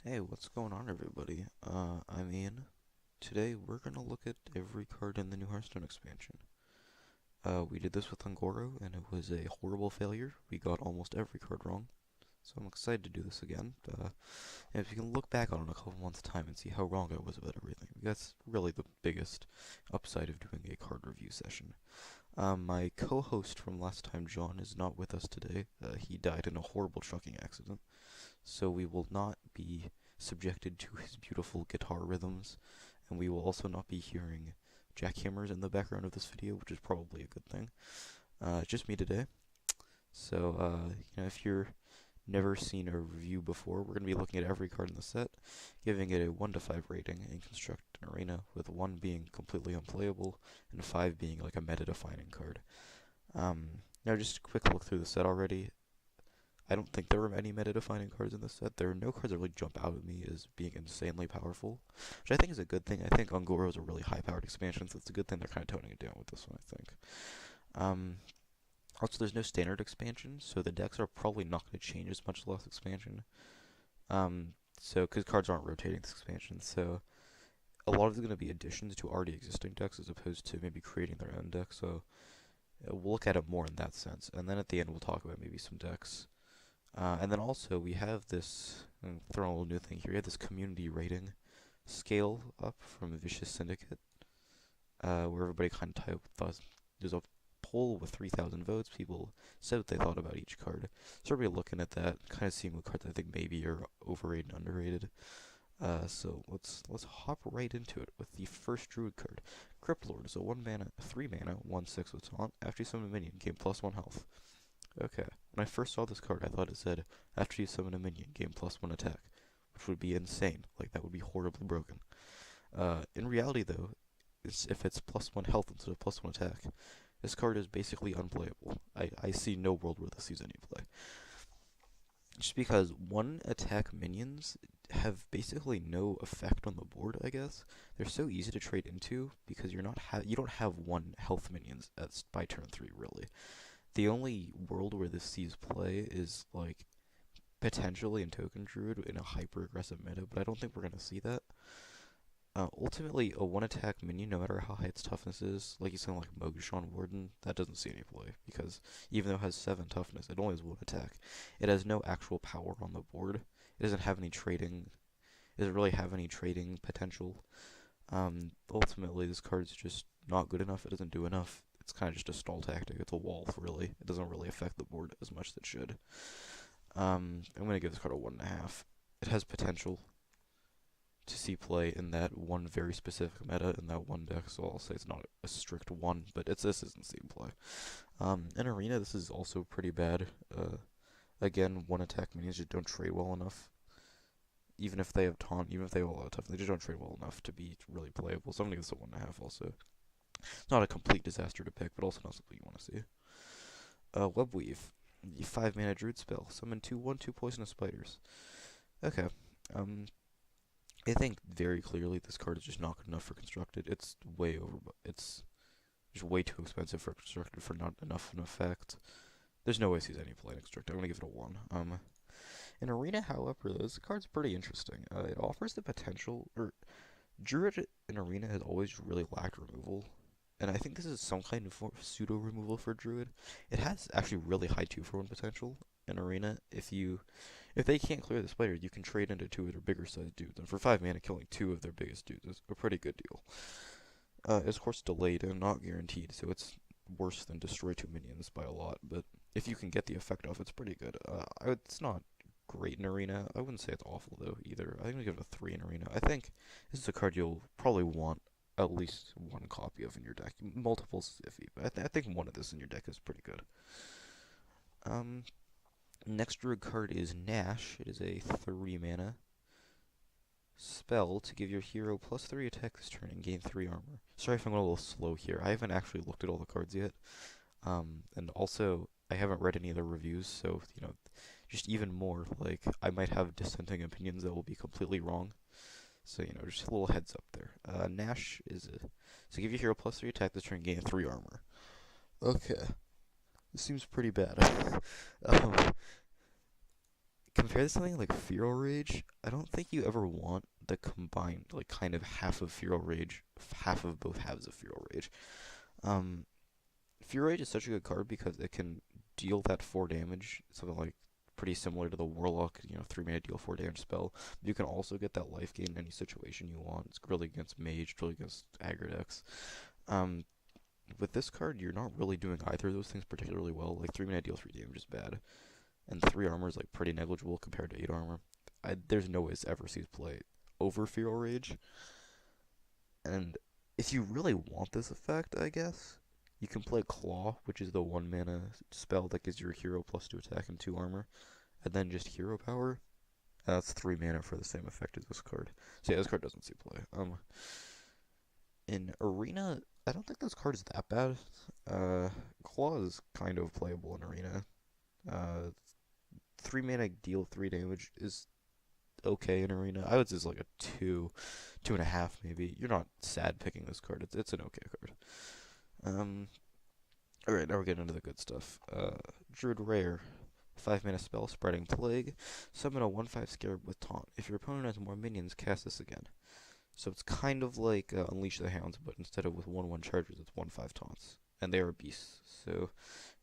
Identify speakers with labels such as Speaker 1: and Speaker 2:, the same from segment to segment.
Speaker 1: Hey, what's going on, everybody? I'm Ian. Today we're gonna look at every card in the new Hearthstone expansion. We did this with Ungoro, and it was a horrible failure. We got almost every card wrong, so I'm excited to do this again. And if you can look back on it in a couple months' time and see how wrong I was about everything, that's really the biggest upside of doing a card review session. My co-host from last time, John, is not with us today. He died in a horrible trucking accident, so we will not be subjected to his beautiful guitar rhythms, and we will also not be hearing jackhammers in the background of this video, which is probably a good thing. It's just me today. So, if you're never seen a review before, we're going to be looking at every card in the set, giving it a 1 to 5 rating, and construct an arena, with 1 being completely unplayable, and 5 being like a meta-defining card. Now just a quick look through the set already. I don't think there are any meta-defining cards in this set. There are no cards that really jump out at me as being insanely powerful, which I think is a good thing. I think Ungoro is a really high-powered expansion, so it's a good thing they're kind of toning it down with this one, I think. Also, there's no standard expansion, so the decks are probably not going to change as much last expansion. Because cards aren't rotating this expansion, so a lot of it's going to be additions to already existing decks as opposed to maybe creating their own deck, so we'll look at it more in that sense. And then at the end, we'll talk about maybe some decks. And then also, we have this, I'm throwing a little new thing here, we have this community rating scale up from Vicious Syndicate, where everybody kind of thought, there's a poll with 3,000 votes, people said what they thought about each card. So everybody looking at that, kind of seeing what cards I think maybe are overrated and underrated. So let's hop right into it with the first druid card. Crypt Lord is a 1 mana, 3 mana, 1/6 with taunt. After you summon a minion, gain +1 health. Okay, when I first saw this card, I thought it said, after you summon a minion, gain +1 attack, which would be insane. Like, that would be horribly broken. In reality, though, if it's +1 health instead of +1 attack, this card is basically unplayable. I see no world where this sees any play. Just because 1 attack minions have basically no effect on the board, I guess. They're so easy to trade into because you don't have 1 health minions by turn 3, really. The only world where this sees play is, like, potentially in Token Druid in a hyper-aggressive meta, but I don't think we're going to see that. Ultimately, a 1-attack minion, no matter how high its toughness is, like you said, like Mage Warden, that doesn't see any play, because even though it has 7 toughness, it only has 1 attack. It has no actual power on the board. It doesn't have any trading, it doesn't really have any trading potential. Ultimately, this card's just not good enough, it doesn't do enough. It's kind of just a stall tactic. It's a wall, really. It doesn't really affect the board as much as it should. I'm going to give this card a 1.5. It has potential to see play in that one very specific meta in that one deck, so I'll say it's not a strict 1, but this isn't seeing play. In Arena, this is also pretty bad. Again, 1-attack minions just don't trade well enough. Even if they have taunt, even if they have a lot of toughness, they just don't trade well enough to be really playable, so I'm going to give this a 1.5 also. Not a complete disaster to pick, but also not something you want to see. Webweave. 5 mana druid spell. Summon 2/1/2 poisonous spiders. Okay. I think very clearly this card is just not good enough for constructed. It's it's just way too expensive for constructed for not enough of an effect. There's no way it sees any play in constructed. I'm gonna give it a 1. In Arena, however, this card's pretty interesting. It offers the potential, Druid in Arena has always really lacked removal, and I think this is some kind of pseudo removal for Druid. It has actually really high 2-for-1 potential in Arena. If they can't clear the spider, you can trade into 2 of their bigger sized dudes, and for 5 mana, killing 2 of their biggest dudes is a pretty good deal. It's of course delayed and not guaranteed, so it's worse than destroy 2 minions by a lot, but if you can get the effect off, it's pretty good. It's not great in Arena. I wouldn't say it's awful, though, either. I think I'll give it a 3 in Arena. I think this is a card you'll probably want at least 1 copy of in your deck. Multiples iffy, but I think 1 of this in your deck is pretty good. Next druid card is Nash. It is a 3 mana spell to give your hero +3 attack this turn and gain 3 armor. Sorry if I'm going a little slow here. I haven't actually looked at all the cards yet. And also, I haven't read any of the reviews, so, just even more, like, I might have dissenting opinions that will be completely wrong. So, just a little heads up there. Nash is to give your hero +3 attack this turn and gain 3 armor. Okay. This seems pretty bad. Compared to something like Feral Rage, I don't think you ever want the combined, like, kind of half of Feral Rage, half of both halves of Feral Rage. Um, Feral Rage is such a good card because it can deal that 4 damage, something like pretty similar to the Warlock, 3 mana deal 4 damage spell. But you can also get that life gain in any situation you want. It's really against mage, it's really against aggro decks. Um, with this card, you're not really doing either of those things particularly well. Like 3 mana deal 3 damage is bad, and 3 armor is like pretty negligible compared to 8 armor. There's no way this ever sees play over Feral Rage. And if you really want this effect, I guess, you can play Claw, which is the 1 mana spell that gives your hero +2 attack and 2 armor, and then just hero power. And that's 3 mana for the same effect as this card. So yeah, this card doesn't see play. In Arena, I don't think this card is that bad. Claw is kind of playable in Arena. Uh, 3 mana deal 3 damage is okay in Arena. I would say it's like a 2.5 maybe. You're not sad picking this card. It's an okay card. Alright, now we're getting into the good stuff. Druid Rare. 5 mana spell, Spreading Plague. Summon a 1/5 Scarab with Taunt. If your opponent has more minions, cast this again. So it's kind of like Unleash the Hounds, but instead of with 1/1 charges, it's 1/5 taunts. And they are beasts, so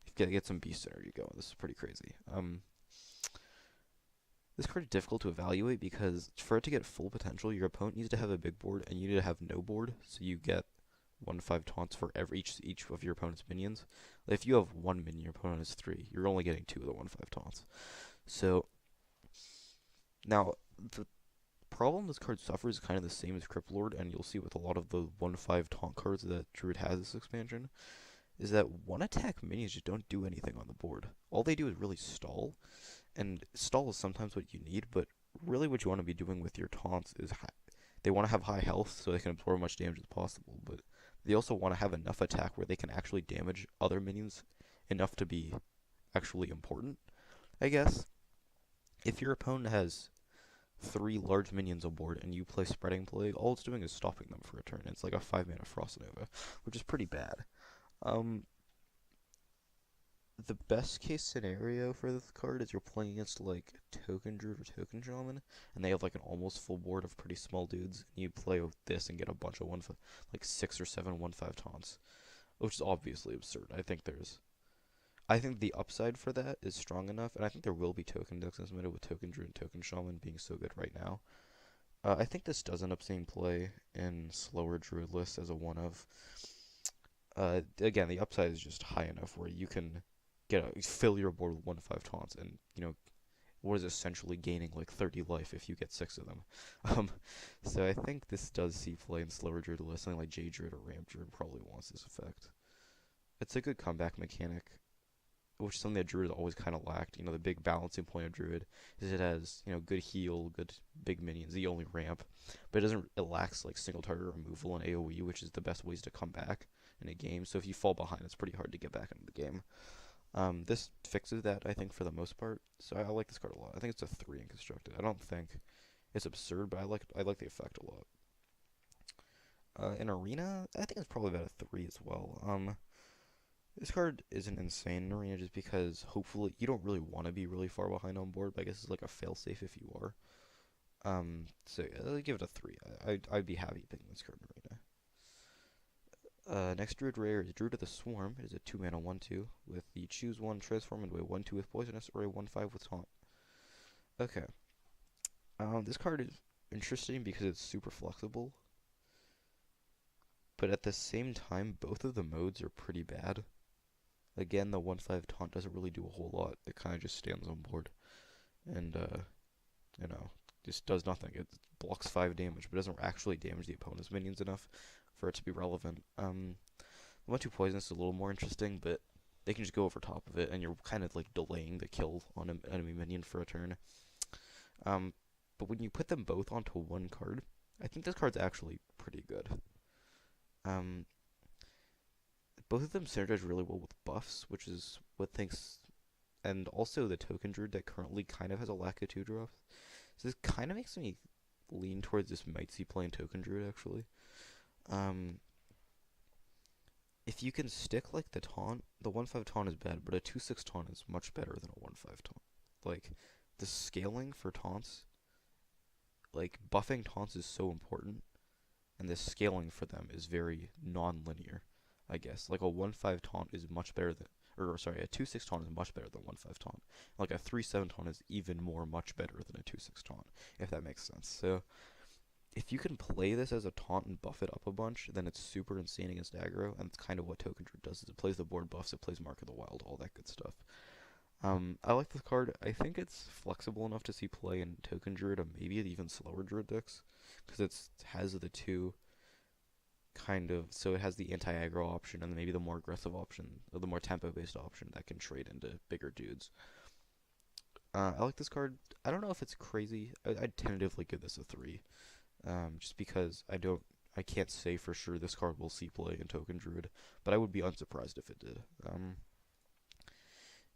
Speaker 1: you get some beast energy going. This is pretty crazy. This card is difficult to evaluate because for it to get full potential, your opponent needs to have a big board and you need to have no board, so you get 1/5 taunts for each of your opponent's minions. If you have 1 minion, your opponent has 3. You're only getting 2 of the 1/5 taunts. So now the problem this card suffers is kind of the same as Crypt Lord, and you'll see with a lot of the 1/5 taunt cards that Druid has this expansion, is that 1 attack minions just don't do anything on the board. All they do is really stall, and stall is sometimes what you need, but really what you want to be doing with your taunts is they want to have high health so they can absorb as much damage as possible, but they also want to have enough attack where they can actually damage other minions enough to be actually important, I guess. If your opponent has 3 large minions on board and you play Spreading Plague, all it's doing is stopping them for a turn. It's like a 5 mana Frost Nova, which is pretty bad. The best case scenario for this card is you're playing against like Token Druid or Token Shaman, and they have like an almost full board of pretty small dudes, and you play with this and get a bunch of like 6 or 7 1/5 taunts, which is obviously absurd. I think the upside for that is strong enough, and I think there will be token decks implemented with Token Druid and Token Shaman being so good right now. I think this does end up seeing play in slower Druid lists as a one of. Again, the upside is just high enough where you can fill your board with 1/5 taunts, and what is essentially gaining like 30 life if you get 6 of them. So I think this does see play in slower Druid lists. Something like J Druid or Ramp Druid probably wants this effect. It's a good comeback mechanic, which is something that Druid always kind of lacked. The big balancing point of Druid is it has, good heal, good big minions, the only ramp, but it lacks like single target removal and AoE, which is the best ways to come back in a game. So if you fall behind, it's pretty hard to get back into the game. This fixes that, I think, for the most part. So I like this card a lot. I think it's a 3 in constructed. I don't think it's absurd, but I like the effect a lot. In Arena, I think it's probably about a 3 as well. This card isn't insane in Arena just because hopefully you don't really want to be really far behind on board, but I guess it's like a failsafe if you are. So yeah, I'll give it a 3. I'd be happy picking this card in Arena. Next Druid Rare is Druid of the Swarm. It is a 2 mana 1/2 with the choose 1 transform into a 1/2 with poisonous or a 1/5 with taunt. Okay. This card is interesting because it's super flexible, but at the same time, both of the modes are pretty bad. Again, the 1/5 taunt doesn't really do a whole lot. It kind of just stands on board, and just does nothing. It blocks 5 damage, but doesn't actually damage the opponent's minions enough for it to be relevant. 1/2 poisonous is a little more interesting, but they can just go over top of it, and you're kind of like delaying the kill on an enemy minion for a turn. But when you put them both onto one card, I think this card's actually pretty good. Both of them synergize really well with buffs, which is what thinks, and also the Token Druid that currently kind of has a lack of 2 drops. So this kind of makes me lean towards this might see playing Token Druid actually. If you can stick like the taunt, the 1/5 taunt is bad, but a 2/6 taunt is much better than a 1/5 taunt. Like the scaling for taunts, like buffing taunts is so important, and the scaling for them is very non-linear, I guess. Like a 1/5 taunt is much better than, or sorry, a 2/6 taunt is much better than 1/5 taunt. Like a 3/7 taunt is even more much better than a 2/6 taunt, if that makes sense. So if you can play this as a taunt and buff it up a bunch, then it's super insane against aggro, and it's kind of what Token Druid does. Is it plays the board buffs, it plays Mark of the Wild, all that good stuff. I like this card. I think it's flexible enough to see play in Token Druid or maybe even slower Druid decks, because it has the two kind of, so it has the anti-aggro option and then maybe the more aggressive option, or the more tempo-based option that can trade into bigger dudes. I like this card. I don't know if it's crazy. I'd tentatively give this a 3. Just because I can't say for sure this card will see play in Token Druid, but I would be unsurprised if it did.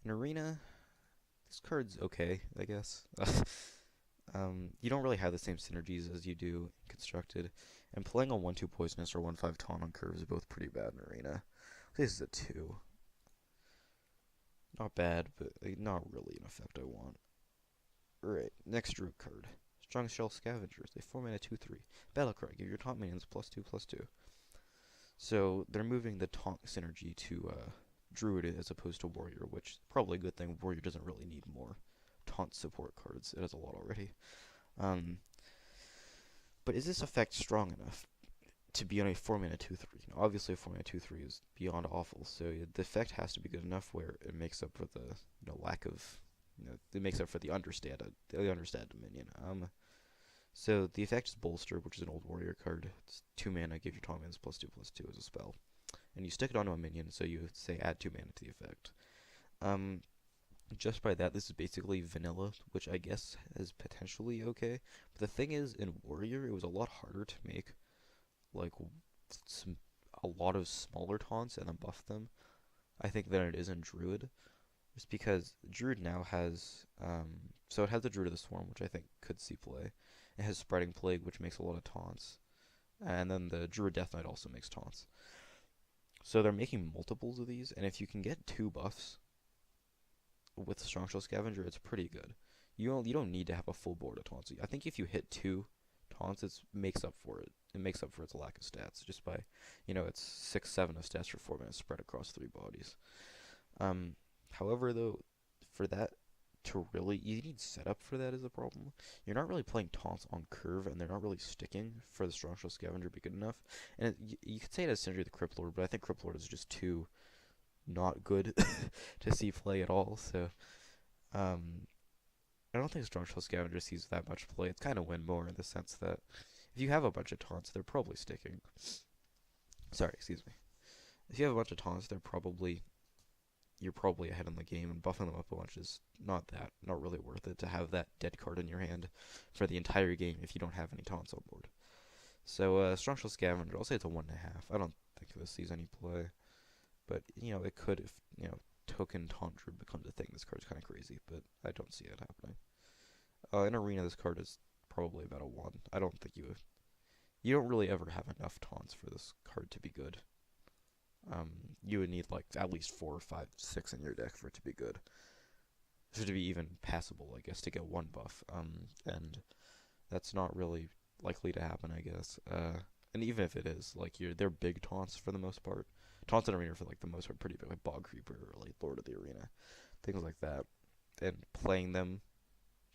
Speaker 1: In Arena, this card's okay, I guess. You don't really have the same synergies as you do in Constructed, and playing on 1/2 Poisonous or 1/5 Taunt on curve is both pretty bad in Arena. This is a 2. Not bad, but not really an effect I want. Alright, next Druid card. Strong Shell Scavengers. They 4-mana 2/3. Battlecry. Give your taunt minions +2/+2. So they're moving the taunt synergy to Druid as opposed to Warrior, which is probably a good thing. Warrior doesn't really need more taunt support cards. It has a lot already. But is this effect strong enough to be on a 4-mana 2/3? Now, obviously, a 4-mana 2/3 is beyond awful, so the effect has to be good enough where it makes up for the lack of, it makes up for the understated minion. So the effect is Bolster, which is an old warrior card. It's 2 mana, give your taunt minions +2/+2 as a spell. And you stick it onto a minion, so you say add 2 mana to the effect. Just by that, this is basically vanilla, which I guess is potentially okay. But the thing is, in Warrior, it was a lot harder to make, like, a lot of smaller taunts and then buff them, I think, than it is in Druid. Just because Druid now has, so it has the Druid of the Swarm, which I think could see play. It has Spreading Plague, which makes a lot of taunts. And then the Druid Death Knight also makes taunts. So they're making multiples of these, and if you can get 2 buffs with Strong Shell Scavenger, it's pretty good. You don't need to have a full board of taunts. I think if you hit 2 taunts, it makes up for it. It makes up for its lack of stats just by, it's 6-7 of stats for 4 minutes spread across 3 bodies. However, though, for that to really, you need setup for that is a problem. You're not really playing taunts on curve, and they're not really sticking for the Strong Shell Scavenger to be good enough. And you could say it has synergy with the Crypt Lord, but I think Crypt Lord is just too not good to see play at all. So I don't think Strong Shell Scavenger sees that much play. It's kind of win more in the sense that if you have a bunch of taunts, they're probably sticking. Sorry, excuse me. If you have a bunch of taunts, you're probably ahead in the game, and buffing them up a bunch is not really worth it to have that dead card in your hand for the entire game if you don't have any taunts on board. So Strong Shell Scavenger, I'll say it's a 1.5. I don't think this sees any play, but it could if token taunt druid becomes a thing. This card's kind of crazy, but I don't see it happening. In Arena, this card is probably about a 1. I don't think you don't really ever have enough taunts for this card to be good. You would need like at least 4, 5, 6 in your deck for it to be good. For it to be even passable, I guess, to get 1 buff. And that's not really likely to happen, I guess. And even if it is, like, they're big taunts for the most part. Taunts in Arena for like the most part pretty big, like Bog Creeper or like Lord of the Arena, things like that. And playing them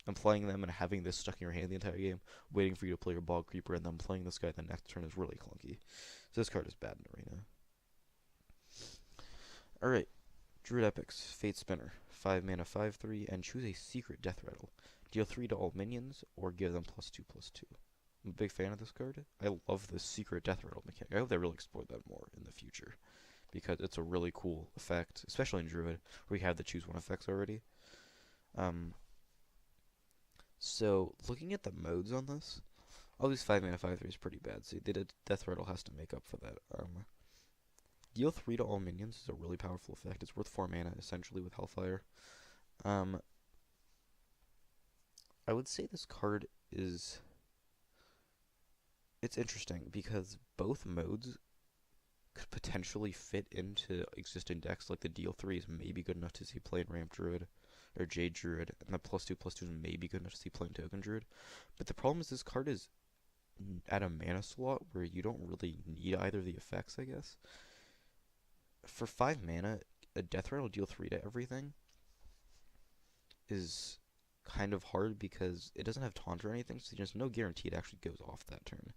Speaker 1: and having this stuck in your hand the entire game, waiting for you to play your Bog Creeper, and then playing this guy the next turn is really clunky. So this card is bad in Arena. Alright, Druid Epics, Fate Spinner, 5 mana 5/3, and choose a secret Death Rattle. Deal 3 to all minions, or give them +2/+2. I'm a big fan of this card. I love the secret Death Rattle mechanic. I hope they really explore that more in the future, because it's a really cool effect, especially in Druid, where you have the choose 1 effects already. So, looking at the modes on this, all these 5 mana 5/3 is pretty bad, so Death Rattle has to make up for that. Deal 3 to all minions is a really powerful effect. It's worth 4 mana, essentially, with Hellfire. I would say this card is... It's interesting, because both modes could potentially fit into existing decks. Like, the deal 3 is maybe good enough to see play in Ramp Druid, or Jade Druid, and the +2/+2 is maybe good enough to see playing Token Druid. But the problem is this card is at a mana slot where you don't really need either of the effects, I guess. For 5 mana, a Death Rattle deal 3 to everything is kind of hard because it doesn't have taunt or anything, so there's no guarantee it actually goes off that turn.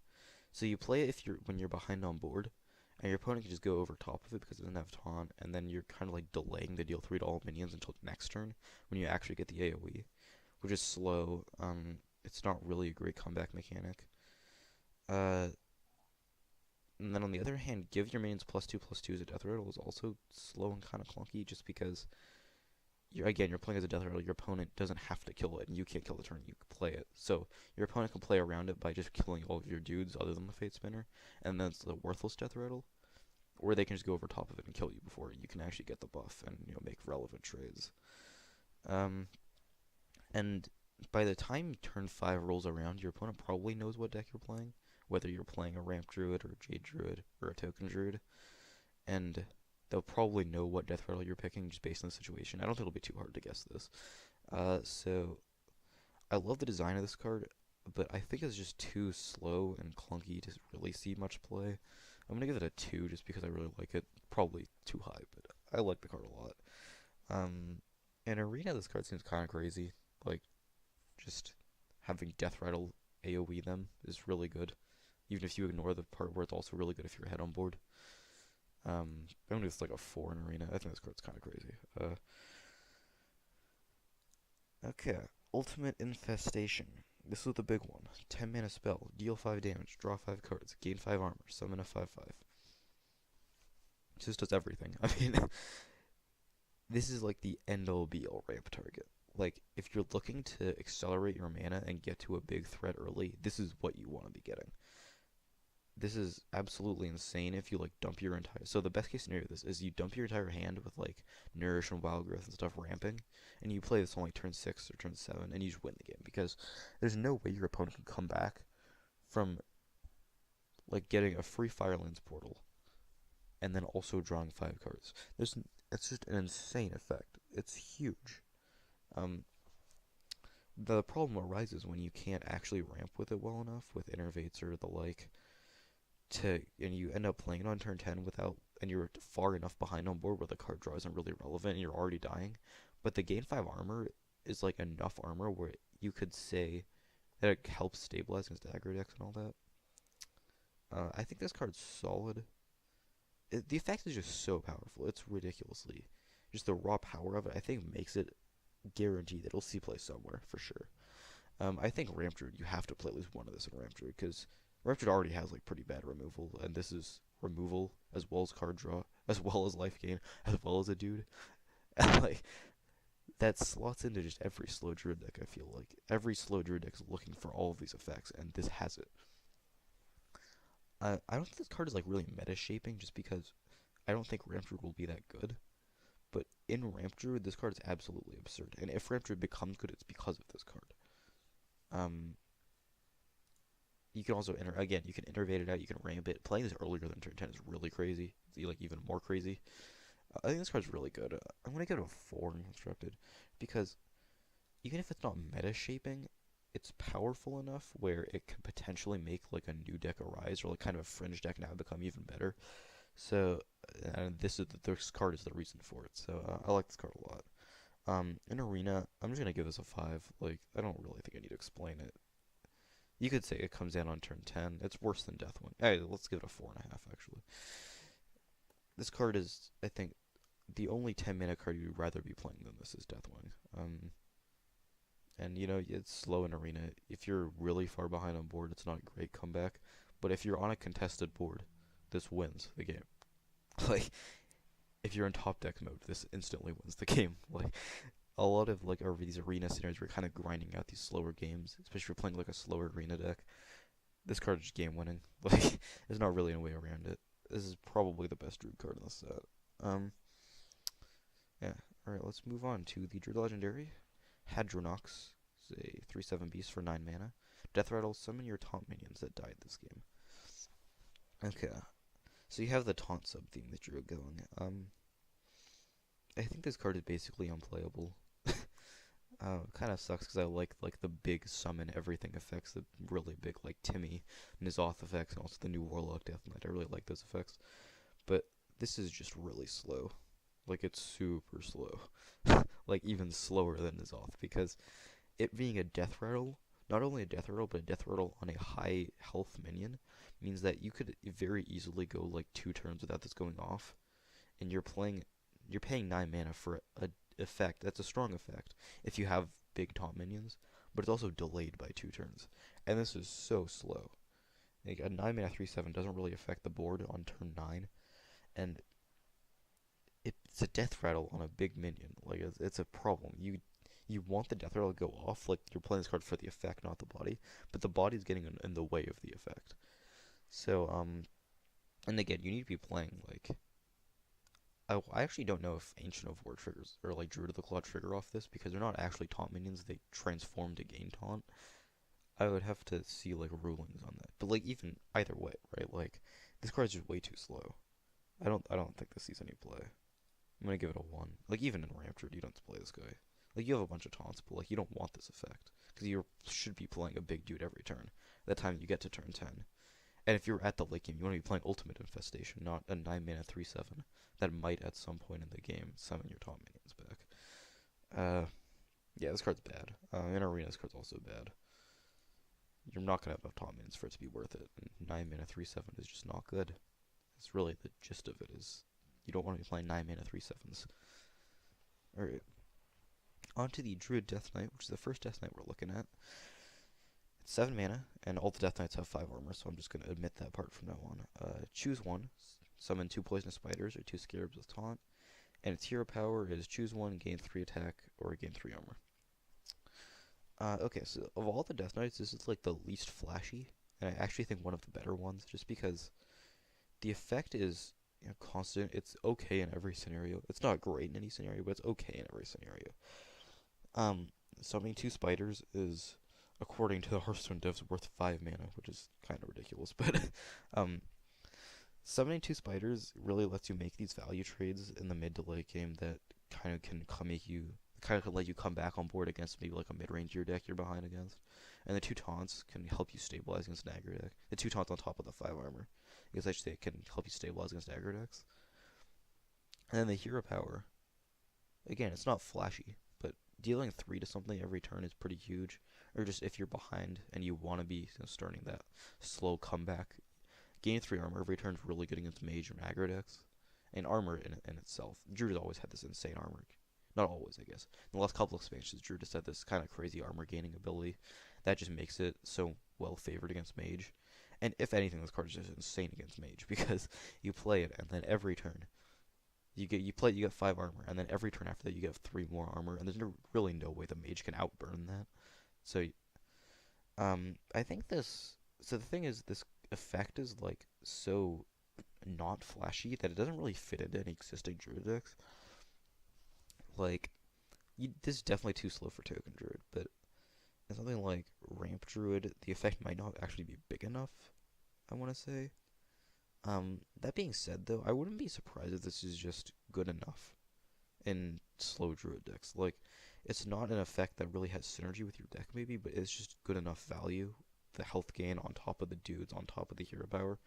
Speaker 1: So you play it when you're behind on board, and your opponent can just go over top of it because it doesn't have taunt, and then you're kind of like delaying the deal 3 to all minions until next turn when you actually get the AoE, which is slow. It's not really a great comeback mechanic. And then on the other hand, give your minions +2/+2 as a Death Rattle is also slow and kind of clunky just because you're playing as a Death Rattle, your opponent doesn't have to kill it, and you can't kill the turn you play it. So your opponent can play around it by just killing all of your dudes other than the Fate Spinner, and then it's a worthless Death Rattle. Or they can just go over top of it and kill you before you can actually get the buff and make relevant trades. And by the time turn 5 rolls around, your opponent probably knows what deck you're playing, whether you're playing a Ramp Druid or a Jade Druid or a Token Druid, and they'll probably know what Death Rattle you're picking just based on the situation. I don't think it'll be too hard to guess this. So I love the design of this card, but I think it's just too slow and clunky to really see much play. I'm going to give it a 2 just because I really like it. Probably too high, but I like the card a lot. In Arena, this card seems kind of crazy. Like, just having Death Rattle AoE them is really good. Even if you ignore the part where it's also really good if you're ahead on board. I'm going to give this like a 4 in Arena. I think this card's kind of crazy. Okay, Ultimate Infestation. This was the big one. 10 mana spell, deal 5 damage, draw 5 cards, gain 5 armor, summon a 5/5. It just does everything. I mean, this is like the end-all be-all ramp target. Like, if you're looking to accelerate your mana and get to a big threat early, this is what you want to be getting. This is absolutely insane if you, like, dump your entire... So the best case scenario of this is you dump your entire hand with, like, Nourish and Wild Growth and stuff ramping, and you play this on, like, turn 6 or turn 7, and you just win the game, because there's no way your opponent can come back from, like, getting a free Firelands portal and then also drawing 5 cards. It's just an insane effect. It's huge. The problem arises when you can't actually ramp with it well enough with Innervates or the like, and you end up playing it on turn 10 and you're far enough behind on board where the card draw isn't really relevant and you're already dying. But the gain 5 armor is like enough armor where you could say that it helps stabilize against aggro decks and all that. I think this card's solid. The effect is just so powerful. It's ridiculously. Just the raw power of it, I think, makes it guaranteed that it'll see play somewhere, for sure. I think Ramp Druid, you have to play at least one of this in Ramp Druid, because Ramp Druid already has, like, pretty bad removal, and this is removal, as well as card draw, as well as life gain, as well as a dude. And, like, that slots into just every slow Druid deck, I feel like. Every slow Druid deck is looking for all of these effects, and this has it. I don't think this card is, like, really meta-shaping, just because I don't think Ramp Druid will be that good. But in Ramp Druid, this card is absolutely absurd. And if Ramp Druid becomes good, it's because of this card. You can also, you can innervate it out, you can ramp it. Playing this earlier than turn 10 is really crazy. It's, like, even more crazy. I think this card's really good. I'm going to give it a 4 in Constructed, because even if it's not meta-shaping, it's powerful enough where it can potentially make, like, a new deck arise, or, like, kind of a fringe deck now become even better. So, and this card is the reason for it. So I like this card a lot. In Arena, I'm just gonna give this a 5. Like, I don't really think I need to explain it. You could say it comes down on turn 10. It's worse than Deathwing. Hey, let's give it a 4.5 actually. This card is, I think, the only 10 mana card you'd rather be playing than this is Deathwing. And it's slow in Arena. If you're really far behind on board, it's not a great comeback. But if you're on a contested board, this wins the game. Like, if you're in top deck mode, this instantly wins the game. Like, a lot of, like, these Arena scenarios where you're kind of grinding out these slower games, especially if you're playing, like, a slower Arena deck. This card is just game winning. Like, there's not really a way around it. This is probably the best Druid card in the set. Yeah. Alright, let's move on to the Druid Legendary. Hadronox. It's a 3/7 beast for 9 mana. Death Rattle, summon your taunt minions that died this game. Okay. So you have the taunt sub-theme that you're going. I think this card is basically unplayable. Kind of sucks because I like the big summon everything effects, the really big like Timmy, Nizoth effects, and also the new Warlock Death Knight. I really like those effects, but this is just really slow. Like it's super slow, like even slower than Nizoth because it being a death rattle, not only a death rattle but a death rattle on a high health minion, means that you could very easily go like 2 turns without this going off, and you're paying 9 mana for a effect that's a strong effect if you have big taunt minions, but it's also delayed by 2 turns, and this is so slow. Like a 9 mana 3/7 doesn't really affect the board on turn 9, and it's a death rattle on a big minion. Like it's a problem. You want the death rattle to go off, like you're playing this card for the effect, not the body, but the body's getting in the way of the effect. So and again, you need to be playing like I actually don't know if Ancient of War triggers or like Druid of the Claw trigger off this because they're not actually taunt minions. They transform to gain taunt. I would have to see like rulings on that. But like even either way, right? Like this card is just way too slow. I don't think this sees any play. I'm gonna give it a 1. Like even in Ramp Druid, you don't play this guy. Like you have a bunch of taunts, but like you don't want this effect because you should be playing a big dude every turn. That time you get to turn 10. And if you're at the late game, you want to be playing Ultimate Infestation, not a 9 mana 3/7 that might at some point in the game summon your taunt minions back. Yeah, this card's bad. In Arena, this card's also bad. You're not going to have enough taunt minions for it to be worth it. And 9 mana 3/7 is just not good. It's really the gist of it is you don't want to be playing 9 mana 3/7s. Alright. On to the Druid Death Knight, which is the first Death Knight we're looking at. 7 mana, and all the Death Knights have 5 armor, so I'm just going to omit that part from now on. Choose 1, summon 2 poisonous spiders or 2 scarabs with taunt, and its hero power is choose 1, gain 3 attack, or gain 3 armor. Okay, so of all the Death Knights, this is like the least flashy, and I actually think one of the better ones, just because the effect is constant. It's okay in every scenario. It's not great in any scenario, but it's okay in every scenario. Summoning 2 spiders is, according to the Hearthstone devs, worth 5 mana, which is kind of ridiculous. But summoning 2 spiders really lets you make these value trades in the mid to late game that kind of can let you come back on board against maybe like a mid-range deck you're behind against. And the 2 taunts can help you stabilize against an aggro deck. The 2 taunts on top of the 5 armor, because I should say it can help you stabilize against aggro decks. And then the hero power, again, it's not flashy, but dealing 3 to something every turn is pretty huge. Or just if you're behind and you want to be starting that slow comeback, gain 3 armor every turn is really good against mage and aggro decks. And armor in itself, Druid has always had this insane armor. Not always, I guess. In the last couple expansions, Druid has had this kind of crazy armor gaining ability that just makes it so well favored against mage. And if anything, this card is just insane against mage because you play it and then every turn you get 5 armor, and then every turn after that you get 3 more armor, and there's really no way the mage can outburn that. So, I think this. So the thing is, this effect is like so not flashy that it doesn't really fit into any existing druid decks. Like, this is definitely too slow for token druid, but in something like ramp druid, the effect might not actually be big enough. I want to say. That being said, though, I wouldn't be surprised if this is just good enough in slow druid decks. Like, it's not an effect that really has synergy with your deck, maybe, but it's just good enough value. The health gain on top of the dudes, on top of the hero power,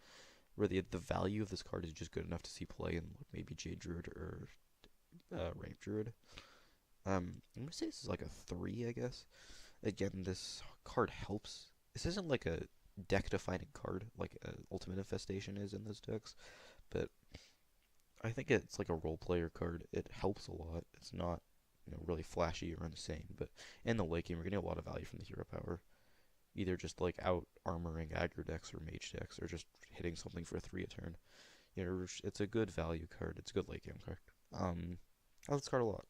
Speaker 1: where the value of this card is just good enough to see play in like maybe Jade Druid or Ramp Druid. I'm gonna say this is like a 3, I guess. Again, this card helps. This isn't like a deck-defining card like Ultimate Infestation is in those decks, but I think it's like a role player card. It helps a lot. It's not really flashy or insane, but in the late game we're getting a lot of value from the hero power. Either just like out armoring aggro decks or mage decks, or just hitting something for 3 a turn. It's a good value card. It's a good late game card. I like this card a lot.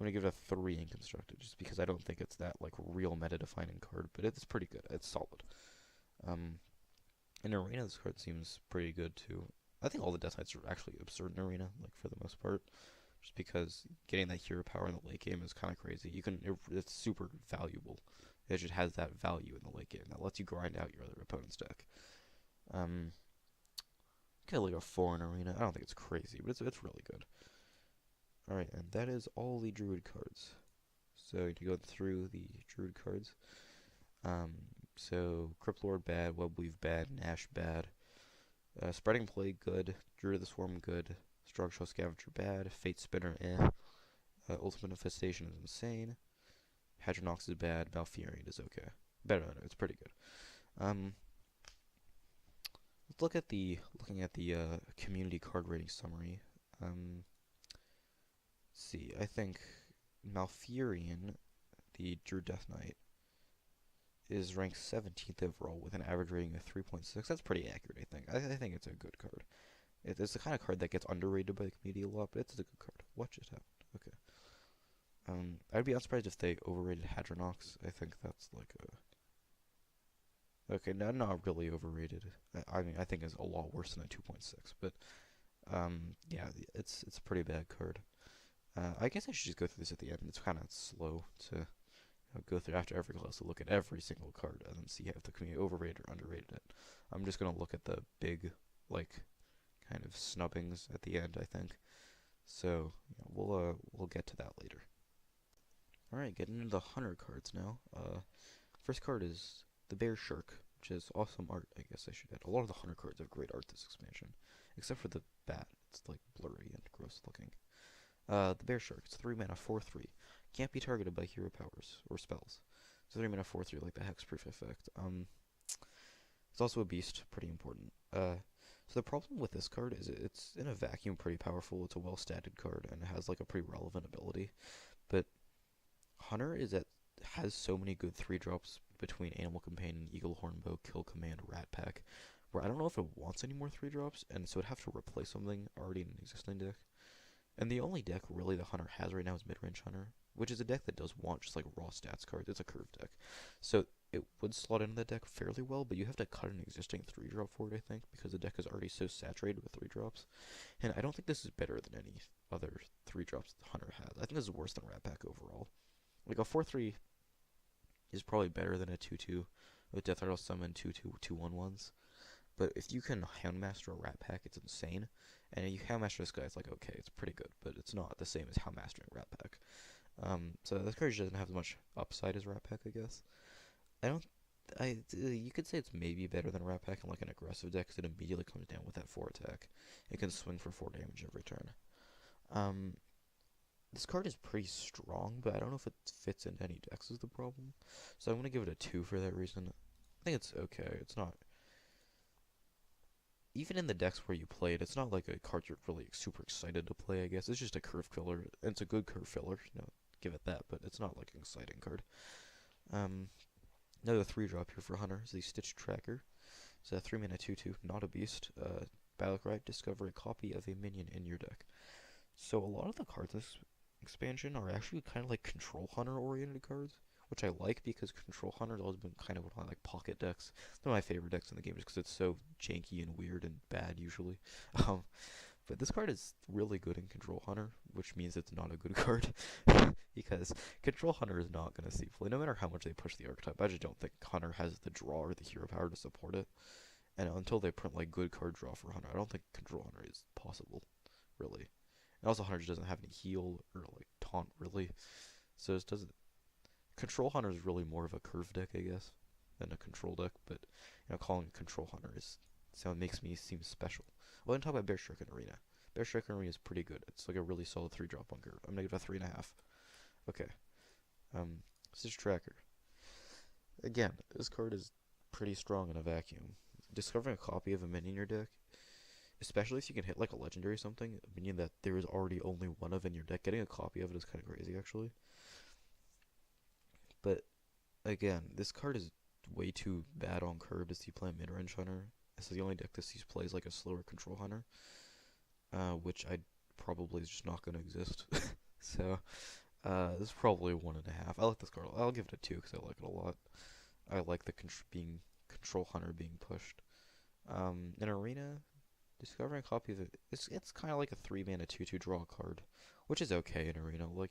Speaker 1: I'm gonna give it a 3 in constructed, just because I don't think it's that like real meta-defining card, but it's pretty good. It's solid. In Arena, this card seems pretty good too. I think all the Death Knights are actually absurd in Arena, like for the most part, just because getting that hero power in the late game is kind of crazy. It's super valuable. It just has that value in the late game that lets you grind out your other opponent's deck. Get like a 4 in Arena. I don't think it's crazy, but it's really good. Alright, and that is all the Druid cards. So to go through the druid cards. Um, so Crypt Lord bad, Webweave bad, Nash bad, Spreading Plague good, Druid of the Swarm good, Strong Shell Scavenger bad, Fate Spinner Ultimate Infestation is insane, Hadronox is bad, Malfurion is okay. Better than it, it's pretty good. Let's looking at the community card rating summary. Let's see, I think Malfurion, the Druid Death Knight, is ranked 17th overall with an average rating of 3.6. That's pretty accurate, I think. I think it's a good card. It's the kind of card that gets underrated by the community a lot, but it's a good card. What just happened? Okay. I'd be unsurprised if they overrated Hadronox. I think that's like a... Okay, not really overrated. I mean, I think it's a lot worse than a 2.6, but yeah, it's a pretty bad card. I guess I should just go through this at the end. It's kind of slow to go through after every class to look at every single card and then see if the community overrated or underrated it. I'm just gonna look at the big, like, kind of snubbings at the end, I think. So yeah, we'll get to that later. All right, getting into the hunter cards now. First card is the Bear Shark, which is awesome art. I guess I should add. A lot of the hunter cards have great art this expansion, except for the bat. It's like blurry and gross looking. The Bear Shark. It's 3 mana, 4/3. Can't be targeted by hero powers or spells. It's 3 mana, 4/3, like the hexproof effect. It's also a beast, pretty important. So the problem with this card is it's in a vacuum pretty powerful. It's a well-statted card and it has like a pretty relevant ability. But Hunter has so many good 3-drops between Animal Companion, Eagle Hornbow, Kill Command, Rat Pack, where I don't know if it wants any more 3-drops, and so it'd have to replace something already in an existing deck. And the only deck really the Hunter has right now is Midrange Hunter, which is a deck that does want just like raw stats cards. It's a curved deck. So it would slot into that deck fairly well, but you have to cut an existing 3-drop for it, I think, because the deck is already so saturated with 3-drops. And I don't think this is better than any other 3-drops the Hunter has. I think this is worse than Rat Pack overall. Like a 4/3 is probably better than a 2/2 with Death Rattle Summon 2/2 2/1/1s. But if you can Houndmaster a Rat Pack, it's insane. And if you Houndmaster this guy, it's like, okay, it's pretty good, but it's not the same as Houndmastering Rat Pack. So this card doesn't have as much upside as Rat Pack, I guess. You could say it's maybe better than Rat Pack in like an aggressive deck, because it immediately comes down with that 4 attack. It can swing for 4 damage every turn. This card is pretty strong, but I don't know if it fits into any decks is the problem. So I'm going to give it a 2 for that reason. I think it's okay. It's not... Even in the decks where you play it, it's not like a card you're really super excited to play, I guess. It's just a curve filler. And it's a good curve filler, give it that, but it's not like an exciting card. Another 3-drop here for Hunter is the Stitch Tracker. It's a 3 mana 2/2, not a beast. Battlecry, discover a copy of a minion in your deck. So a lot of the cards in this expansion are actually kind of like Control Hunter oriented cards, which I like because Control Hunter has always been kind of one of my like pocket decks. They're my favorite decks in the game just because it's so janky and weird and bad usually. But this card is really good in Control Hunter, which means it's not a good card. Because Control Hunter is not going to see play, no matter how much they push the archetype. I just don't think Hunter has the draw or the hero power to support it. And until they print like good card draw for Hunter, I don't think Control Hunter is possible, really. And also Hunter just doesn't have any heal or like taunt really. So it doesn't... Control Hunter is really more of a curve deck, I guess, than a control deck, but calling it Control Hunter makes me seem special. Well, then talk about Bear Shark in Arena. Bear Shark in Arena is pretty good. It's like a really solid 3-drop on curve. I'm gonna give it a 3.5. Okay. Stitch Tracker. Again, this card is pretty strong in a vacuum. Discovering a copy of a minion in your deck, especially if you can hit like a legendary or something, a minion that there is already only one of in your deck, getting a copy of it is kind of crazy actually. But again, this card is way too bad on curve to see play Midrange Hunter. This is the only deck that sees plays like a slower Control Hunter, which I probably is just not going to exist. So this is probably a 1.5. I like this card. I'll give it a 2 because I like it a lot. I like the Control Hunter being pushed. In Arena, discovering a copy of it, it's kind of like a 3 mana 2/2 draw card, which is okay in Arena. Like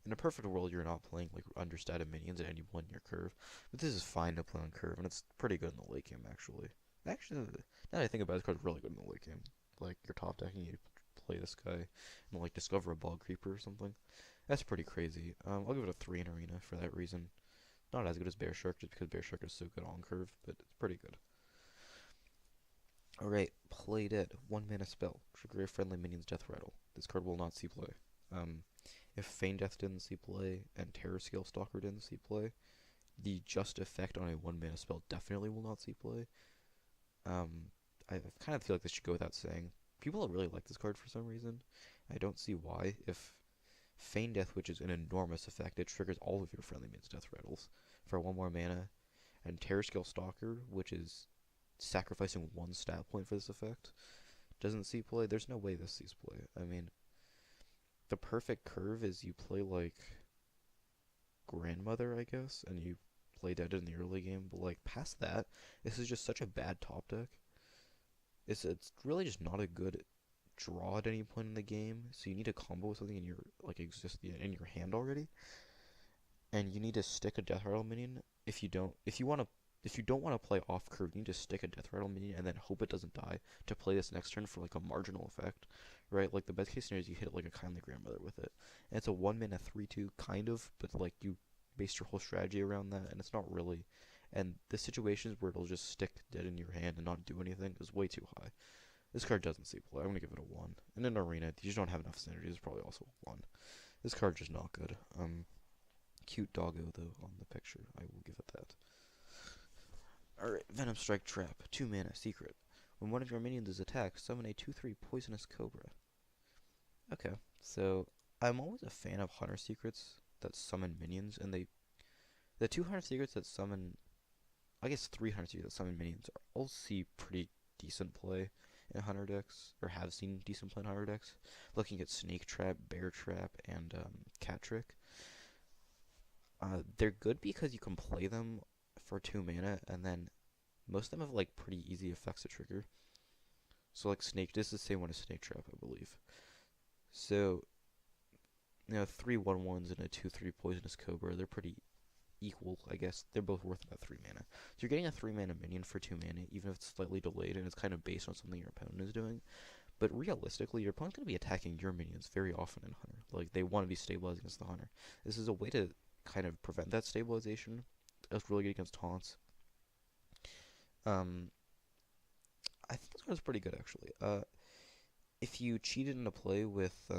Speaker 1: in a perfect world, you're not playing like understated minions at any 1 year curve, but this is fine to play on curve, and it's pretty good in the late game actually. Actually, now that I think about it, this card's really good in the late game. Like you're top decking, you play this guy, and like discover a bog creeper or something. That's pretty crazy. I'll give it a 3 in Arena for that reason. Not as good as Bear Shark, just because Bear Shark is so good on curve, but it's pretty good. Alright, Play Dead. 1 mana spell. Trigger a friendly minion's death rattle. This card will not see play. If Feign Death didn't see play, and Terror Scale Stalker didn't see play, the just effect on a 1 mana spell definitely will not see play. I kind of feel like this should go without saying. People really like this card for some reason. I don't see why. If Feign Death, which is an enormous effect, it triggers all of your friendly minions' death rattles for 1 more mana, and Terror Scale Stalker, which is sacrificing 1 stat point for this effect, doesn't see play. There's no way this sees play. I mean, the perfect curve is you play like Grandmother, I guess, and you play dead in the early game, but like past that, this is just such a bad top deck. It's really just not a good draw at any point in the game, so you need to combo with something in your in your hand already, and you need to stick a Death Rattle minion. If you don't want to play off curve, you need to stick a Death Rattle minion and then hope it doesn't die to play this next turn for like a marginal effect, right? Like the best case scenario is you hit it like a Kindly Grandmother with it, and it's a 1 mana 3/2 kind of, but like you base your whole strategy around that, and it's not really. And the situations where it'll just stick dead in your hand and not do anything is way too high. This card doesn't see play. I'm gonna give it a 1. And in Arena, you just don't have enough synergy. It's probably also a 1. This card's just not good. Cute doggo though on the picture. I will give it that. Alright, Venom Strike Trap. 2 mana, secret. When one of your minions is attacked, summon a 2/3 poisonous cobra. Okay, so I'm always a fan of Hunter Secrets that summon minions, and the 2 Hunter Secrets that summon, I guess 3 Hunter Secrets that summon minions all see pretty decent play in Hunter decks, or have seen decent play in Hunter decks. Looking at Snake Trap, Bear Trap, and Cat Trick. They're good because you can play them for 2 mana, and then most of them have like pretty easy effects to trigger. So like this is the same one as Snake Trap, I believe. So, 3/1/1s and a 2/3 Poisonous Cobra, they're pretty equal, I guess. They're both worth about 3 mana. So you're getting a 3 mana minion for 2 mana, even if it's slightly delayed and it's kind of based on something your opponent is doing. But realistically, your opponent's going to be attacking your minions very often in Hunter. Like, they want to be stabilized against the Hunter. This is a way to kind of prevent that stabilization. It's really good against taunts. I think this card's pretty good, actually. If you cheated into play with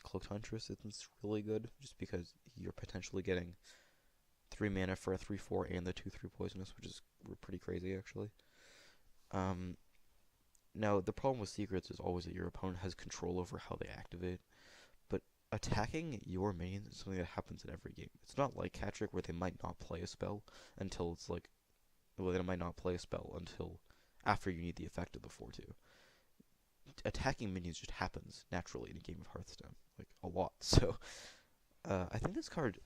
Speaker 1: Cloaked Huntress, it's really good, just because you're potentially getting 3 mana for a 3/4 and the 2/3 poisonous, which is pretty crazy, actually. Now, the problem with secrets is always that your opponent has control over how they activate, but attacking your minions is something that happens in every game. It's not like Cat Trick, where they might not play a spell until it's like, well, they might not play a spell until after you need the effect of the 4/2. Attacking minions just happens naturally in a game of Hearthstone, like a lot. So, I think this card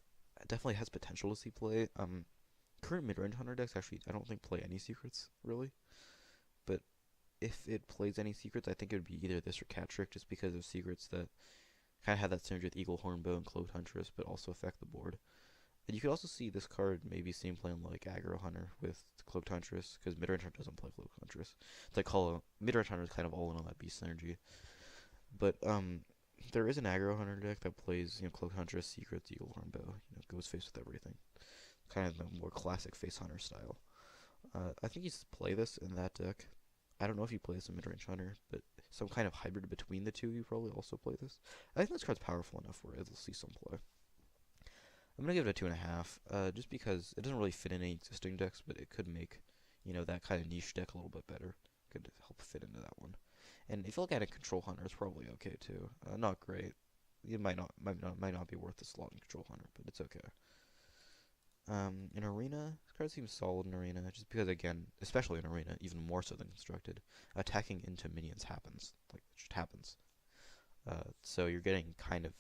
Speaker 1: definitely has potential to see play. Current mid-range Hunter decks actually, I don't think play any secrets really, but if it plays any secrets, I think it would be either this or Cat Trick, just because of secrets that kind of have that synergy with Eagle Hornbow and Cloaked Huntress, but also affect the board. And you could also see this card maybe seen playing like Aggro Hunter with Cloaked Huntress, because Midrange Hunter doesn't play Cloaked Huntress. It's like Midrange Hunter is kind of all in on that beast synergy. But there is an Aggro Hunter deck that plays Cloaked Huntress, Secrets, Eagle Hornbow, goes face with everything. Kind of the more classic face Hunter style. I think you play this in that deck. I don't know if you play this in Midrange Hunter, but some kind of hybrid between the two, you probably also play this. I think this card's powerful enough where it'll see some play. I'm gonna give it a 2.5, just because it doesn't really fit in any existing decks, but it could make, that kind of niche deck a little bit better. Could help fit into that one. And if you look at a Control Hunter, it's probably okay too. Not great. It might not be worth the slot in Control Hunter, but it's okay. In Arena, this card seems solid in Arena, just because, again, especially in Arena, even more so than Constructed, attacking into minions happens. Like, it just happens. So you're getting kind of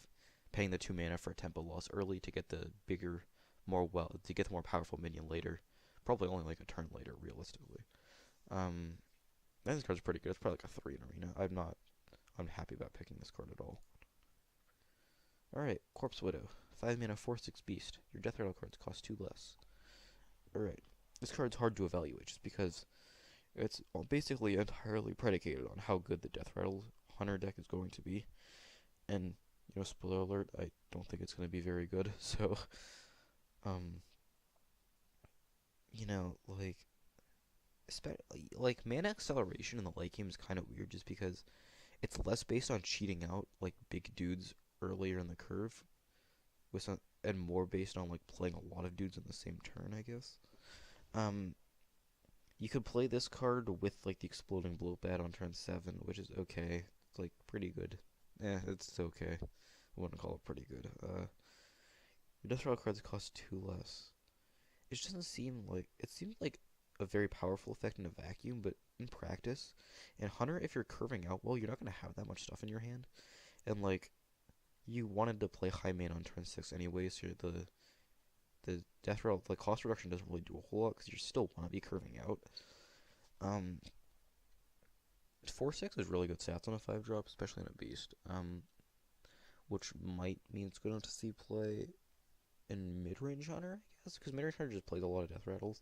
Speaker 1: paying the 2 mana for a tempo loss early to get the bigger, to get the more powerful minion later. Probably only like a turn later, realistically. I think this card's pretty good. It's probably like a 3 in Arena. I'm unhappy about picking this card at all. Alright, Corpse Widow. 5 mana, 4/6 beast. Your death rattle cards cost 2 less. Alright, this card's hard to evaluate just because it's basically entirely predicated on how good the death rattle hunter deck is going to be. And spoiler alert, I don't think it's going to be very good. So, um, you know, like, like mana acceleration in the late game is kind of weird just because it's less based on cheating out like big dudes earlier in the curve, with some, and more based on like playing a lot of dudes in the same turn, I guess. Um, you could play this card with like the exploding blowbat on turn 7, which is okay. It's like pretty good. It's okay. I wouldn't call it pretty good. Your death roll cards cost 2 less. It just doesn't seem like it seems like a very powerful effect in a vacuum, but in practice, in Hunter, if you're curving out well, you're not gonna have that much stuff in your hand, and like you wanted to play high mana on turn 6 anyway, so the death roll, the cost reduction doesn't really do a whole lot because you still want to be curving out. Um, 4/6 is really good stats on a 5 drop, especially in a beast. Which might mean it's going to see play in mid range Hunter, I guess, because mid range Hunter just plays a lot of death rattles.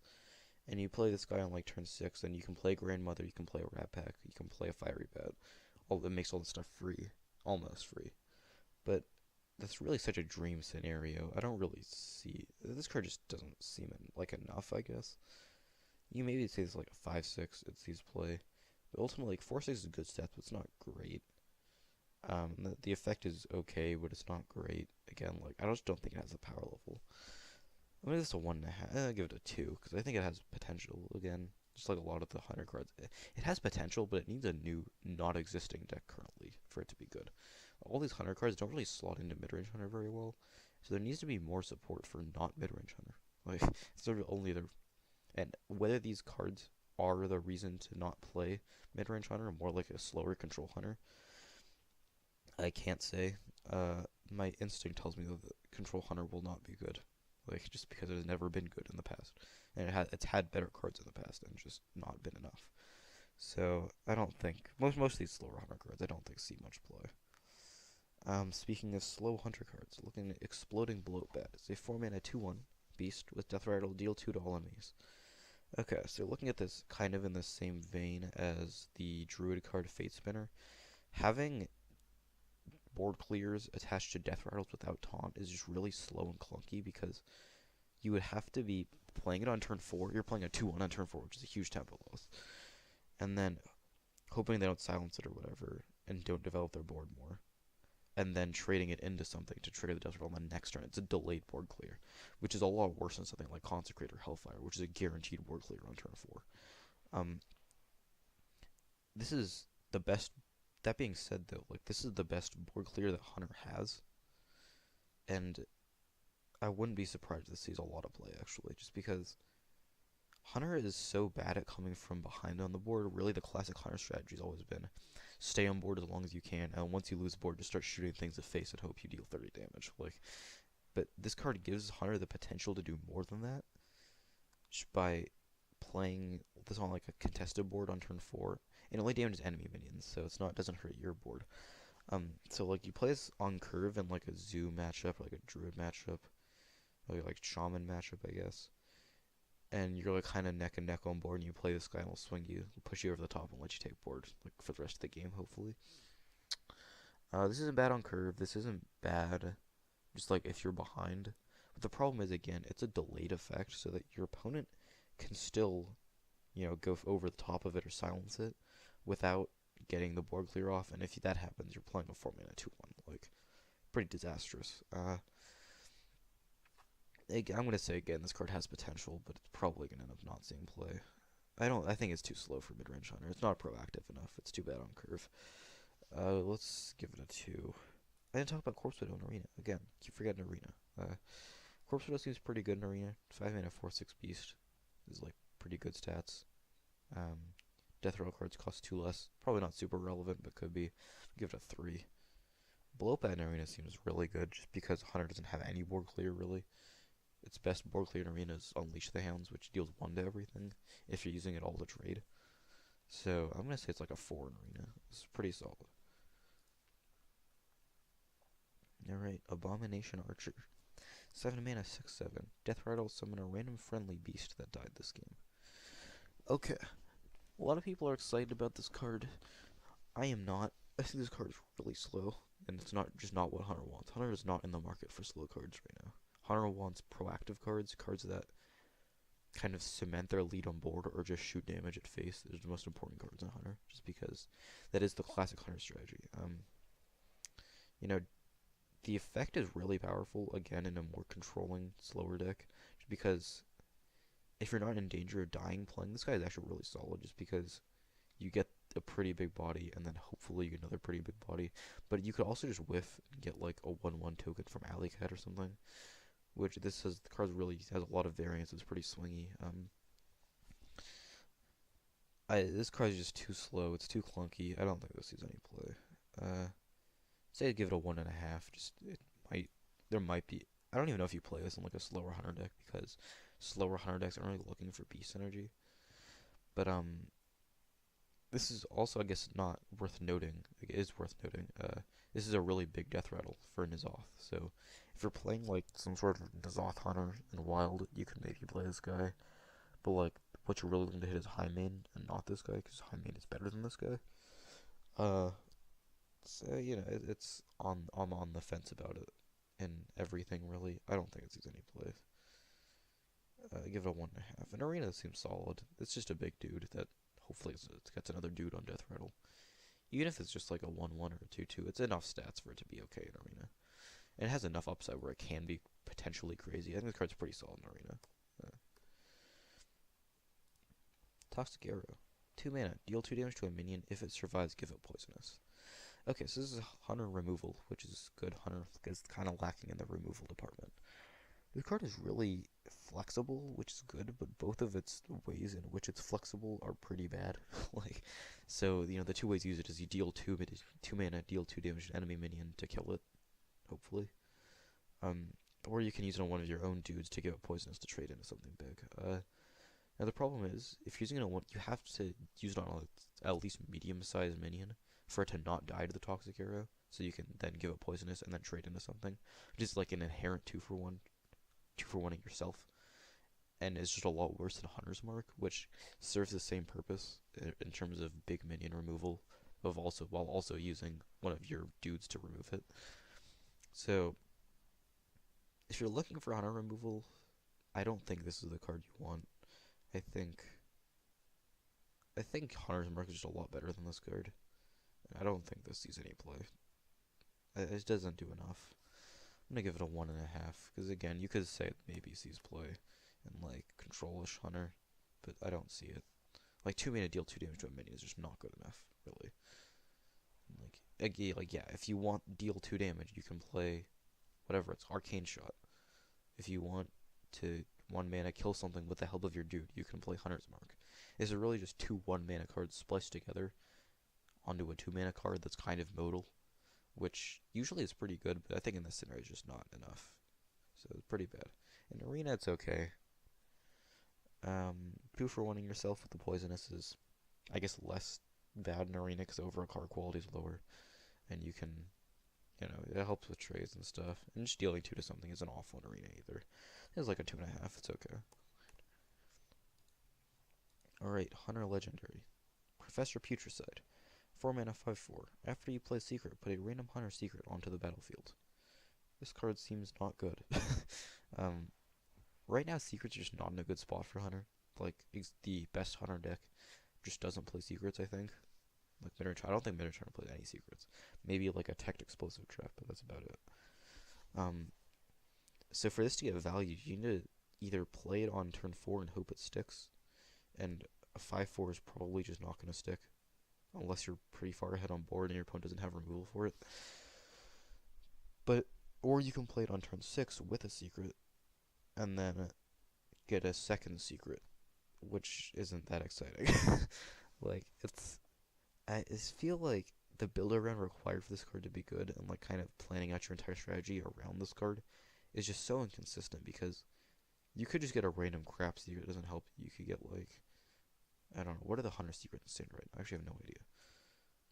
Speaker 1: And you play this guy on like turn 6, and you can play Grandmother, you can play a Rat Pack, you can play a Fiery Bat. It makes all this stuff free, almost free. But that's really such a dream scenario. I don't really see this card just doesn't seem like enough. I guess you maybe say it's like a 5/6 it sees play, but ultimately like 4/6 is good stats, but it's not great. The effect is okay, but it's not great. Again, like I just don't think it has a power level. I'm gonna give this a 1.5. I'll give it a 2 because I think it has potential. Again, just like a lot of the Hunter cards, it has potential, but it needs a new, not existing deck currently for it to be good. All these Hunter cards don't really slot into mid-range Hunter very well, so there needs to be more support for not mid-range Hunter. Like, sort of only the, and whether these cards are the reason to not play mid-range Hunter, or more like a slower control Hunter, I can't say. My instinct tells me that the control Hunter will not be good, like just because it has never been good in the past, and it's had better cards in the past and just not been enough. So I don't think most of these slower Hunter cards I don't think see much play. Speaking of slow Hunter cards, looking at Exploding Bloatbat. It's a 4-mana 2/1 beast with Death Rattle, deal 2 to all enemies. Okay, so looking at this kind of in the same vein as the Druid card Fate Spinner, having board clears attached to Death Rattles without taunt is just really slow and clunky because you would have to be playing it on turn 4. You're playing a 2/1 on turn 4, which is a huge tempo loss. And then hoping they don't silence it or whatever and don't develop their board more. And then trading it into something to trigger the Death Rattle on the next turn. It's a delayed board clear, which is a lot worse than something like Consecrate or Hellfire, which is a guaranteed board clear on turn 4. Um, this is the best. That being said, though, like this is the best board clear that Hunter has, and I wouldn't be surprised if this sees a lot of play actually, just because Hunter is so bad at coming from behind on the board. Really, the classic Hunter strategy has always been stay on board as long as you can, and once you lose board, just start shooting things in the face and hope you deal 30 damage. Like, but this card gives Hunter the potential to do more than that, just by playing this on like a contested board on turn 4, and it only damages enemy minions, so it doesn't hurt your board. So like you play this on curve in like a zoo matchup, or like a druid matchup, or like shaman matchup, I guess. And you're like kind of neck and neck on board, and you play this guy, and will swing you, push you over the top, and let you take board like for the rest of the game, hopefully. This isn't bad on curve. This isn't bad, just like if you're behind. But the problem is again, it's a delayed effect, so that your opponent can still, go over the top of it or silence it without getting the board clear off. And if that happens, you're playing a 4-mana 2/1, like pretty disastrous. I'm gonna say again, this card has potential, but it's probably gonna end up not seeing play. I think it's too slow for mid-range Hunter. It's not proactive enough. It's too bad on curve. Let's give it a 2. I didn't talk about Corpse Widow in Arena. Again, keep forgetting Arena. Corpse Widow seems pretty good in Arena. 5-mana 4/6 beast is like pretty good stats. Death Roll cards cost 2 less. Probably not super relevant, but could be. Give it a 3. Bloatbat in Arena seems really good just because Hunter doesn't have any board clear really. Its best board clear in Arena is Unleash the Hounds, which deals 1 to everything if you're using it all to trade. So I'm gonna say it's like a 4 in Arena. It's pretty solid. Alright, Abomination Archer. 7 mana 6/7. Death Rattle, summon a random friendly beast that died this game. Okay. A lot of people are excited about this card. I am not. I think this card is really slow. and it's not just not what Hunter wants. Hunter is not in the market for slow cards right now. Hunter wants proactive cards, cards that kind of cement their lead on board or just shoot damage at face. Those are the most important cards in Hunter, just because that is the classic Hunter strategy. You know, the effect is really powerful, again, in a more controlling, slower deck, just because if you're not in danger of dying playing this guy is actually really solid, just because you get a pretty big body, and then hopefully you get another pretty big body. But you could also just whiff and get like a 1/1 token from Alley Cat or something, which this has the card really has a lot of variance. It's pretty swingy. This card is just too slow. It's too clunky. I don't think this sees any play. Say I'd give it a 1.5. Just it might there might be. I don't even know if you play this in like a slower hunter deck because slower hunter decks aren't really looking for beast energy. But this is also, I guess, not worth noting. It is worth noting. This is a really big death rattle for N'Zoth. So if you're playing like some sort of N'Zoth hunter in wild, you can maybe play this guy. But like, what you're really looking to hit is high main and not this guy, because high main is better than this guy. So you know, I'm on the fence about it and everything really. I don't think it sees any play. Give it a 1.5. An arena seems solid. It's just a big dude that hopefully it gets another dude on death rattle. Even if it's just like a 1/1 or a 2/2, it's enough stats for it to be okay in arena. And it has enough upside where it can be potentially crazy. I think this card's pretty solid in arena. Toxic Arrow. 2 mana. Deal 2 damage to a minion. If it survives, give it poisonous. Okay, so this is Hunter removal, which is good. Hunter is kind of lacking in the removal department. This card is really flexible, which is good, but both of its ways in which it's flexible are pretty bad. Like, so you know the two ways you use it is you deal 2 mana, deal 2 damage to enemy minion to kill it, hopefully. Or you can use it on one of your own dudes to give it poisonous to trade into something big. Now the problem is, if you're using it on one, you have to use it on at least medium-sized minion for it to not die to the Toxic Arrow, so you can then give it poisonous and then trade into something, which is like an inherent 2-for-1, 2-for-1ing yourself, and it's just a lot worse than Hunter's Mark, which serves the same purpose in terms of big minion removal, while also using one of your dudes to remove it. So, if you're looking for Hunter removal, I don't think this is the card you want. I think Hunter's Mark is just a lot better than this card. I don't think this sees any play. It doesn't do enough. I'm gonna give it a 1.5, because again, you could say it maybe sees play in like control-ish Hunter, but I don't see it. Like 2 mana deal 2 damage to a minion is just not good enough, really. Yeah, if you want deal 2 damage, you can play whatever, it's Arcane Shot. If you want to 1 mana kill something with the help of your dude, you can play Hunter's Mark. Is it really just 2 1 mana cards spliced together onto a 2 mana card that's kind of modal, which usually is pretty good, but I think in this scenario it's just not enough. So it's pretty bad. In arena, it's okay. 2-for-1ing yourself with the poisonous is, I guess, less bad in arena because overall card quality is lower, and you can, you know, it helps with trades and stuff. And just dealing 2 to something isn't awful in arena either. It's like a 2.5. It's okay. Alright, Hunter Legendary. Professor Putricide. 4 mana 5/4. After you play Secret, put a random Hunter Secret onto the battlefield. This card seems not good. Right now, Secret's are just not in a good spot for Hunter. Like, the best Hunter deck just doesn't play Secrets, I think. Like, I don't think Minotaur plays any Secrets. Maybe like a Tech Explosive Trap, but that's about it. So for this to get value, you need to either play it on turn 4 and hope it sticks, and a 5/4 is probably just not going to stick, unless you're pretty far ahead on board and your opponent doesn't have removal for it. Or you can play it on turn 6 with a secret, and then get a second secret, which isn't that exciting. Like, I just feel like the build around required for this card to be good, and like kind of planning out your entire strategy around this card, is just so inconsistent, because you could just get a random crap secret that doesn't help you. You could get like, I don't know, what are the Hunter secrets in standard right now? I actually have no idea.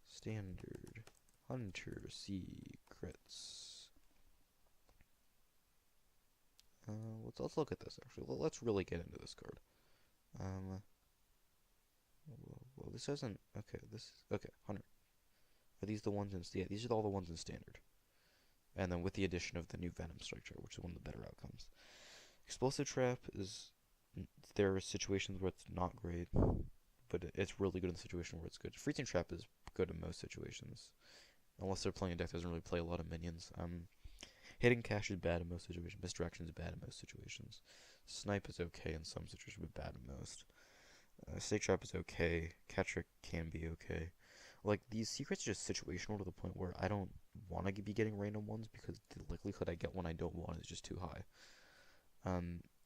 Speaker 1: Standard Hunter secrets. Let's look at this actually. Let's really get into this card. Well, this doesn't. Okay, Hunter. Are these the ones in... Yeah, these are all the ones in standard. And then with the addition of the new Venom Strike Chart, which is one of the better outcomes. Explosive Trap is... There are situations where it's not great, but it's really good in the situation where it's good. Freezing Trap is good in most situations. Unless they're playing a deck that doesn't really play a lot of minions. Hitting Cash is bad in most situations. Misdirection is bad in most situations. Snipe is okay in some situations, but bad in most. Stake Trap is okay. Catch Trick can be okay. Like, these secrets are just situational to the point where I don't want to be getting random ones because the likelihood I get one I don't want is just too high.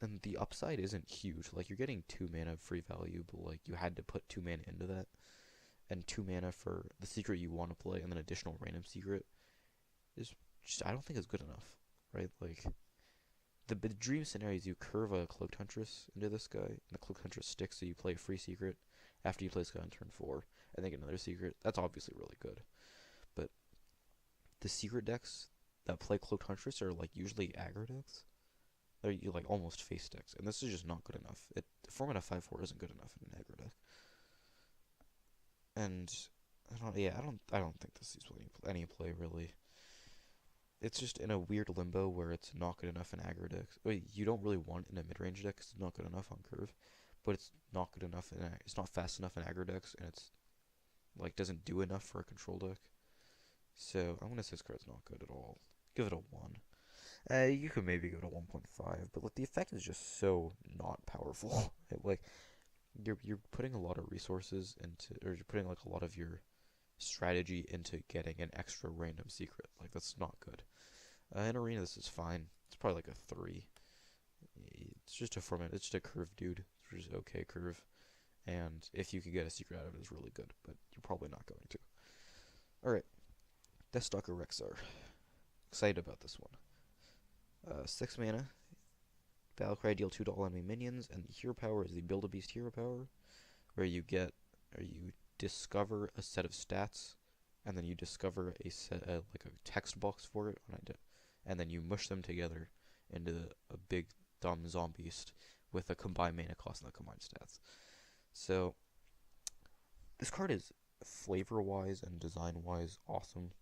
Speaker 1: And the upside isn't huge. Like, you're getting 2 mana free value, but, like, you had to put 2 mana into that. And 2 mana for the secret you want to play, and then additional random secret is just, I don't think it's good enough, right? Like, the dream scenario is you curve a Cloaked Huntress into this guy, and the Cloaked Huntress sticks, so you play a free secret after you play this guy on turn 4, and then get another secret. That's obviously really good. But the secret decks that play Cloaked Huntress are, like, usually aggro decks. They're, like, almost face decks, and this is just not good enough. The format of 5/4 isn't good enough in an aggro deck. And I don't think this sees any play really. It's just in a weird limbo where it's not good enough in aggro decks. Wait, you don't really want it in a mid-range deck because it's not good enough on curve, but it's not good enough it's not fast enough in aggro decks, and it's like doesn't do enough for a control deck. So I'm gonna say this card's not good at all. Give it a 1. You could maybe go to 1.5, but like the effect is just so not powerful. Like you're putting a lot of resources into, or you're putting like a lot of your strategy into getting an extra random secret. Like that's not good. In arena, this is fine. It's probably like a 3. It's just a format. It's just a curve, dude. It's just okay curve. And if you could get a secret out of it, it's really good. But you're probably not going to. All right, Deathstalker Rexar. Excited about this one. 6 mana. Battlecry, deal 2 to all enemy minions, and the hero power is the Build-A-Beast hero power, where you discover a set of stats, and then you discover a set, like a text box for it, and then you mush them together into a big dumb Zombeast with a combined mana cost and the combined stats. So this card is flavor-wise and design-wise awesome,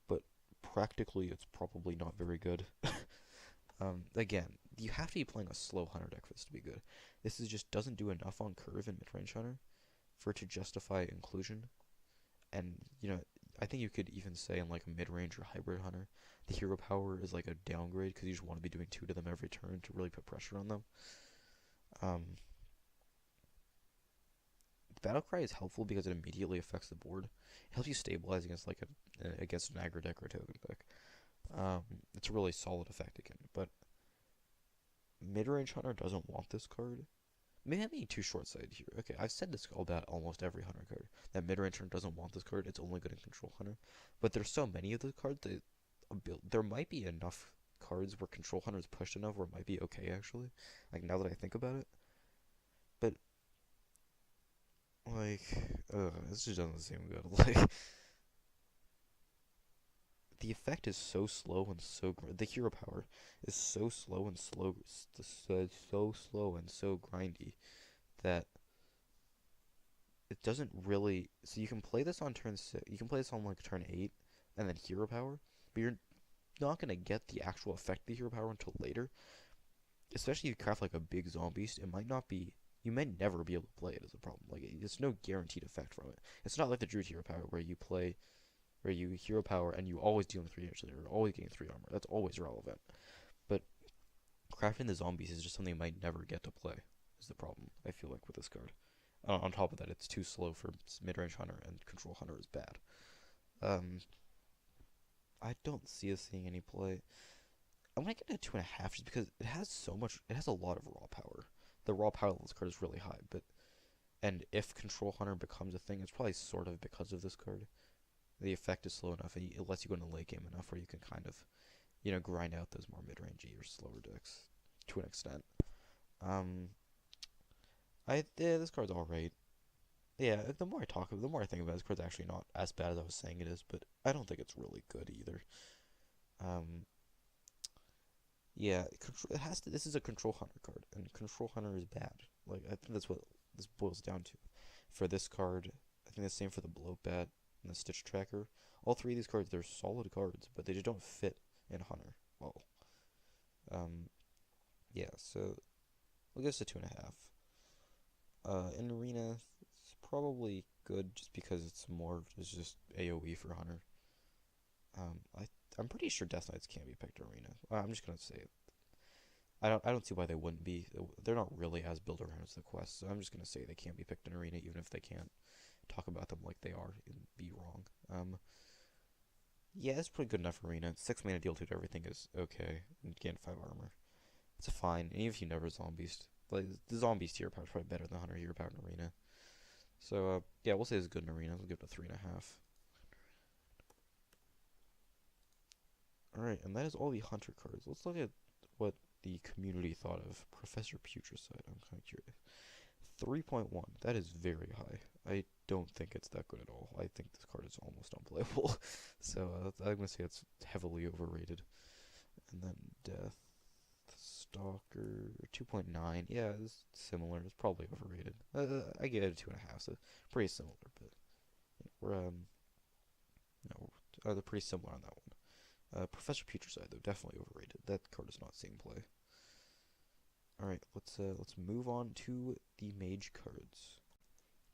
Speaker 1: but practically it's probably not very good. Again, you have to be playing a slow Hunter deck for this to be good. This just doesn't do enough on curve in mid-range Hunter for it to justify inclusion. And, I think you could even say in like a mid-range or hybrid Hunter, the hero power is like a downgrade because you just want to be doing 2 to them every turn to really put pressure on them. Battlecry is helpful because it immediately affects the board. It helps you stabilize against like against an aggro deck or a token deck. It's a really solid effect again, but mid-range Hunter doesn't want this card. Maybe I'm being too short-sighted here. Okay, I've said this about almost every Hunter card. That mid-range Hunter doesn't want this card. It's only good in Control Hunter. But there's so many of the cards that there might be enough cards where Control Hunter is pushed enough where it might be okay, actually. Like, now that I think about it. But, like, this just doesn't seem good. Like, the effect is so slow and the hero power is so slow and so slow and so grindy that it doesn't really. So you can play this on turn 6. You can play this on like turn 8, and then hero power, but you're not gonna get the actual effect of the hero power until later. Especially if you craft like a big Zombeast, it might not be. You may never be able to play it as a problem. Like there's no guaranteed effect from it. It's not like the Druid hero power where you hero power and you always dealing 3 damage, or always getting 3 armor. That's always relevant. But crafting the Zombies is just something you might never get to play. Is the problem I feel like with this card. On top of that, it's too slow for mid-range Hunter, and Control Hunter is bad. I don't see us seeing any play. I'm gonna get a 2.5 just because it has so much. It has a lot of raw power. The raw power of this card is really high, and if Control Hunter becomes a thing, it's probably sort of because of this card. The effect is slow enough, and it lets you go into late game enough where you can kind of, grind out those more mid-rangey or slower decks to an extent. This card's alright. Yeah, the more I think about it, this card's actually not as bad as I was saying it is, but I don't think it's really good either. Yeah, this is a Control Hunter card, and Control Hunter is bad. Like, I think that's what this boils down to. For this card, I think the same for the Bloat Bat. and the Stitch Tracker. All three of these cards, they're solid cards, but they just don't fit in Hunter well. Yeah, so we'll give this a 2.5. In Arena, it's probably good just because it's just AoE for Hunter. I'm pretty sure Death Knights can be picked in Arena. I'm just gonna say it. I don't see why they wouldn't be. They're not really as built around as the quest, so I'm just gonna say they can't be picked in Arena, even if they can't talk about them like they are and be wrong. Yeah, it's pretty good enough for Arena. 6 mana deal to everything is okay, and gain 5 armor. It's fine, and even if you never zombies, like the zombies tier power is probably better than Hunter hero power in Arena. So yeah, we'll say it's good in Arena. We'll give it a 3.5. Alright, and that is all the Hunter cards. Let's look at what the community thought of Professor Putricide. I'm kind of curious. 3.1. That is very high. I don't think it's that good at all. I think this card is almost unplayable. So I'm going to say it's heavily overrated. And then Death Stalker 2.9. Yeah, it's similar. It's probably overrated. I give it a 2.5, so pretty similar. But we're no, they're pretty similar on that one. Professor Putricide though, definitely overrated. That card is not seeing play. Alright, let's move on to the mage cards.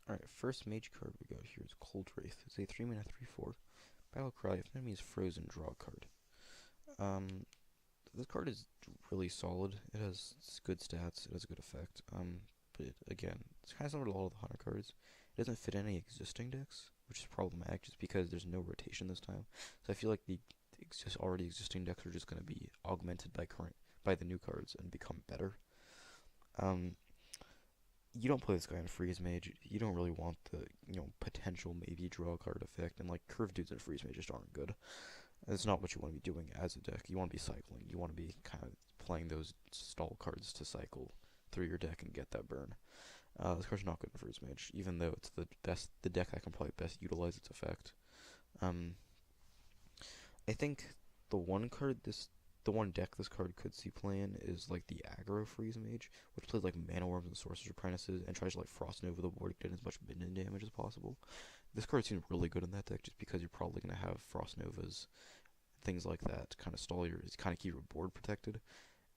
Speaker 1: Alright, first mage card we got here is Cold Wraith. It's a 3 mana 3/4. Battle Cry, if enemy is frozen, draw a card. This card is really solid. It has good stats, it has a good effect. But again, it's kind of similar to a lot of the Hunter cards. It doesn't fit any existing decks, which is problematic just because there's no rotation this time. So I feel like the already existing decks are just going to be augmented by the new cards and become better. You don't play this guy in Freeze Mage. You don't really want the potential maybe draw card effect, and like curved dudes in Freeze Mage just aren't good. That's not what you want to be doing as a deck. You want to be cycling. You want to be kind of playing those stall cards to cycle through your deck and get that burn. This card's not good in Freeze Mage, even though it's the deck that can probably best utilize its effect. I think the one deck this card could see playing is like the aggro Freeze Mage, which plays like Mana Worms and Sorcerer's Apprentices and tries to like Frost Nova the board to get as much minion damage as possible. This card seems really good in that deck just because you're probably going to have Frost Novas, things like that, to kind of keep your board protected.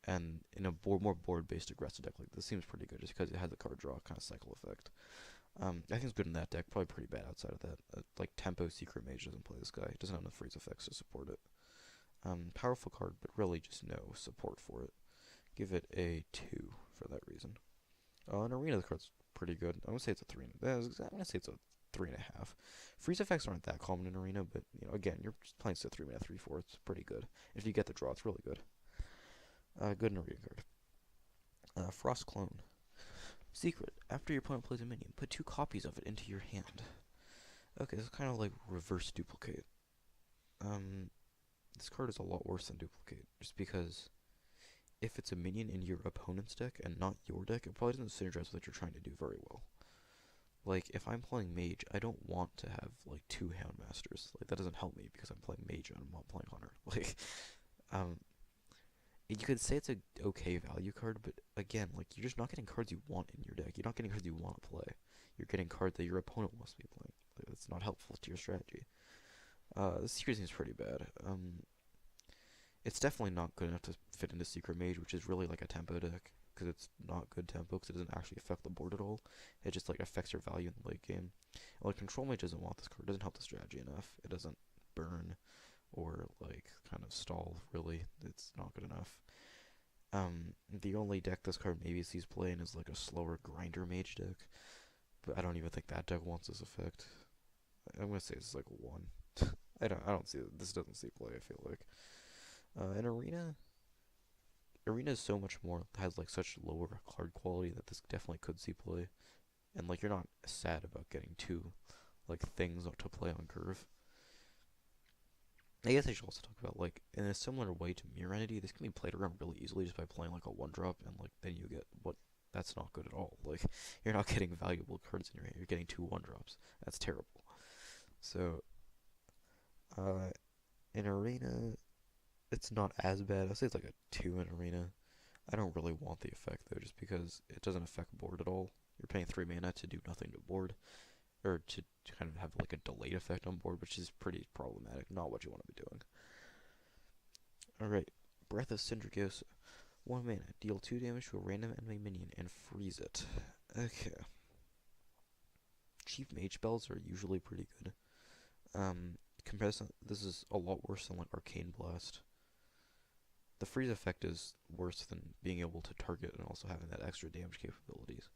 Speaker 1: And in a more board-based aggressive deck like this seems pretty good just because it has a card draw kind of cycle effect. I think it's good in that deck, probably pretty bad outside of that. Like Tempo Secret Mage doesn't play this guy, it doesn't have enough freeze effects to support it. Powerful card, but really just no support for it. Give it a 2 for that reason. In Arena, the card's pretty good. I'm gonna say it's a 3. I'm gonna say it's a 3.5. Freeze effects aren't that common in Arena, but again, you're just playing a 3 mana 3/4. It's pretty good. If you get the draw, it's really good. Good in Arena card. Frost Clone. Secret. After your opponent plays a minion, put 2 copies of it into your hand. Okay, it's kind of like reverse duplicate. This card is a lot worse than duplicate, just because if it's a minion in your opponent's deck and not your deck, it probably doesn't synergize with what you're trying to do very well. Like, if I'm playing Mage, I don't want to have, like, 2 Houndmasters. Like, that doesn't help me because I'm playing Mage and I'm not playing Hunter. Like, you could say it's a okay value card, but again, like, you're just not getting cards you want in your deck. You're not getting cards you want to play. You're getting cards that your opponent wants to be playing. Like, that's not helpful to your strategy. This Secret seems pretty bad. It's definitely not good enough to fit into Secret Mage, which is really like a tempo deck, because it's not good tempo, because it doesn't actually affect the board at all. It just like affects your value in the late game. Well, like, Control Mage doesn't want this card. It doesn't help the strategy enough. It doesn't burn or like kind of stall, really. It's not good enough. The only deck this card maybe sees playing is like a slower Grinder Mage deck, but I don't even think that deck wants this effect. I'm gonna say it's like a 1. I don't see this doesn't see play. I feel like in Arena is so much more, has like such lower card quality that this definitely could see play, and like you're not sad about getting 2 like things to play on curve. I guess I should also talk about, like, in a similar way to Mirror Entity, this can be played around really easily just by playing like a 1-drop, and like then you get that's not good at all. Like, you're not getting valuable cards in your hand. You're getting 2 1-drops. That's terrible. So in Arena, it's not as bad. I'll say it's like a 2 in Arena. I don't really want the effect though, just because it doesn't affect board at all. You're paying 3 mana to do nothing to board. or to kind of have like a delayed effect on board, which is pretty problematic. Not what you want to be doing. All right, Breath of Syndrigos. 1 mana, deal 2 damage to a random enemy minion and freeze it. Okay. Chief mage spells are usually pretty good. Comparison, this is a lot worse than like Arcane Blast. The freeze effect is worse than being able to target and also having that extra damage capabilities.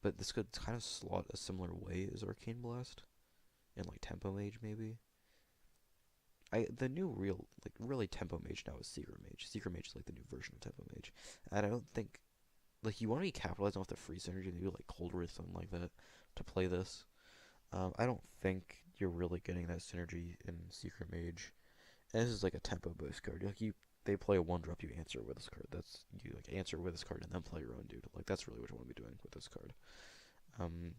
Speaker 1: But this could kind of slot a similar way as Arcane Blast, and like Tempo Mage maybe. The new real like really Tempo Mage now is Secret Mage. Secret Mage is like the new version of Tempo Mage, and I don't think like you want to be capitalizing off the freeze synergy, maybe like Cold Wraith, something like that, to play this. I don't think you're really getting that synergy in Secret Mage. And this is like a tempo boost card. Like they play a 1-drop, you answer with this card. That's you like answer with this card and then play your own dude. Like that's really what you want to be doing with this card. Um,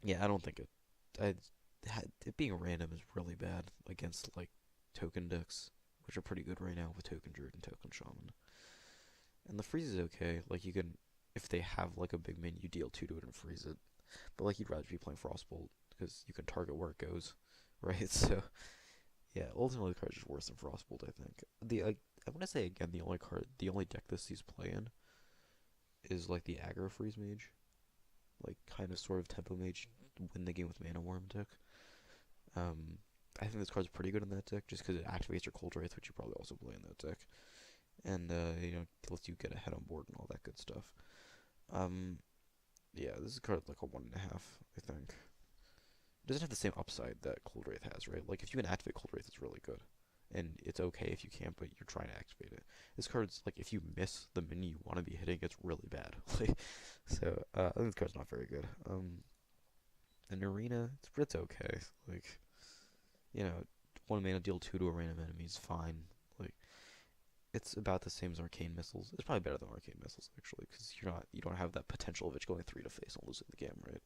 Speaker 1: yeah, I don't think it. It being random is really bad against like token decks, which are pretty good right now with token druid and token shaman. And the freeze is okay. Like you can, if they have like a big min, you deal 2 to it and freeze it. But like you'd rather be playing Frostbolt because you can target where it goes, right? So yeah, ultimately the card is just worse than Frostbolt. I think I want to say again the only deck this sees play in is like the aggro freeze mage, like kind of sort of tempo mage, win the game with mana worm deck. I think this card's pretty good in that deck just because it activates your Cold Wraith, which you probably also play in that deck, and lets you get ahead on board and all that good stuff. Yeah, this is a card like a 1.5, I think. It doesn't have the same upside that Cold Wraith has, right? Like if you can activate Cold Wraith, it's really good, and it's okay if you can't, but you're trying to activate it. This card's like if you miss the mini you want to be hitting, it's really bad. Like, so I think this card's not very good. An arena, it's okay. Like, 1 mana deal 2 to a random enemy is fine. Like, it's about the same as Arcane Missiles. It's probably better than Arcane Missiles actually, because you don't have that potential of it going 3 to face and losing the game, right?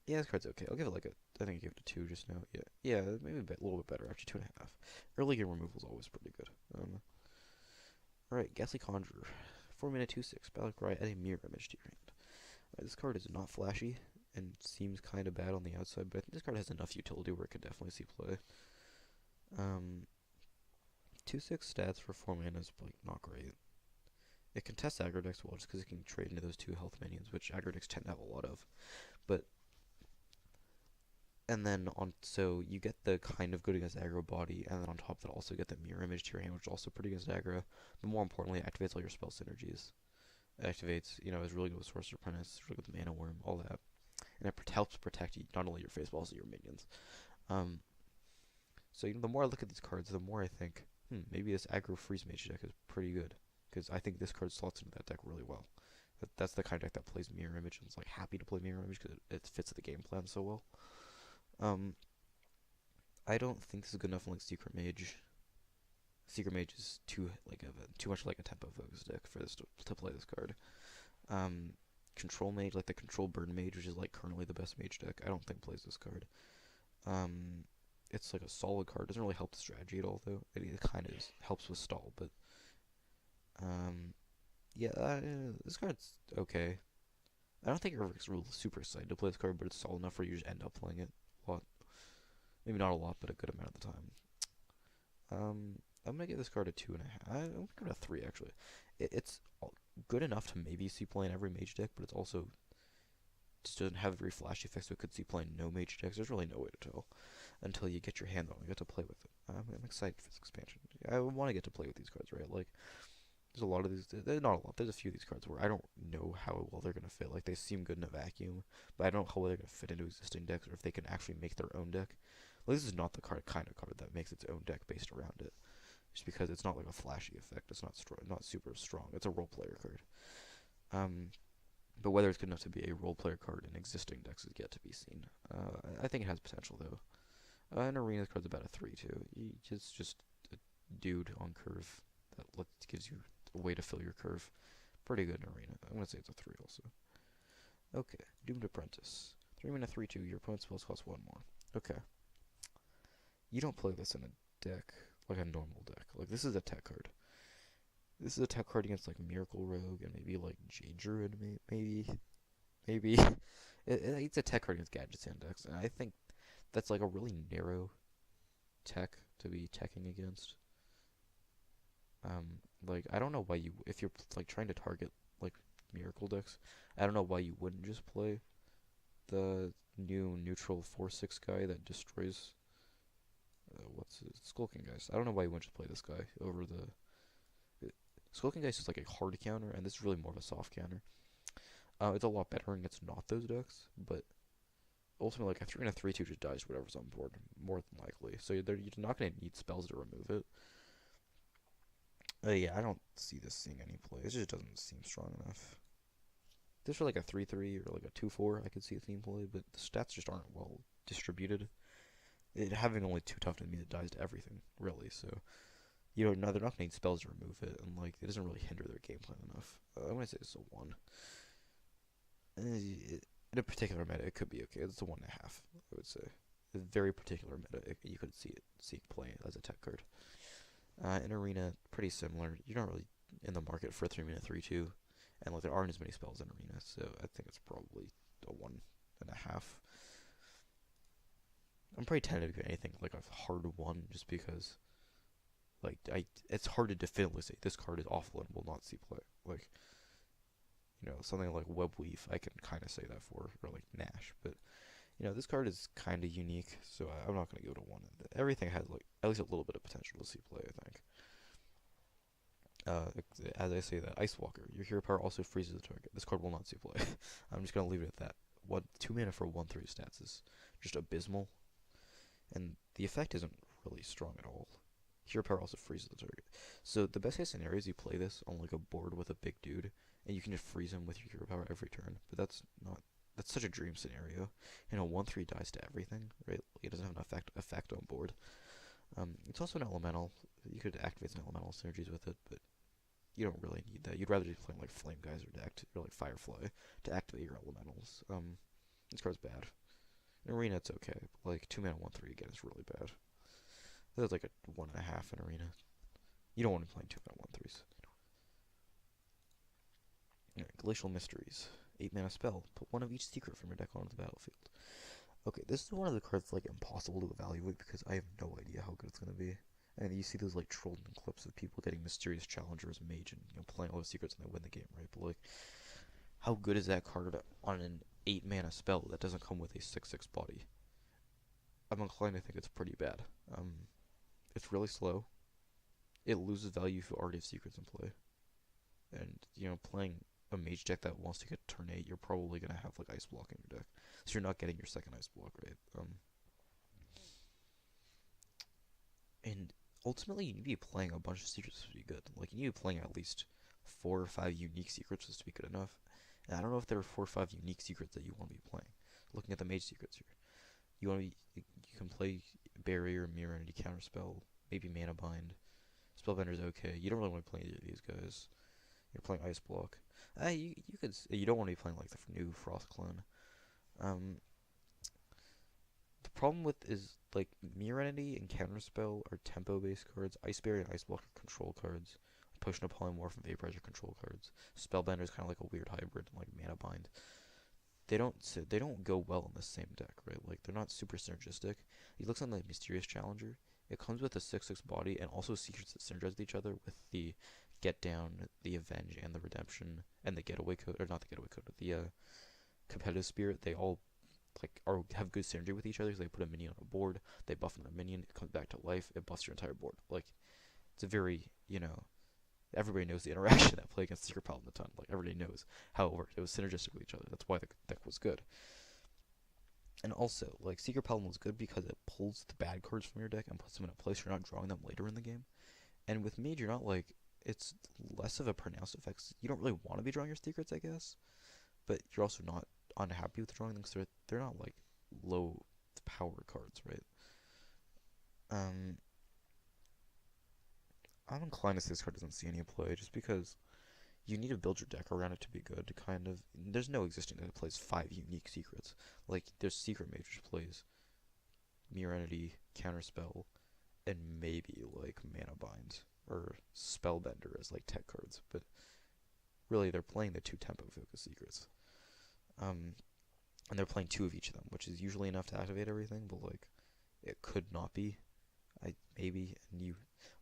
Speaker 1: Yeah, this card's okay. I'll give it like I think I gave it a 2 just now. Yeah, maybe a little bit better. Actually, 2.5. Early game removal is always pretty good. Alright, Ghastly Conjurer. 4 mana 2/6. Battle Cry, add a mirror image to your hand. This card is not flashy and seems kind of bad on the outside, but I think this card has enough utility where it could definitely see play. 2/6 stats for 4 mana is like not great. It can test aggro decks well just because it can trade into those 2 health minions, which aggro decks tend to have a lot of. But and then so you get the kind of good against aggro body, and then on top of that also get the mirror image to your hand, which is also pretty against aggro. But more importantly, it activates all your spell synergies. It activates, is really good with Sorcerer Apprentice, it's really good with Mana Worm, all that. And it helps protect you, not only your face, but also your minions. So the more I look at these cards, the more I think, maybe this aggro freeze mage deck is pretty good. Because I think this card slots into that deck really well. That's the kind of deck that plays Mirror Image and is like happy to play Mirror Image because it fits the game plan so well. I don't think this is good enough in like Secret Mage. Secret Mage is too much like a tempo focused deck for this to play this card. Control Mage, like the Control Burn Mage, which is like currently the best mage deck, I don't think plays this card. It's like a solid card. Doesn't really help the strategy at all though. It kind of helps with stall, but this card's okay. I don't think Eric's really super excited to play this card, but it's solid enough for you to end up playing it a lot. Maybe not a lot, but a good amount of the time. I'm gonna give this card a 2.5. I'm gonna give it a 3 actually. It's good enough to maybe see play in every mage deck, but it's also just doesn't have very flashy effects, so it could see play in no mage decks. There's really no way to tell until you get your hand on it, you get to play with it. I'm excited for this expansion. I want to get to play with these cards, right? Like, there's a lot of these. There's not a lot. There's a few of these cards where I don't know how well they're gonna fit. Like, they seem good in a vacuum, but I don't know how well they're gonna fit into existing decks, or if they can actually make their own deck. Like, this is not the kind of card that makes its own deck based around it, just because it's not like a flashy effect. It's not super strong. It's a role player card. But whether it's good enough to be a role player card in existing decks is yet to be seen. I think it has potential though. In Arena, this card's about a 3 too. It's just a dude on curve that gives you a way to fill your curve. Pretty good in Arena. I'm gonna say it's a 3 also. Okay, Doomed Apprentice. 3 mana 3/2. Your opponent's spells cost 1 more. Okay. You don't play this in a deck like a normal deck. Like, this is a tech card. This is a tech card against like Miracle Rogue and maybe like Jade Druid, maybe. It's a tech card against gadgets index, and I think that's like a really narrow tech to be teching against. Like I don't know why you, if you're like trying to target like miracle decks, I don't know why you wouldn't just play the new neutral 4/6 guy that destroys what's his Skulking Geist. I don't know why you wouldn't just play this guy over the Skulking Geist is like a hard counter, and this is really more of a soft counter. It's a lot better against not those decks, but ultimately, like a 3 and a 3/2 just dies whatever's on board, more than likely. So you're not going to need spells to remove it. Yeah, I don't see this seeing any play. It just doesn't seem strong enough. This for like a 3/3 or like a 2/4, I could see a theme play, but the stats just aren't well distributed. It having only 2 toughness means it dies to everything, really. So you know, no, they're not going to need spells to remove it, and like it doesn't really hinder their game plan enough. I'm going to say it's a 1. In a particular meta, it could be okay. It's a 1.5, I would say. A very particular meta, you could see play as a tech card. In Arena, pretty similar. You're not really in the market for a 3-mana 3/2, and like there aren't as many spells in Arena, so I think it's probably a 1.5. I'm pretty tentative to anything like a hard 1, just because like it's hard to definitively say this card is awful and will not see play. Like, you know, something like Webweave, I can kind of say that for, or like Nash, but you know, this card is kind of unique, so I'm not going to go to 1. Everything has like at least a little bit of potential to see play, I think. As I say that, Ice Walker, your hero power also freezes the target. This card will not see play. I'm just going to leave it at that. 2 mana for 1/3 stats is just abysmal, and the effect isn't really strong at all. Hero power also freezes the target. So the best case scenario is you play this on like a board with a big dude, and you can just freeze him with your hero power every turn. But that's such a dream scenario. You know, 1/3 dies to everything, right? Like, it doesn't have an effect on board. It's also an elemental. You could activate some elemental synergies with it, but you don't really need that. You'd rather be playing like Flame Geyser deck or like Firefly to activate your elementals. This card's bad. In Arena, it's okay. But like 2 mana 1/3 again is really bad. That's like a 1.5 in Arena. You don't want to be playing 2 mana 1/3s. Yeah, Glacial Mysteries. 8 mana spell. Put one of each secret from your deck onto the battlefield. Okay, this is one of the cards like impossible to evaluate because I have no idea how good it's gonna be. And you see those like trolled clips of people getting mysterious challengers, mage, and playing all the secrets and they win the game, right? But like, how good is that card on an 8 mana spell that doesn't come with a 6/6 body? I'm inclined to think it's pretty bad. It's really slow. It loses value if you already have secrets in play. And playing a mage deck that wants to get turn 8, you're probably gonna have like ice block in your deck, so you're not getting your second ice block, right? And ultimately, you need to be playing a bunch of secrets to be good. Like, you need to be playing at least 4 or 5 unique secrets just to be good enough. And I don't know if there are 4 or 5 unique secrets that you want to be playing. Looking at the mage secrets here, you can play barrier, mirror, entity, counterspell, maybe mana bind. Spellbender's okay. You don't really want to play either of these guys. You're playing ice block. You don't want to be playing like the new frost clone. The problem with is like mirror entity and counterspell are tempo based cards. Ice barrier and ice block are control cards. Potion of polymorph and vaporizer control cards. Spellbender is kind of like a weird hybrid, like mana bind. They don't go well in the same deck, right? Like, they're not super synergistic. He looks on the Mysterious Challenger. It comes with a 6/6 body and also secrets that synergize with each other with the Get Down, the Avenge, and the Redemption, and the Getaway Code, or not the Getaway Code, but the Competitive Spirit. They all have good synergy with each other because they put a minion on a board, they buff another minion, it comes back to life, it buffs your entire board. Like, it's a very, everybody knows the interaction that play against Secret Paladin a ton. Like, everybody knows how it worked. It was synergistic with each other. That's why the deck was good. And also, like, Secret Paladin was good because it pulls the bad cards from your deck and puts them in a place you're not drawing them later in the game. And with Mage, you're not, like, it's less of a pronounced effect. You don't really want to be drawing your secrets, I guess. But you're also not unhappy with drawing them because they're not, like, low power cards, right? I'm inclined to say this card doesn't see any play just because you need to build your deck around it to be good. To kind of, there's no existing deck that plays 5 unique secrets. Like, there's Secret Mage which plays Mirror Entity, Counterspell, and maybe like Mana Bind or Spellbender as like tech cards. But really, they're playing the 2 tempo focused secrets. and they're playing 2 of each of them, which is usually enough to activate everything, but like it could not be. Maybe, and you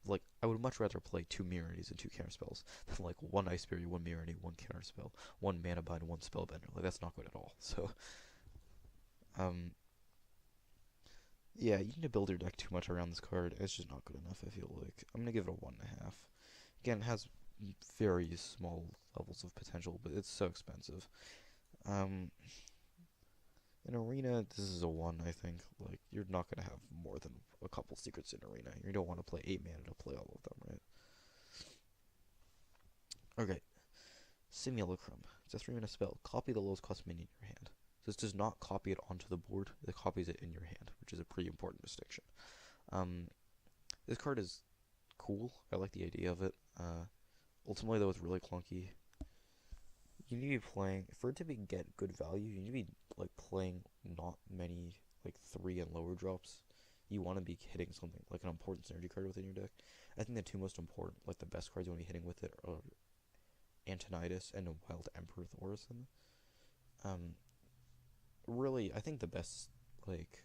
Speaker 1: like I would much rather play 2 mirrorities and 2 counter spells than like 1 ice berry, 1 mirrority, 1 counter spell, 1 mana bind, 1 spellbender. Like that's not good at all. So um yeah, you need to build your deck too much around this card. It's just not good enough, I feel like. I'm gonna give it a 1.5. Again, it has very small levels of potential, but it's so expensive. Um, in Arena, this is a 1, I think. Like, you're not gonna have more than a couple secrets in Arena. You don't want to play 8 mana to play all of them, right? Okay, Simulacrum. It's a 3-mana spell. Copy the lowest cost minion in your hand. This does not copy it onto the board, it copies it in your hand, which is a pretty important distinction. This card is cool. I like the idea of it. Ultimately, though, it's really clunky. You need to be playing, for it to get good value, you need to be like playing not many like 3 and lower drops. You want to be hitting something like an important synergy card within your deck. I think the 2 most important, like the best cards you want to be hitting with it, are Antonidas and Wild Emperor Thorison. Really, I think the best like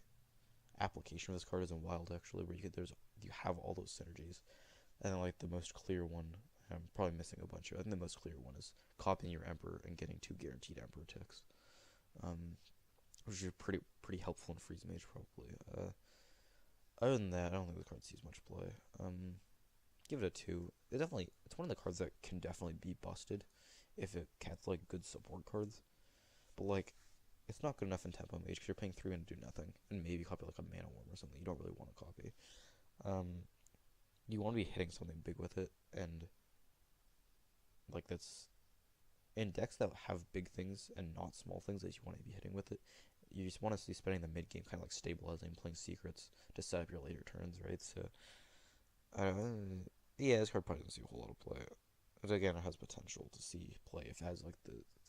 Speaker 1: application of this card is in Wild, actually, where you have all those synergies, and then like the most clear one, I'm probably missing a bunch of. I think the most clear one is copying your Emperor and getting 2 guaranteed Emperor ticks, which is pretty helpful in Freeze Mage probably. Other than that, I don't think the card sees much play. Give it a 2. It's one of the cards that can definitely be busted if it gets like good support cards, but like it's not good enough in Tempo Mage because you're paying 3 and do nothing, and maybe copy like a Mana Worm or something you don't really want to copy. You want to be hitting something big with it, and like that's in decks that have big things and not small things that you want to be hitting with it. You just want to be spending the mid game kind of like stabilizing, playing secrets to set up your later turns, right? So, yeah, this card probably doesn't see a whole lot of play. But again, it has potential to see play if it has like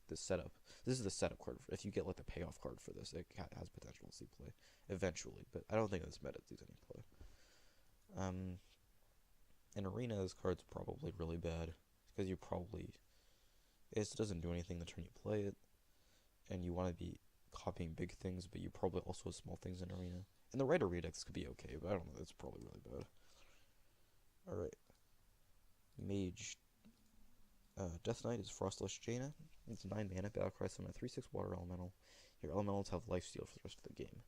Speaker 1: the setup. This is the setup card. If you get like the payoff card for this, it has potential to see play eventually. But I don't think this meta sees any play. In Arena, this card's probably really bad because it doesn't do anything the turn you play it, and you want to be copying big things, but you probably also have small things in Arena. In the right Arena deck, this could be okay, but I don't know. It's probably really bad. All right, Mage. Death Knight is Frostless Jaina. It's 9 mana, battlecry, summon a 3/6 water elemental. Your elementals have lifesteal for the rest of the game.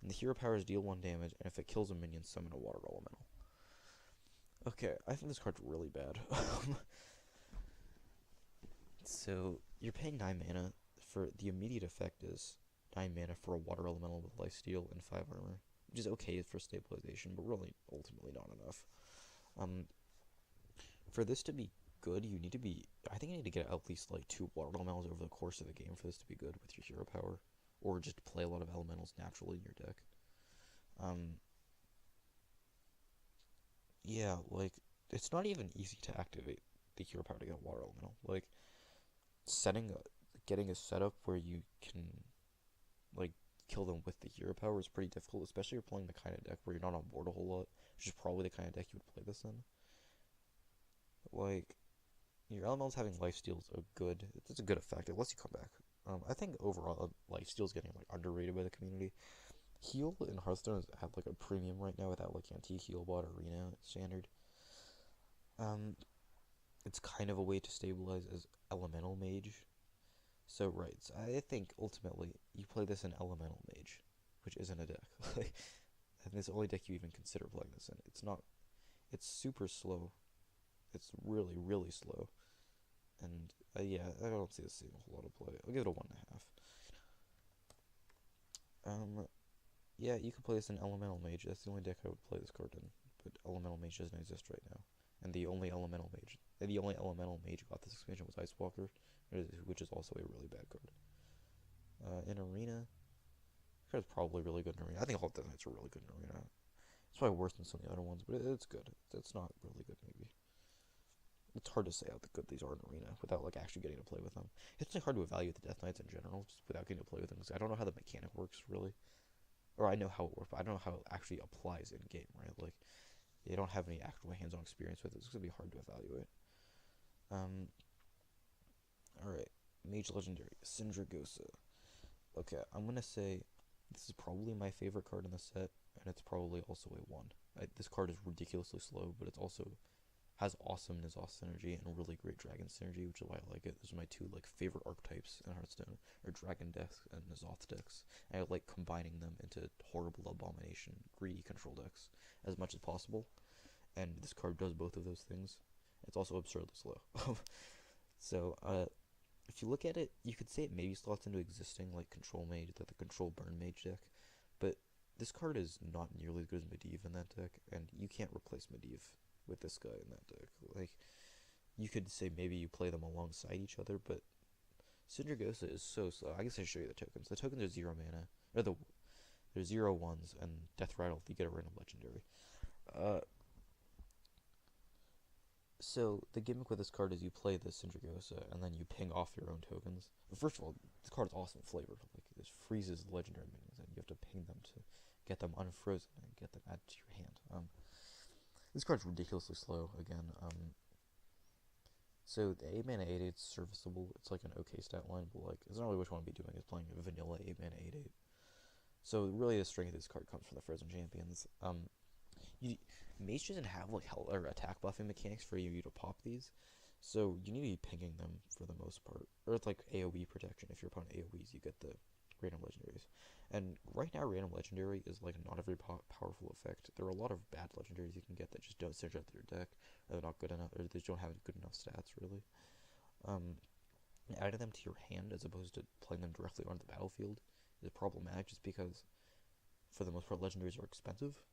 Speaker 1: And the hero powers deal 1 damage, and if it kills a minion, summon a water elemental. Okay, I think this card's really bad. So, you're paying 9 mana for the immediate effect is 9 mana for a water elemental with lifesteal and 5 armor, which is okay for stabilization, but really ultimately not enough. For this to be good, I think you need to get at least like 2 water elementals over the course of the game for this to be good with your hero power, or just play a lot of elementals naturally in your deck. Yeah, like it's not even easy to activate the hero power to get a water elemental. Like getting a setup where you can like kill them with the hero power is pretty difficult, especially if you're playing the kind of deck where you're not on board a whole lot, which is probably the kind of deck you would play this in. Like your elementals having lifesteal is it's a good effect. It lets you come back. I think overall lifesteal is getting like underrated by the community. Heal in Hearthstone is at like a premium right now without like anti-heal bot Arena standard. It's kind of a way to stabilize as elemental mage. So right, so I think ultimately you play this in elemental mage, which isn't a deck. And it's the only deck you even consider playing this in. It's super slow. It's really, really slow. And yeah, I don't see this seeing a whole lot of play. I'll give it a 1.5. Yeah, you could play this in Elemental Mage. That's the only deck I would play this card in. But Elemental Mage doesn't exist right now. And the only Elemental Mage who got this expansion was Ice Walker, which is also a really bad card. In Arena, this card's probably really good in Arena. I think all Death Knights are really good in Arena. It's probably worse than some of the other ones, but it's good. It's not really good, maybe. It's hard to say how good these are in Arena without like actually getting to play with them. It's like hard to evaluate the Death Knights in general just without getting to play with them because I don't know how the mechanic works really, or I know how it works, but I don't know how it actually applies in game. Right, like they don't have any actual hands-on experience with it. It's gonna be hard to evaluate. All right, Mage Legendary Syndragosa. Okay, I'm gonna say this is probably my favorite card in the set, and it's probably also a 1. This card is ridiculously slow, but it's also has awesome N'Zoth synergy and really great dragon synergy, which is why I like it. Those are my two like favorite archetypes in Hearthstone, or dragon decks and N'Zoth decks. And I like combining them into horrible abomination, greedy control decks as much as possible. And this card does both of those things. It's also absurdly slow. So, if you look at it, you could say it maybe slots into existing like control mage, like the control burn mage deck, but this card is not nearly as good as Medivh in that deck, and you can't replace Medivh with this guy in that deck. Like, you could say maybe you play them alongside each other, but Syndragosa is so slow. I guess I should show you the tokens. The tokens are 0 mana, or they're 0/1s, and Death Rattle if you get a random legendary. Uh, So the gimmick with this card is you play the Syndragosa and then you ping off your own tokens. But first of all, this card is awesome flavor. Like this freezes the legendary minions, and you have to ping them to get them unfrozen and get them added to your hand. This card's ridiculously slow again. So the 8 mana 8/8 is serviceable. It's like an okay stat line, but like it's not really what you want to be doing. Is playing a vanilla 8 mana 8/8. So really, the strength of this card comes from the Frozen Champions. You, Mage doesn't have like hell or attack buffing mechanics for you to pop these, so you need to be pinging them for the most part, or it's like AOE protection. If your opponent AOEs, you get the random legendaries. And right now, random legendary is like not a very powerful effect. There are a lot of bad legendaries you can get that just don't synergize with your deck, or they're not good enough, or they just don't have good enough stats really. Adding them to your hand as opposed to playing them directly onto the battlefield is problematic, just because for the most part legendaries are expensive.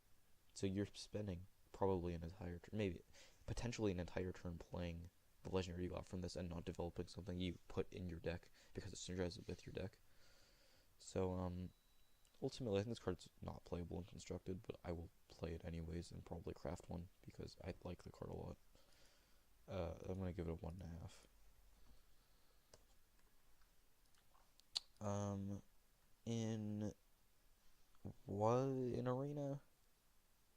Speaker 1: So you're spending probably an entire maybe potentially an entire turn playing the legendary you got from this and not developing something you put in your deck because it synergizes with your deck. So ultimately I think this card's not playable and constructed, but I will play it anyways and probably craft one because I like the card a lot. I'm gonna give it a 1.5. In arena,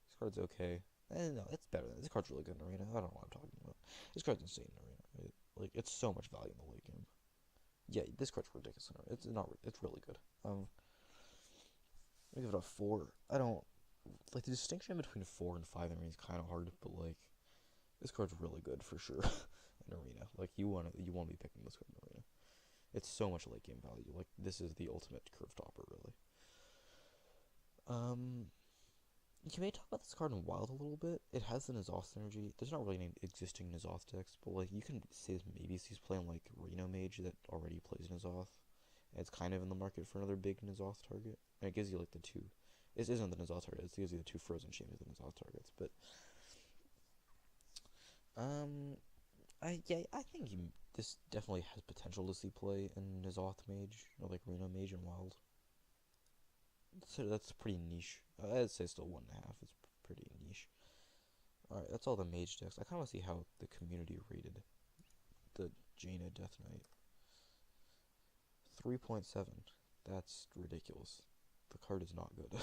Speaker 1: this card's okay. No, it's better than this card's really good in arena. I don't know what I'm talking about. This card's insane in arena, right? Like it's so much value in the late game. Yeah, this card's ridiculous in arena. It's not. It's really good. I give it a 4. I don't like the distinction between 4 and 5 in arena is kind of hard, but like this card's really good for sure in arena. Like you want to be picking this card in arena. It's so much late game value. Like this is the ultimate curve topper, really. You may talk about this card in Wild a little bit. It has the N'Zoth synergy. There's not really any existing N'Zoth decks, but like you can say maybe he's playing like Reno Mage that already plays N'Zoth. And it's kind of in the market for another big N'Zoth target. And it gives you like the two. It isn't the N'Zoth target. It gives you the two Frozen Champions of the N'Zoth targets. But I think this definitely has potential to see play in N'Zoth Mage or like Reno Mage and Wild. So that's pretty niche. I'd say still 1.5. It's pretty niche. Alright, that's all the mage decks. I kind of want to see how the community rated the Jaina Death Knight. 3.7. That's ridiculous. The card is not good.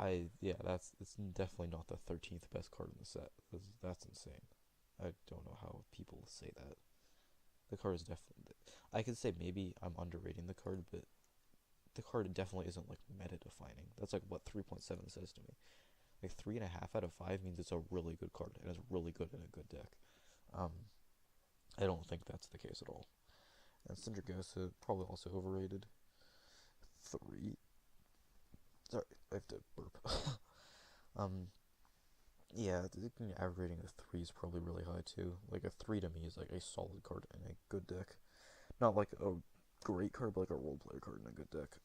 Speaker 1: It's definitely not the 13th best card in the set. That's insane. I don't know how people say that. The card is definitely. I could say maybe I'm underrating the card, but the card definitely isn't like meta defining. That's like what 3.7 says to me. Like 3.5 out of 5 means it's a really good card and it's really good in a good deck. I don't think that's the case at all. And Syndragosa probably also overrated. 3. Sorry, I have to burp. Yeah, the average rating of 3 is probably really high too. Like a 3 to me is like a solid card in a good deck. Not like a great card, but like a role player card in a good deck.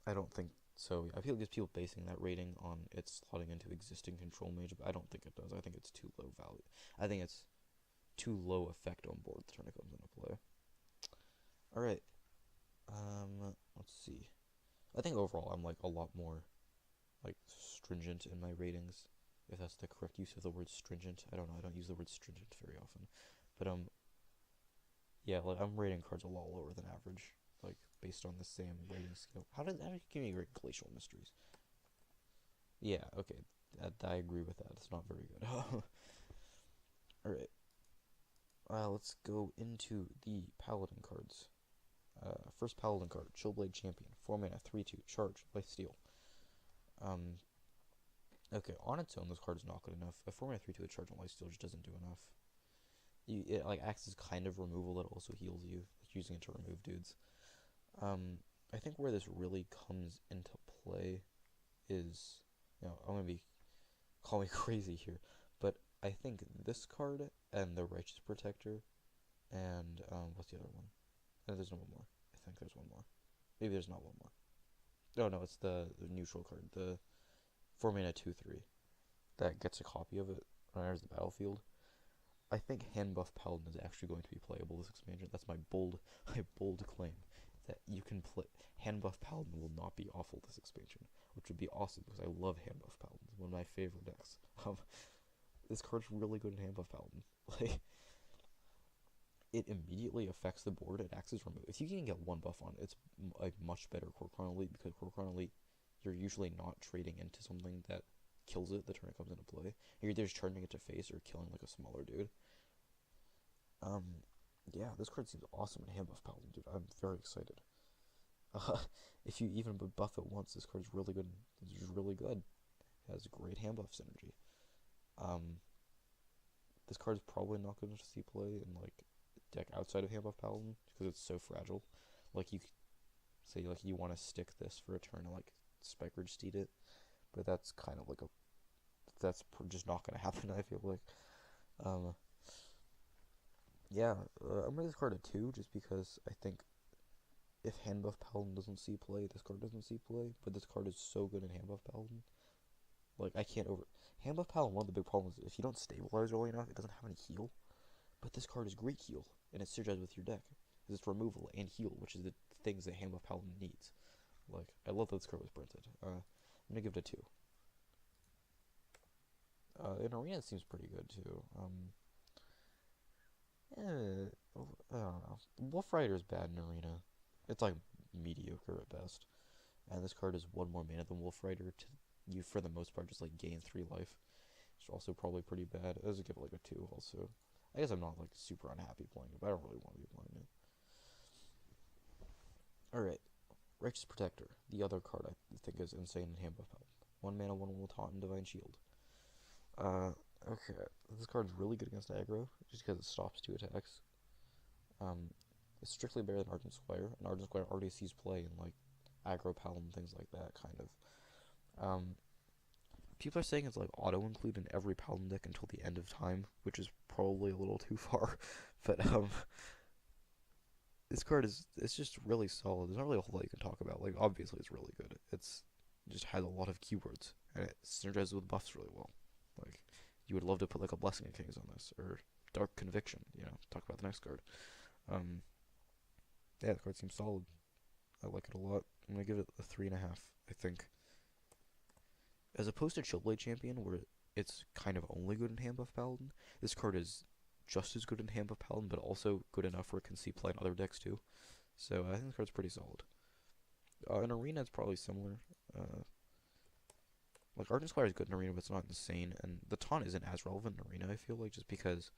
Speaker 1: I don't think so. I feel like people basing that rating on it slotting into existing control mage, but I don't think it does. I think it's too low value. I think it's too low effect on board the turn it comes into play. Alright. Let's see. I think overall I'm like a lot more like stringent in my ratings, if that's the correct use of the word stringent. I don't know. I don't use the word stringent very often, but yeah, like I'm rating cards a lot lower than average, like based on the same rating scale. How did you give me great Glacial Mysteries? Yeah, okay, I agree with that. It's not very good. All right, let's go into the Paladin cards. First paladin card, Chillblade Champion, 4 mana, 3/2, charge, lifesteal. Okay, on its own, this card is not good enough. A 4 mana 3/2 with charge and lifesteal just doesn't do enough. It like acts as kind of removal. It also heals you, like using it to remove dudes. I think where this really comes into play is, I'm gonna call me crazy here, but I think this card and the Righteous Protector, and what's the other one? There's no one more. I think there's one more. Maybe there's not one more. Oh no, it's the neutral card, the 4 mana 2/3 that gets a copy of it when it enters the battlefield. I think Hand Buff Paladin is actually going to be playable this expansion. That's my bold claim, that you can play Hand Buff Paladin will not be awful this expansion, which would be awesome because I love Hand Buff Paladin. It's one of my favorite decks. This card's really good in Hand Buff Paladin. Like, it immediately affects the board. It acts as remove. If you can get one buff on it, it's a much better Core Chrono Elite, because Core Chrono Elite, you're usually not trading into something that kills it the turn it comes into play. You're either just charging it to face or killing like a smaller dude. Yeah, this card seems awesome in Hand Buff Paladin, dude. I'm very excited. If you even buff it once, this card's really good. It's really good. It has great hand buff synergy. This card's probably not going to see play in like deck outside of Hand Buff Paladin because it's so fragile. Like, you say like you want to stick this for a turn and like Spike Ridge Steed it, but that's kind of like that's just not going to happen. I feel like. Yeah, I'm gonna this card a 2 just because I think if Hand Buff Paladin doesn't see play, this card doesn't see play. But this card is so good in Hand Buff Paladin. Like, I can't Hand Buff Paladin, one of the big problems is if you don't stabilize early enough, it doesn't have any heal. But this card is great heal, and it synergizes with your deck. It's removal and heal, which is the things that Hand Buff Paladin needs. Like, I love that this card was printed. I'm gonna give it a 2. In Arena, it seems pretty good too. I don't know. Wolf Rider is bad in Arena. It's like mediocre at best. And this card is 1 more mana than Wolf Rider to you, for the most part, just like gain 3 life. It's also probably pretty bad. I was give it like a 2 also. I guess I'm not like super unhappy playing it, but I don't really want to be playing it. Alright. Righteous Protector. The other card I think is insane in Hand Buff Paladin. 1 mana, 1 will taunt and Divine Shield. Okay. This card's really good against aggro, just because it stops 2 attacks. It's strictly better than Argent Squire, and Argent Squire already sees play in like aggro paladin, things like that, kind of. People are saying it's like auto-include in every paladin deck until the end of time, which is probably a little too far. But this card it's just really solid. There's not really a whole lot you can talk about. Like, obviously it's really good. It just has a lot of keywords, and it synergizes with buffs really well. Like, you would love to put like a Blessing of Kings on this, or Dark Conviction, talk about the next card. Yeah, the card seems solid. I like it a lot. I'm gonna give it a 3.5, I think. As opposed to Chillblade Champion, where it's kind of only good in Hand Buff Paladin, this card is just as good in Hand Buff Paladin, but also good enough where it can see play in other decks too. So I think the card's pretty solid. In Arena, it's probably similar. Like, Argent Squire is good in Arena, but it's not insane. And the taunt isn't as relevant in Arena, I feel like, just because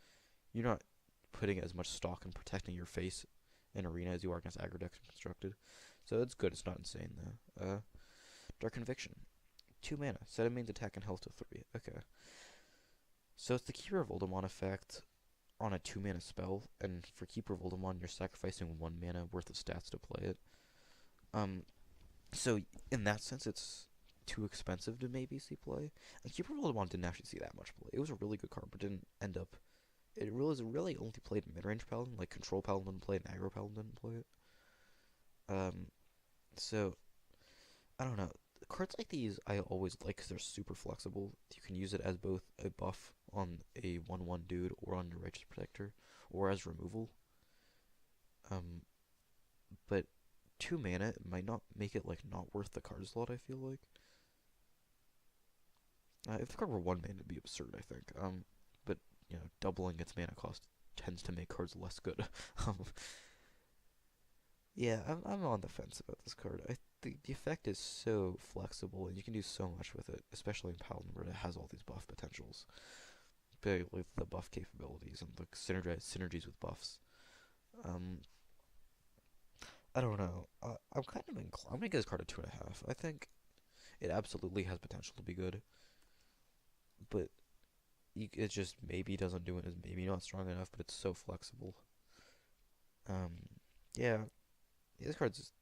Speaker 1: you're not putting as much stock in protecting your face in Arena as you are against aggro decks and Constructed. So it's good, it's not insane, though. Dark Conviction. 2 mana. Set a main attack and health to 3. Okay. So it's the Keeper of Voldemort effect on a 2 mana spell, and for Keeper of Voldemort, you're sacrificing 1 mana worth of stats to play it. So in that sense, it's too expensive to maybe see play. And Keeper of Voldemort didn't actually see that much play. It was a really good card, but didn't end up. It really only played mid-range Paladin, like Control Paladin didn't play it, and Aggro Paladin didn't play it. So I don't know. Cards like these I always like because they're super flexible. You can use it as both a buff on a 1/1 dude or on your Righteous Protector, or as removal. But 2 mana might not make it like not worth the card slot, I feel like. If the card were 1 mana, it'd be absurd, I think. But doubling its mana cost tends to make cards less good. Yeah, I'm on the fence about this card. I think the effect is so flexible, and you can do so much with it, especially in Paladin, where it has all these buff potentials, with the buff capabilities and the synergies with buffs. I don't know. I'm kind of inclined. I'm gonna give this card a 2.5. I think it absolutely has potential to be good, but it just maybe doesn't do it. Is maybe not strong enough, but it's so flexible. Um, yeah, this card's just,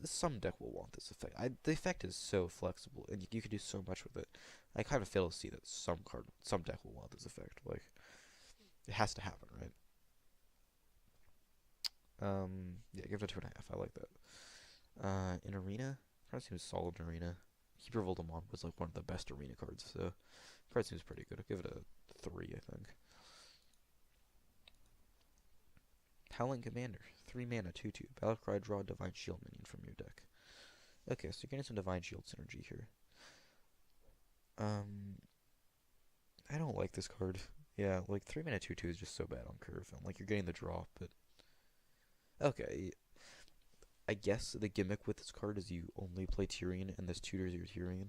Speaker 1: some deck will want this effect. The effect is so flexible, and you can do so much with it. I kind of fail to see that some deck will want this effect. Like, it has to happen, right? Yeah, give it a 2.5. I like that. In arena, card seems solid in arena. Keeper of Voldemort was like one of the best arena cards, so card seems pretty good. I'll give it a 3, I think. Howling Commander, 3 mana, 2/2. Battlecry, draw a Divine Shield minion from your deck. Okay, so you're getting some Divine Shield synergy here. Um, I don't like this card. Yeah, like 3 mana, 2/2 is just so bad on curve, and like you're getting the draw, but okay. I guess the gimmick with this card is you only play Tyrion, and this tutors your Tyrion.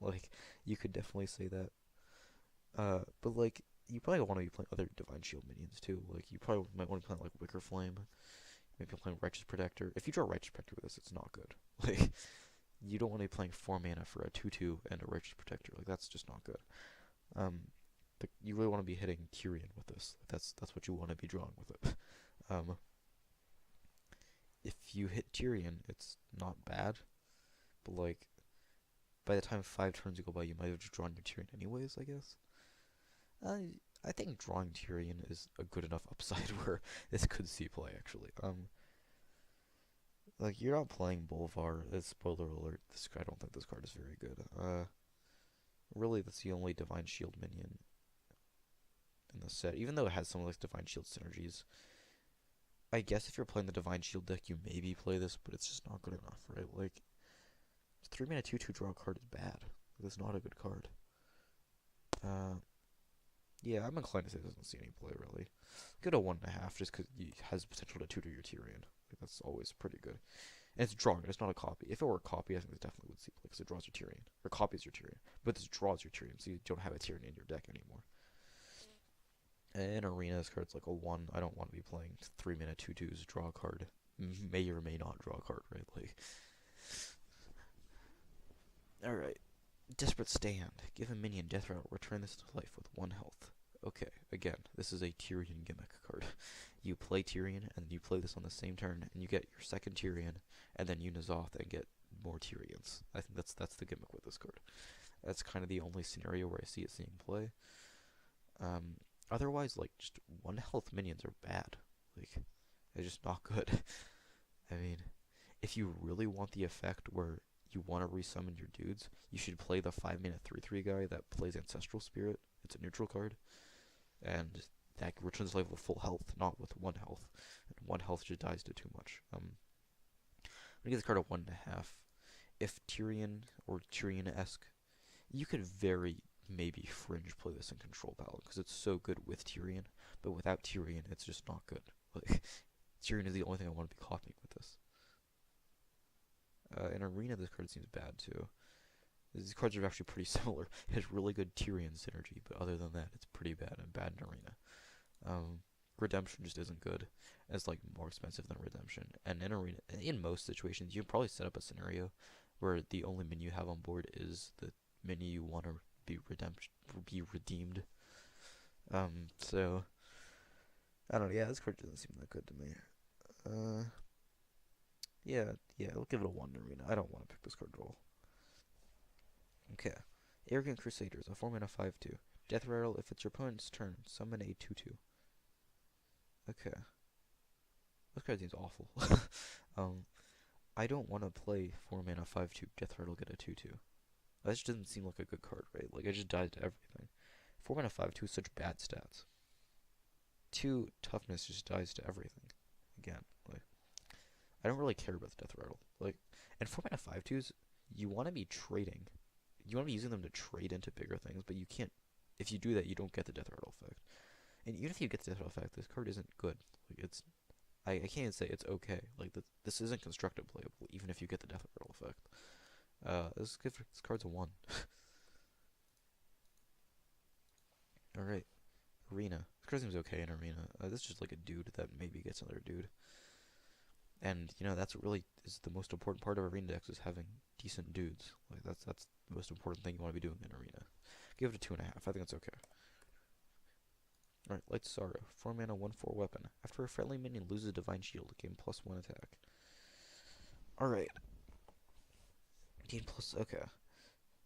Speaker 1: Like, you could definitely say that. But like, you probably want to be playing other Divine Shield minions too. Like, you probably might want to play like Wicker Flame. Maybe playing Righteous Protector. If you draw Righteous Protector with this, it's not good. Like, you don't want to be playing 4 mana for a 2/2 and a Righteous Protector. Like, that's just not good. Um, you really want to be hitting Tyrion with this. Like, that's what you want to be drawing with it. Um, if you hit Tyrion, it's not bad, but like by the time 5 turns go by, you might have just drawn your Tyrion anyways. I guess. I think drawing Tyrion is a good enough upside where this could see play actually. Like you're not playing Bolvar. Spoiler alert. I don't think this card is very good. Really, that's the only Divine Shield minion in the set. Even though it has some of like Divine Shield synergies, I guess if you're playing the Divine Shield deck, you maybe play this, but it's just not good enough, right? Like, 3 mana 2/2 draw card is bad. It's not a good card. Uh, yeah, I'm inclined to say it doesn't see any play, really. Give it a 1.5, just because it has potential to tutor your Tyrion. Like, that's always pretty good. And it's drawing it, it's not a copy. If it were a copy, I think it definitely would see play, because it draws your Tyrion. Or copies your Tyrion. But this draws your Tyrion, so you don't have a Tyrion in your deck anymore. In Arena, this card's like a 1. I don't want to be playing 3 mana 2/2s, draw a card. May or may not draw a card, right? Like, alright. Desperate Stand. Give a minion death rattle. Return this to life with 1 health. Okay, again, this is a Tyrion gimmick card. You play Tyrion, and you play this on the same turn, and you get your second Tyrion, and then you N'Zoth and get more Tyrions. I think that's the gimmick with this card. That's kind of the only scenario where I see it seeing play. Otherwise, like, just 1 health minions are bad. Like, they're just not good. I mean, if you really want the effect where you want to resummon your dudes, you should play the 5 mana 3/3 guy that plays Ancestral Spirit. It's a neutral card, and that returns life with full health, not with 1 health. And 1 health just dies to too much. I'm gonna give this card a 1.5. If Tyrion or Tyrion-esque, you could very maybe fringe play this in Control Paladin because it's so good with Tyrion, but without Tyrion, it's just not good. Like, Tyrion is the only thing I want to be copying with this. In Arena, this card seems bad too. These cards are actually pretty similar. It has really good Tyrion synergy, but other than that, it's pretty bad and bad in Arena. Redemption just isn't good. It's like more expensive than Redemption. And in Arena, in most situations, you can probably set up a scenario where the only menu you have on board is the menu you want to be redeemed. So I don't know. Yeah, this card doesn't seem that good to me. Yeah, I'll give it a 1 in Arena. I don't want to pick this card at all. Okay. Arrogant Crusaders, a 4 mana 5/2. Death rattle, if it's your opponent's turn, summon a 2/2. Okay. This card seems awful. I don't want to play 4 mana 5/2 Death rattle get a 2/2. That just doesn't seem like a good card, right? Like, it just dies to everything. 4 mana 5/2 is such bad stats. 2 toughness just dies to everything. Again, like, I don't really care about the death rattle. Like, and 4 mana 5/2s, you want to be trading. You want to be using them to trade into bigger things, but you can't. If you do that, you don't get the death rattle effect. And even if you get the death rattle effect, this card isn't good. Like, it's, I can't even say it's okay. Like, this isn't constructed playable, even if you get the death rattle effect. This card's a 1. Alright. Arena. This card seems okay in Arena. This is just like a dude that maybe gets another dude. And you know that's what really is the most important part of arena decks is having decent dudes. Like that's the most important thing you want to be doing in arena. Give it a 2.5. I think that's okay. Alright, Light Sorrow. 4 mana, 1/4 weapon. After a friendly minion loses Divine Shield, gain +1 attack. Alright. Gain plus. Okay.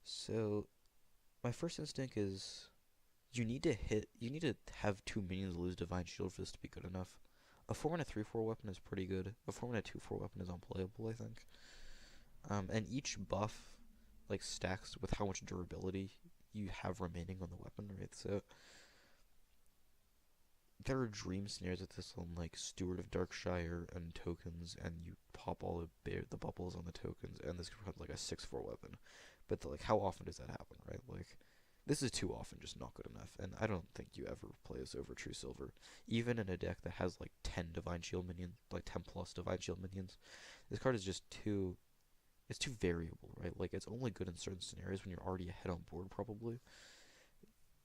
Speaker 1: So, my first instinct is you need to have 2 minions lose Divine Shield for this to be good enough. A 4 mana 3/4 weapon is pretty good. A 4 mana 2/4 weapon is unplayable, I think. And each buff, like, stacks with how much durability you have remaining on the weapon, right? So, there are dream snares with this on like Steward of Darkshire and tokens, and you pop all the bubbles on the tokens, and this becomes like a 6/4 weapon. But like, how often does that happen, right? Like, this is too often, just not good enough. And I don't think you ever play this over True Silver, even in a deck that has like 10 Divine Shield minions, like 10 plus Divine Shield minions. This card is just too. It's too variable, right? Like, it's only good in certain scenarios when you're already ahead on board, probably.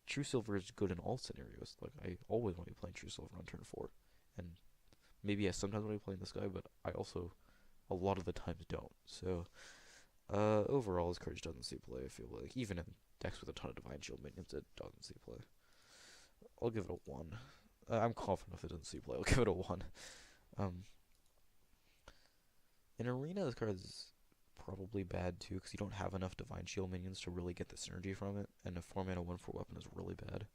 Speaker 1: True Silver is good in all scenarios. Like, I always want to be playing True Silver on turn 4. And maybe I sometimes want to be playing this guy, but I also, a lot of the times, don't. So, overall, this card just doesn't see play, I feel like. Even in decks with a ton of Divine Shield minions, it doesn't see play. I'll give it a 1. I'm confident if it doesn't see play, I'll give it a 1. In Arena, this card is probably bad too, because you don't have enough Divine Shield minions to really get the synergy from it, and a 4 mana 1/4 weapon is really bad.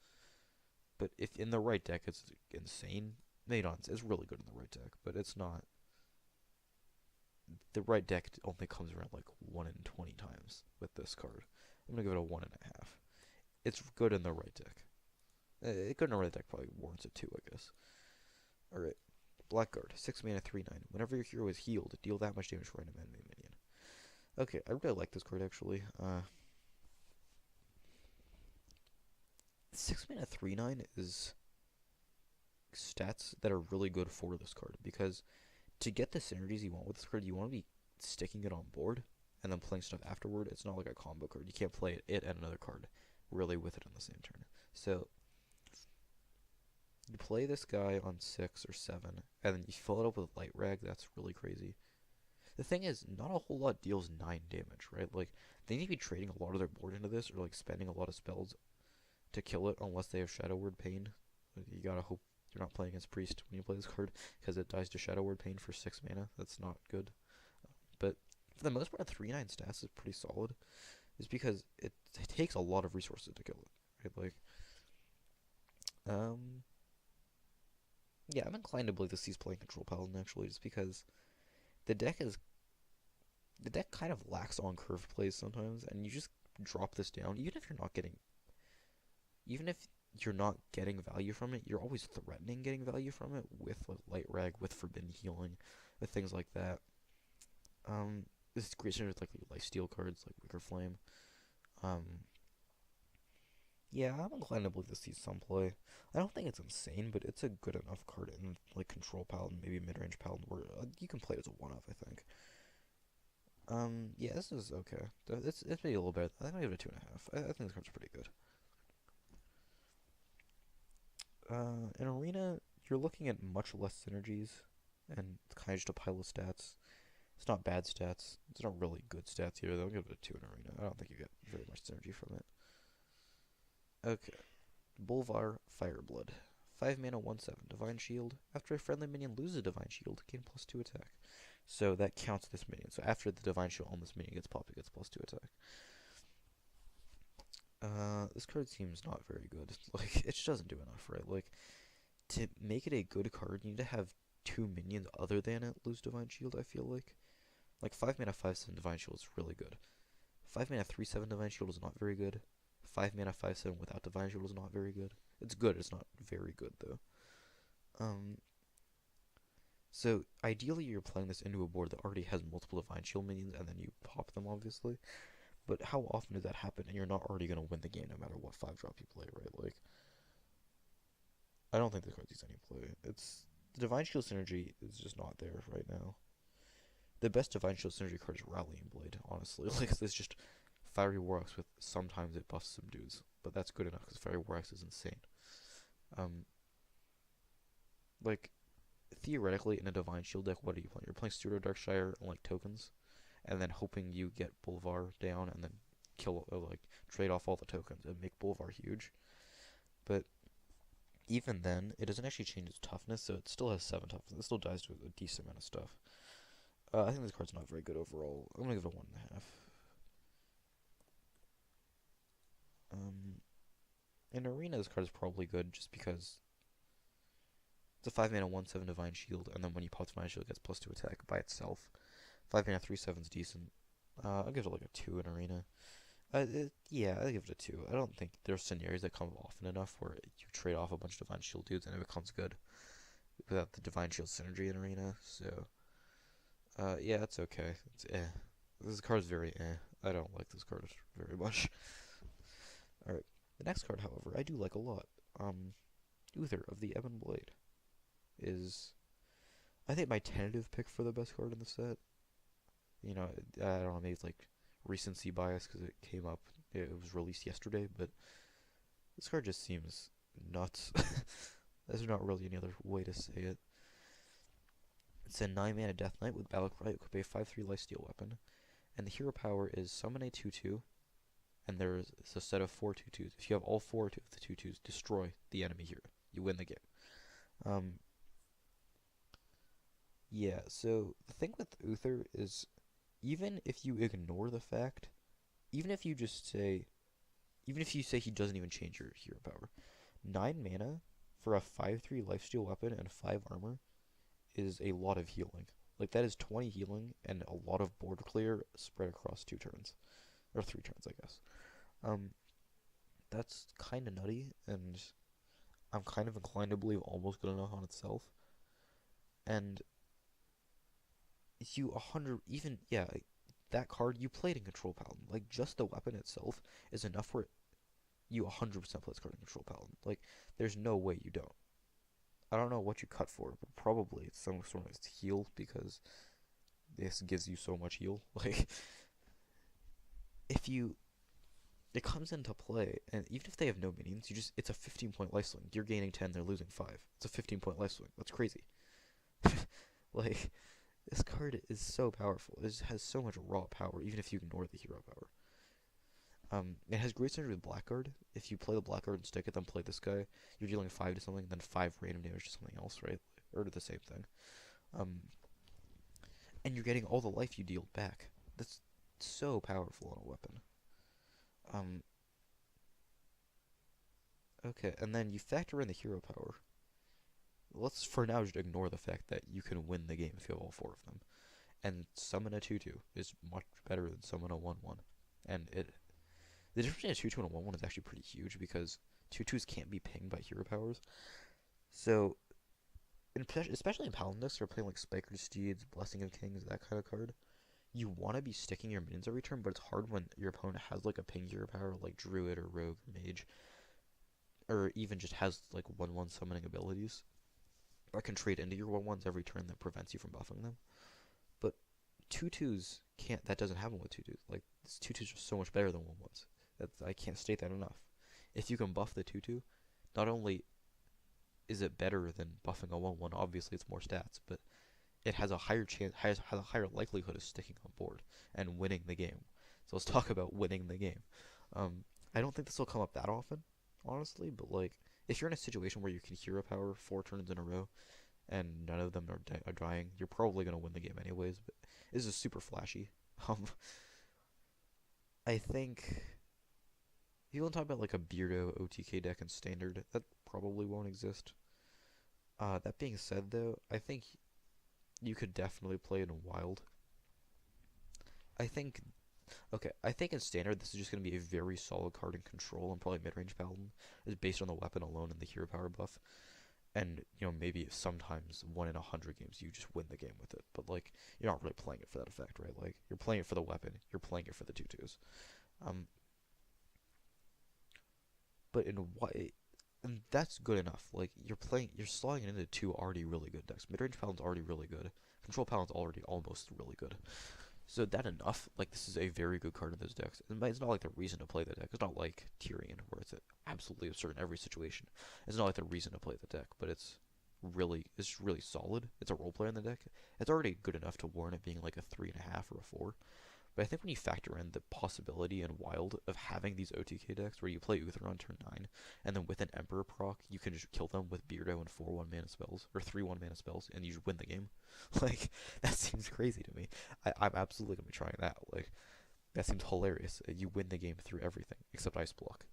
Speaker 1: But if in the right deck, it's insane. Maybe not, it's really good in the right deck, but it's not. The right deck only comes around like 1 in 20 times with this card. I'm gonna give it a 1.5. It's good in the right deck. Good in the right deck probably warrants a 2, I guess. Alright. Blackguard, 6 mana 3/9. Whenever your hero is healed, deal that much damage to random enemy minion. Okay, I really like this card actually. 6 mana 3/9 is stats that are really good for this card, because to get the synergies you want with this card, you want to be sticking it on board and then playing stuff afterward. It's not like a combo card. You can't play it and another card really with it on the same turn. So you play this guy on 6 or 7, and then you fill it up with Light Rag. That's really crazy. The thing is, not a whole lot deals 9 damage, right? Like, they need to be trading a lot of their board into this, or like spending a lot of spells to kill it, unless they have Shadow Word Pain. You gotta hope you're not playing against Priest when you play this card, because it dies to Shadow Word Pain for 6 mana. That's not good. But for the most part, 3/9 stats is pretty solid. Is because it takes a lot of resources to kill it, right? Like, yeah, I'm inclined to believe this he's playing Control Paladin actually, just because the deck kind of lacks on curve plays sometimes, and you just drop this down, even if you're not getting value from it, you're always threatening getting value from it with like Light Rag, with Forbidden Healing, with things like that. This is great with like Lifesteal cards like Wicker Flame. Yeah, I'm inclined to believe this sees some play. I don't think it's insane, but it's a good enough card in like Control Paladin, maybe Mid-Range Paladin, where you can play it as a one-off, I think. Yeah, this is okay. It's maybe a little better. I think I give it a 2.5. I think this card's pretty good. In Arena, you're looking at much less synergies, and it's kind of just a pile of stats. It's not bad stats. It's not really good stats either, though. I'll give it a 2 in Arena. I don't think you get very much synergy from it. Okay. Bolvar Fireblood. 5 mana 1/7 Divine Shield. After a friendly minion loses Divine Shield, gain +2 attack. So that counts this minion. So after the Divine Shield on this minion gets popped, it gets +2 attack. This card seems not very good. Like, it just doesn't do enough, right? Like, to make it a good card, you need to have 2 minions other than it lose Divine Shield, I feel like. Like, 5 mana 5/7 Divine Shield is really good. 5 mana 3/7 Divine Shield is not very good. 5 mana 5/7 without Divine Shield is not very good. It's good, it's not very good, though. So, ideally you're playing this into a board that already has multiple Divine Shield minions, and then you pop them, obviously. But how often does that happen, and you're not already going to win the game no matter what 5-drop you play, right? Like, I don't think the card sees any play. The Divine Shield synergy is just not there right now. The best Divine Shield synergy card is Rallying Blade, honestly. Like, it's just Fiery Warlocks with sometimes it buffs some dudes, but that's good enough because Fiery Warlocks is insane. Like, theoretically, in a Divine Shield deck, what are you playing? You're playing Pseudo Darkshire and like tokens, and then hoping you get Bolvar down, and then kill like trade off all the tokens and make Bolvar huge. But even then, it doesn't actually change its toughness, so it still has 7 toughness. It still dies to a decent amount of stuff. I think this card's not very good overall. I'm gonna give it a 1.5. In Arena, this card is probably good just because it's a 5 mana 1/7 Divine Shield, and then when you pop Divine Shield, it gets +2 attack by itself. 5 mana 3/7 is decent. I'll give it like a 2 in Arena. Yeah, I'll give it a 2. I don't think there's scenarios that come up often enough where you trade off a bunch of Divine Shield dudes and it becomes good without the Divine Shield synergy in Arena. So, yeah, it's okay. It's eh. This card is very eh. I don't like this card very much. Alright. The next card, however, I do like a lot. Uther of the Ebon Blade is, I think, my tentative pick for the best card in the set. You know, I don't know, maybe it's like recency bias because it came up, it was released yesterday, but this card just seems nuts. There's not really any other way to say it. It's a 9 mana Death Knight with Battle Cry, equip a 5/3 lifesteal weapon, and the hero power is summon a 2/2, and there's a set of 4 2/2s. If you have all 4 of the 2/2s, destroy the enemy hero. You win the game. Yeah, so the thing with Uther is, even if you ignore the fact, even if you say he doesn't even change your hero power, 9 mana for a 5/3 lifesteal weapon and 5 armor is a lot of healing. Like, that is 20 healing and a lot of board clear spread across 2 turns. Or 3 turns, I guess. That's kind of nutty, and I'm kind of inclined to believe almost good enough on itself. And you 100, even, yeah, that card, you played in Control Paladin. Like, just the weapon itself is enough for you 100% play this card in Control Paladin. Like, there's no way you don't. I don't know what you cut for, but probably it's some sort of heal, because this gives you so much heal. Like, it comes into play, and even if they have no minions, it's a 15-point life swing. You're gaining 10, they're losing 5. It's a 15-point life swing. That's crazy. Like, this card is so powerful. It has so much raw power, even if you ignore the hero power. It has great synergy with Blackguard. If you play the Blackguard and stick it, then play this guy, you're dealing 5 to something, then 5 random damage to something else, right? Or to the same thing. And you're getting all the life you deal back. That's so powerful on a weapon. Okay, and then you factor in the hero power. Let's for now just ignore the fact that you can win the game if you have all 4 of them. And summon a 2/2 is much better than summon a 1/1. And the difference between a 2/2 and a 1/1 is actually pretty huge, because 2/2s can't be pinged by hero powers. So, especially in Paladin decks, you're playing like Spiker Steeds, Blessing of Kings, that kind of card. You want to be sticking your minions every turn, but it's hard when your opponent has like a ping hero power like Druid or Rogue or Mage, or even just has like 1/1 summoning abilities, or can trade into your 1/1s every turn that prevents you from buffing them. But 2/2s can't. That doesn't happen with 2/2s. Like, 2/2s are so much better than 1/1s. I can't state that enough. If you can buff the 2/2, not only is it better than buffing a 1/1, obviously it's more stats, but it has a higher chance, has a higher likelihood of sticking on board and winning the game. So let's talk about winning the game. I don't think this will come up that often, honestly, but like, if you're in a situation where you can hero power 4 turns in a row and none of them are dying, you're probably gonna win the game anyways. But this is super flashy. I think if you want to talk about like a Beardo OTK deck in Standard, that probably won't exist. That being said, though, I think you could definitely play it in Wild. I think in Standard, this is just going to be a very solid card in Control and probably mid-range Paladin. It's based on the weapon alone and the hero power buff. And, you know, maybe sometimes 1 in 100 games you just win the game with it. But, like, you're not really playing it for that effect, right? Like, you're playing it for the weapon. You're playing it for the 2/2s. But and that's good enough. Like, you're slotting it into 2 already really good decks. Mid-range Paladin's already really good. Control Paladin's already almost really good. So that enough, like, this is a very good card in those decks. And it's not like the reason to play the deck. It's not like Tyrion, where it's absolutely absurd in every situation. It's not like the reason to play the deck, but it's really solid. It's a role player in the deck. It's already good enough to warrant it being like a 3.5 or a 4. But I think when you factor in the possibility in Wild of having these OTK decks where you play Uther on turn 9, and then with an Emperor proc, you can just kill them with Beardo and 4/1 mana spells, or 3/1 mana spells, and you just win the game. Like, that seems crazy to me. I'm absolutely going to be trying that. Like, that seems hilarious. You win the game through everything, except Ice Block.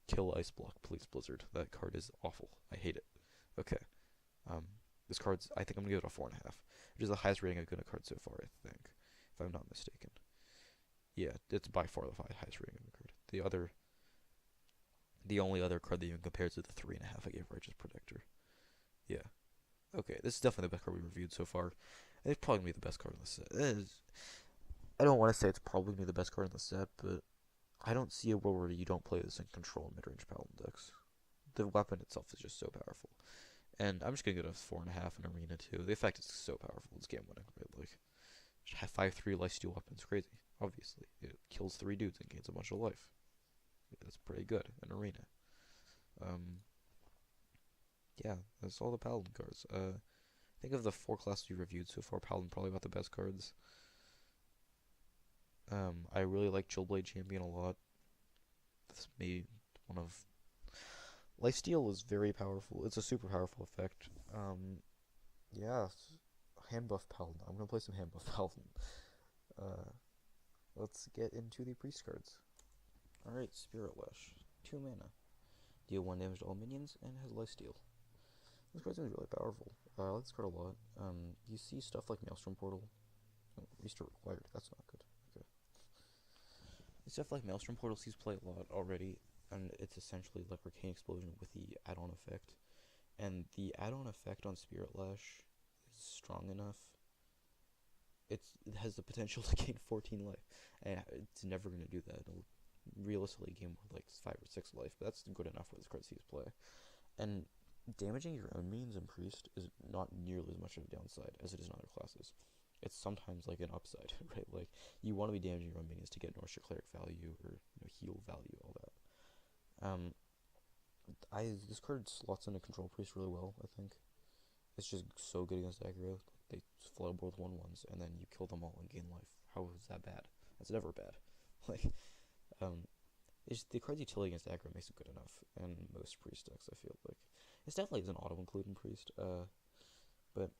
Speaker 1: Kill Ice Block, please, Blizzard. That card is awful. I hate it. Okay. Um, this card's, I think I'm going to give it a 4.5, which is the highest rating I've given a card so far, I think, if I'm not mistaken. Yeah, it's by far the highest rating of a card. The only other card that even compares to the 3.5 I gave Righteous Protector. Yeah. Okay, this is definitely the best card we reviewed so far. It's probably gonna be the best card in the set. I don't want to say it's probably gonna be the best card in the set, but I don't see a world where you don't play this in control mid-range paladin decks. The weapon itself is just so powerful, and I'm just gonna give it a 4.5 in arena too. The effect is so powerful; it's game winning, right? Like, 5/3 lifesteal weapon's crazy. Obviously, it kills 3 dudes and gains a bunch of life. That's pretty good in arena. Um, yeah, that's all the paladin cards. Think of the 4 classes we reviewed so far. Paladin probably about the best cards. I really like Chillblade Champion a lot. This may be one of Lifesteal is very powerful. It's a super powerful effect. Yeah, hand buff Paladin. I'm gonna play some hand buff Paladin. Let's get into the priest cards. Alright, Spirit Lash. 2 mana. Deal 1 damage to all minions, and has lifesteal. This card seems really powerful. I like this card a lot. You see stuff like Maelstrom Portal. Oh, restore required. That's not good. Okay. Stuff like Maelstrom Portal sees play a lot already, and it's essentially like Arcane Explosion with the add-on effect. And the add-on effect on Spirit Lash is strong enough. It has the potential to gain 14 life, and it's never going to do that. It'll realistically gain more like 5 or 6 life, but that's good enough for this card sees play. And damaging your own minions in Priest is not nearly as much of a downside as it is in other classes. It's sometimes like an upside, right? Like, you want to be damaging your own minions to get Northshire Cleric value or heal value, all that. This card slots into Control Priest really well, I think. It's just so good against aggro. They flow both 1/1s, and then you kill them all and gain life. How is that bad? That's never bad. Like, it's the card's utility against aggro makes it good enough in most Priest decks, I feel like. It's definitely an auto-include in Priest, but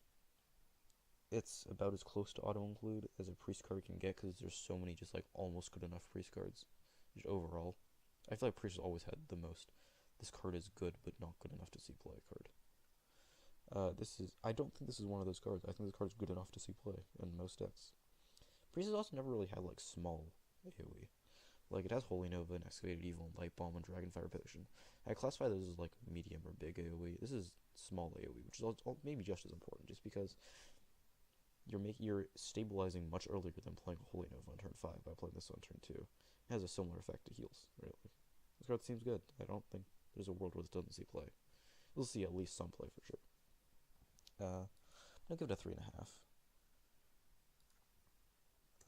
Speaker 1: it's about as close to auto-include as a Priest card can get, because there's so many just like almost good enough Priest cards. Just overall, I feel like Priest has always had the most. This card is good, but not good enough to see play card. I don't think this is one of those cards. I think this card is good enough to see play in most decks. Priest has also never really had like small AoE. Like, it has Holy Nova and Excavated Evil and Light Bomb and Dragonfire Potion. I classify those as like medium or big AoE. This is small AoE, which is maybe just as important, just because you're stabilizing much earlier than playing Holy Nova on turn 5 by playing this on turn 2. It has a similar effect to heals, really. This card seems good. I don't think there's a world where this doesn't see play. We'll see at least some play for sure. I'm gonna give it a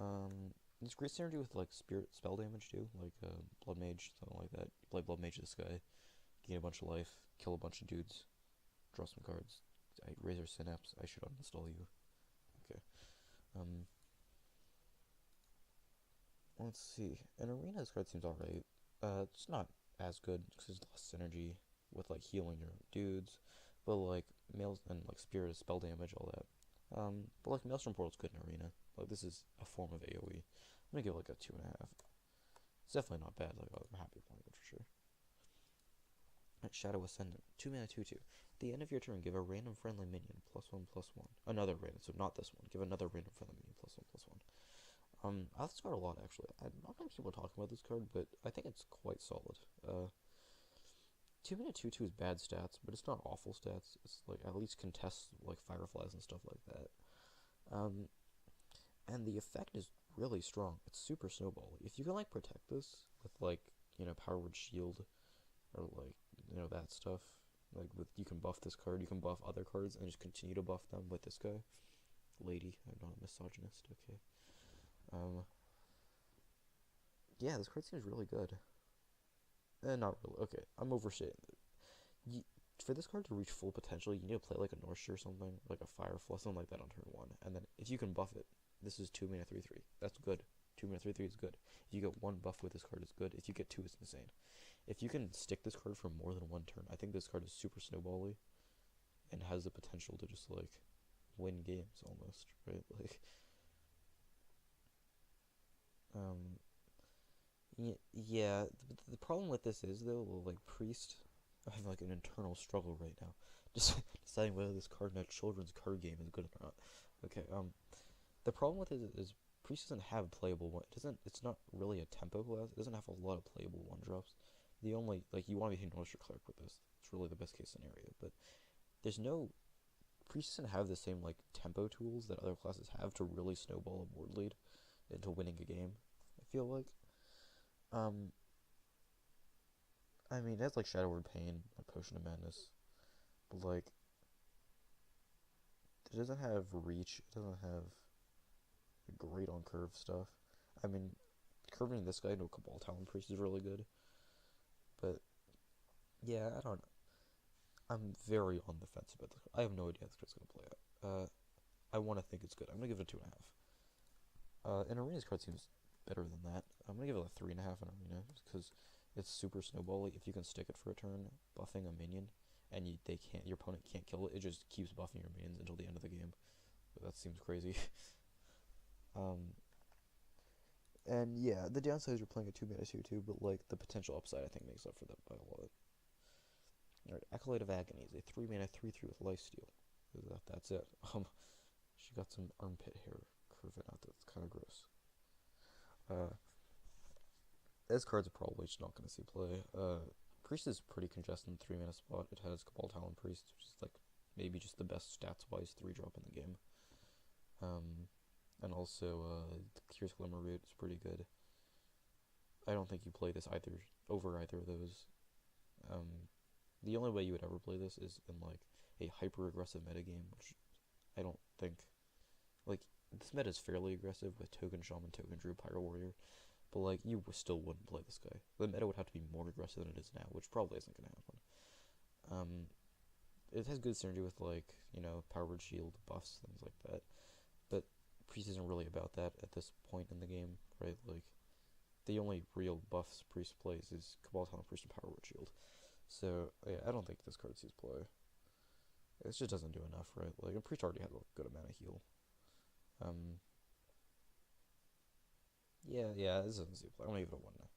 Speaker 1: 3.5. It's great synergy with like spirit spell damage too, like Blood Mage, something like that. You play Blood Mage this guy, gain a bunch of life, kill a bunch of dudes, draw some cards. I Razor Synapse, I should uninstall you. Okay. Let's see. In Arena, this card seems alright. It's not as good because it's less synergy with like healing your dudes, but like Mails and like Spirit spell damage, all that. But like Maelstrom Portal's good in Arena. Like, this is a form of AoE. I'm gonna give it like a 2.5. It's definitely not bad. Like, I'm happy playing it for sure. Right, Shadow Ascendant, 2 mana, 2/2. At the end of your turn, give a random friendly minion +1/+1. Another random, so not this one. Give another random friendly minion +1/+1. I like this card a lot, actually. I'm not many people talking about this card, but I think it's quite solid. 2 mana, 2/2 is bad stats, but it's not awful stats. It's like at least contests like Fireflies and stuff like that. And the effect is really strong. It's super snowball. If you can like protect this with like, Power Word Shield or like, that stuff, like you can buff this card, you can buff other cards and just continue to buff them with this guy. Lady, I'm not a misogynist, okay. Yeah, this card seems really good. Not really. Okay, I'm overstating it. for this card to reach full potential, you need to play like a North or something, like a Firefly, something like that on turn 1. And then if you can buff it, this is 2 mana 3/3. That's good. 2 mana 3/3 is good. If you get 1 buff with this card, it's good. If you get 2, it's insane. If you can stick this card for more than 1 turn, I think this card is super snowbally and has the potential to just like win games almost, right? Like, yeah. The problem with this is though, like Priest, I have like an internal struggle right now, just deciding whether this card in a children's card game is good or not. Okay. The problem with it is Priest doesn't have playable one. It doesn't. It's not really a tempo class. It doesn't have a lot of playable 1-drops. The only like you want to be hitting North Cleric with this. It's really the best case scenario, but there's no Priest doesn't have the same like tempo tools that other classes have to really snowball a board lead into winning a game. I feel like, I mean, it has like Shadow Word Pain, like Potion of Madness, but like it doesn't have reach. It doesn't have great on curve stuff. I mean, curving this guy into a Cabal Talon Priest is really good, but yeah, I don't know. I'm very on the fence about this. I have no idea how this card's gonna play out. I want to think it's good. I'm gonna give it a 2.5. An Arena's card seems better than that. I'm gonna give it a 3.5 in Arena because it's super snowbally. If you can stick it for a turn, buffing a minion, and your opponent can't kill it. It just keeps buffing your minions until the end of the game. But that seems crazy. And yeah, the downside is you're playing a 2-mana 2/2, but like the potential upside I think makes up for that by a lot. Alright, Acolyte of Agony is a 3-mana 3/3 with lifesteal. That's it. She got some armpit hair curving out. That's kind of gross. This card's probably just not going to see play. Priest is pretty congested in the 3-mana spot. It has Cabal Talon Priest, which is like maybe just the best stats-wise 3-drop in the game. And also, Curious Glimmer Root is pretty good. I don't think you play this over either of those. The only way you would ever play this is in like a hyper-aggressive metagame, which I don't think. Like, this meta is fairly aggressive with Token Shaman, Token Druid, Pyro Warrior, but like you still wouldn't play this guy. The meta would have to be more aggressive than it is now, which probably isn't going to happen. It has good synergy with like, Power Word Shield buffs, things like that, but Priest isn't really about that at this point in the game, right? Like, the only real buffs Priest plays is Cabal Talon Priest and Power Word Shield. So, yeah, I don't think this card sees play. It just doesn't do enough, right? Like, a Priest already has a good amount of heal. Yeah, this doesn't see play. I'm gonna give it a 1.5.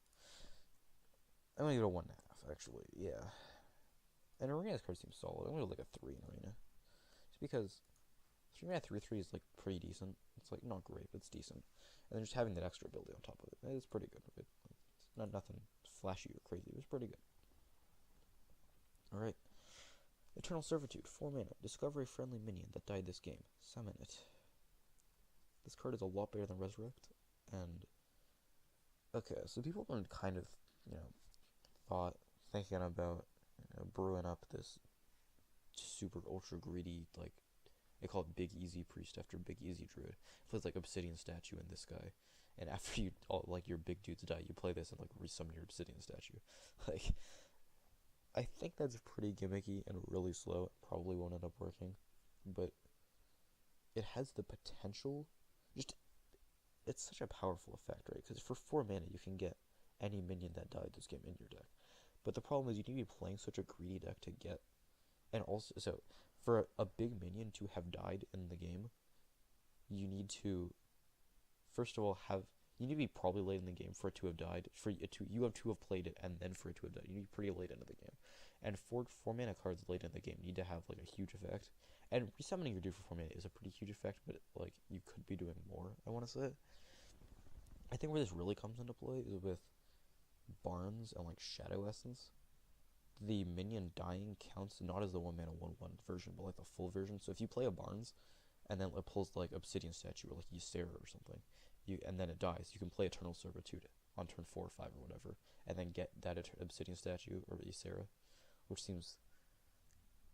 Speaker 1: I'm gonna give it a 1.5, actually, yeah. And Arena's card seems solid. I'm gonna go like a 3 in Arena. Just because 3-mana 3/3 is like pretty decent. It's like not great, but it's decent. And then just having that extra ability on top of it, it's pretty good. It's not nothing flashy or crazy, but it's pretty good. Alright. Eternal Servitude, 4 mana. Discover a friendly minion that died this game. Summon it. This card is a lot better than Resurrect. And okay, so people have been kind of, thinking about brewing up this super ultra greedy, like, they call it Big Easy Priest after Big Easy Druid. It plays like Obsidian Statue in this guy, and after your big dudes die, you play this and like resummon your Obsidian Statue. Like, I think that's pretty gimmicky and really slow. It probably won't end up working, but it has the potential. It's such a powerful effect, right? Because for 4 mana, you can get any minion that died this game in your deck. But the problem is you need to be playing such a greedy deck to get, and also, so for a big minion to have died in the game, you need to, first of all, you need to be probably late in the game for it to have died. You have to have played it, and then for it to have died, you need to be pretty late into the game. And 4 mana cards late in the game need to have like a huge effect. And resummoning your dude for 4 mana is a pretty huge effect, but like you could be doing more, I want to say. I think where this really comes into play is with Barnes and like Shadow Essence. The minion dying counts not as the 1 mana 1/1 version, but like the full version. So if you play a Barnes, and then it pulls like Obsidian Statue or like Ysera or something, and then it dies, you can play Eternal Servitude on turn 4 or 5 or whatever, and then get that Obsidian Statue or Ysera, which seems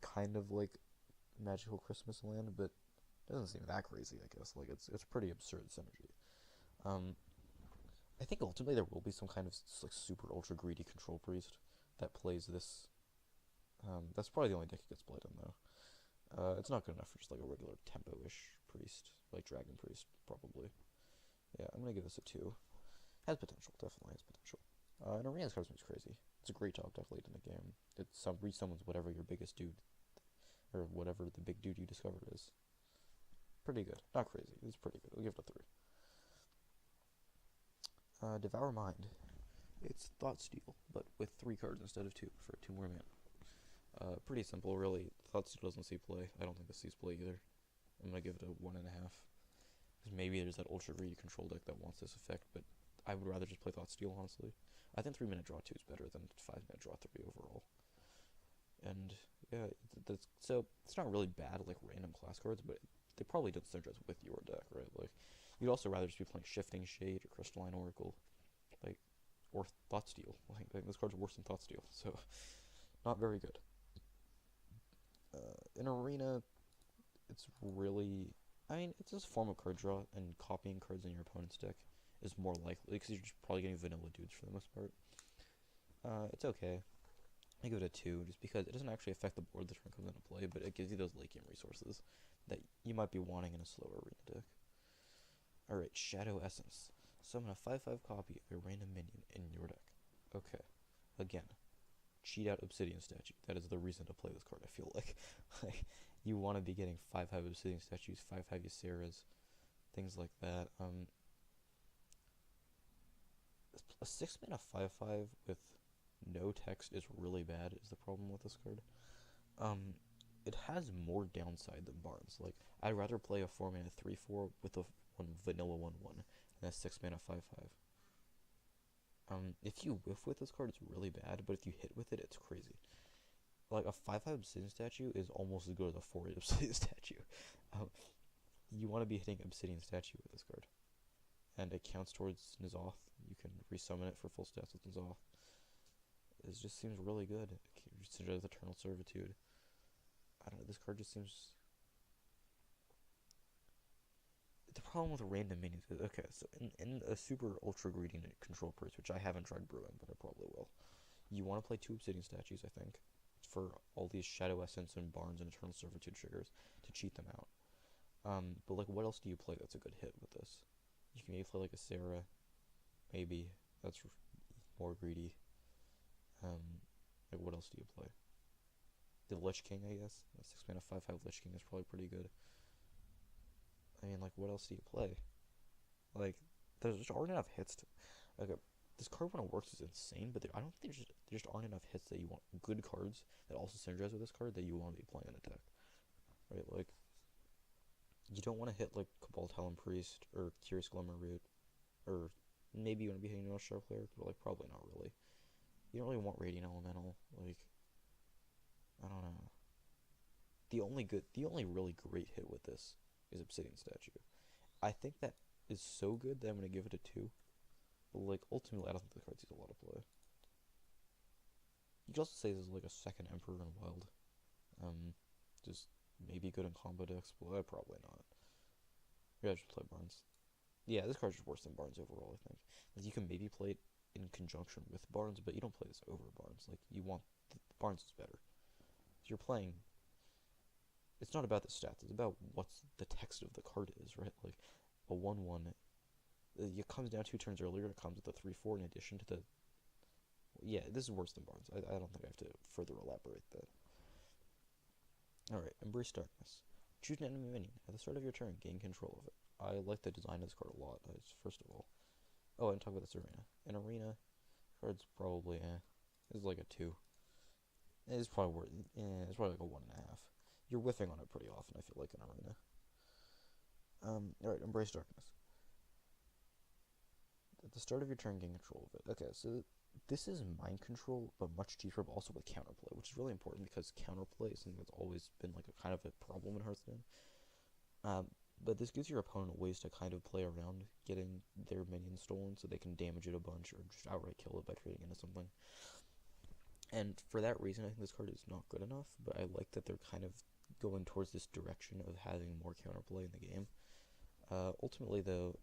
Speaker 1: kind of like Magical Christmas Land, but it doesn't seem that crazy, I guess. Like, it's pretty absurd synergy. I think ultimately there will be some kind of like super ultra greedy control priest that plays this That's probably the only deck it gets played in, though. It's not good enough for just like a regular tempo-ish priest, like dragon priest, probably. Yeah, I'm gonna give this a 2. Has potential, definitely has potential. And Arena's card is crazy. It's a great top deck late in the game. It resummons whatever your biggest dude, or whatever the big dude you discovered is. Pretty good. Not crazy. It's pretty good. We'll give it a 3. Devour Mind. It's Thought Steal, but with 3 cards instead of 2 for 2 more mana. Pretty simple, really. Thought Steal doesn't see play. I don't think this sees play either. I'm gonna give it a 1.5. Because maybe there's that ultra greedy control deck that wants this effect, but I would rather just play Thought Steal, honestly. I think 3-minute draw 2 is better than 5-minute draw 3 overall. And yeah, so it's not really bad like random class cards, but they probably don't synergize with your deck, right? Like, you'd also rather just be playing Shifting Shade or Crystalline Oracle, like, or Thought Steal. Like this card's worse than Thought Steal, so not very good. In Arena, it's really, I mean, it's just a form of card draw, and copying cards in your opponent's deck is more likely, because you're just probably getting vanilla dudes for the most part. It's okay. I give it a 2, just because it doesn't actually affect the board the turn comes into play, but it gives you those late game resources that you might be wanting in a slower Arena deck. Alright, Shadow Essence. Summon a 5/5 copy of a random minion in your deck. Okay. Again, cheat out Obsidian Statue. That is the reason to play this card, I feel like. Like, you want to be getting 5/5 Obsidian Statues, 5/5 Yseras, things like that. A 6-mana 5/5 with no text is really bad, is the problem with this card. It has more downside than Barnes. Like, I'd rather play a 4-mana 3/4 with a vanilla 1/1 than a 6-mana 5/5. If you whiff with this card, it's really bad, but if you hit with it, it's crazy. Like, a 5/5 Obsidian Statue is almost as good as a 4/8 Obsidian Statue. You want to be hitting Obsidian Statue with this card. And it counts towards N'Zoth. You can resummon it for full stats with N'Zoth. It just seems really good. It synergizes with Eternal Servitude. I don't know, this card just seems... The problem with random minions is, okay, so in a super ultra greedy control priest, which I haven't tried brewing, but I probably will, you want to play 2 Obsidian Statues, I think, for all these Shadow Essence and Barnes and Eternal Servitude triggers to cheat them out. But like, what else do you play that's a good hit with this? You can maybe play like a Sarah, maybe, that's more greedy. Like, what else do you play? The Lich King, I guess. A 6-mana 5/5 Lich King is probably pretty good. I mean, like, what else do you play? Like, there just aren't enough hits to... Okay, this card when it works is insane, but I don't think there just aren't enough hits that you want... Good cards that also synergize with this card that you want to be playing in a deck. Right, like... You don't want to hit, like, Cabal Talon Priest, or Curious Glimmer Root, or maybe you want to be hitting a Sharp Player, but, like, probably not really. You don't really want Radiant Elemental, like... I don't know. The only really great hit with this is Obsidian Statue. I think that is so good that I'm going to give it a 2. But, like, ultimately, I don't think the card sees a lot of play. You could also say this is like a second Emperor in Wild. Just maybe good in combo decks, but probably not. Yeah, I should play Barnes. Yeah, this card's just worse than Barnes overall, I think. Like, you can maybe play it in conjunction with Barnes, but you don't play this over Barnes. Like, you want... Barnes is better. You're playing... It's not about the stats, it's about what's the text of the card is, right? Like, a 1/1, it comes down 2 turns earlier, it comes with a 3/4 in addition to the... Yeah, this is worse than Barnes. I don't think I have to further elaborate that. Alright, Embrace Darkness. Choose an enemy minion. At the start of your turn, gain control of it. I like the design of this card a lot, first of all. Oh, I didn't talk about this Arena. In Arena, card's probably, this is like a 2. It's probably worth, it's probably like a 1.5. You're whiffing on it pretty often, I feel like, in Arena. Alright, Embrace Darkness. At the start of your turn, gain control of it. Okay, so this is mind control, but much cheaper, but also with counterplay, which is really important because counterplay is something that's always been like a kind of a problem in Hearthstone. But this gives your opponent ways to kind of play around getting their minions stolen so they can damage it a bunch or just outright kill it by trading into something. And for that reason, I think this card is not good enough, but I like that they're kind of going towards this direction of having more counterplay in the game. Ultimately, though,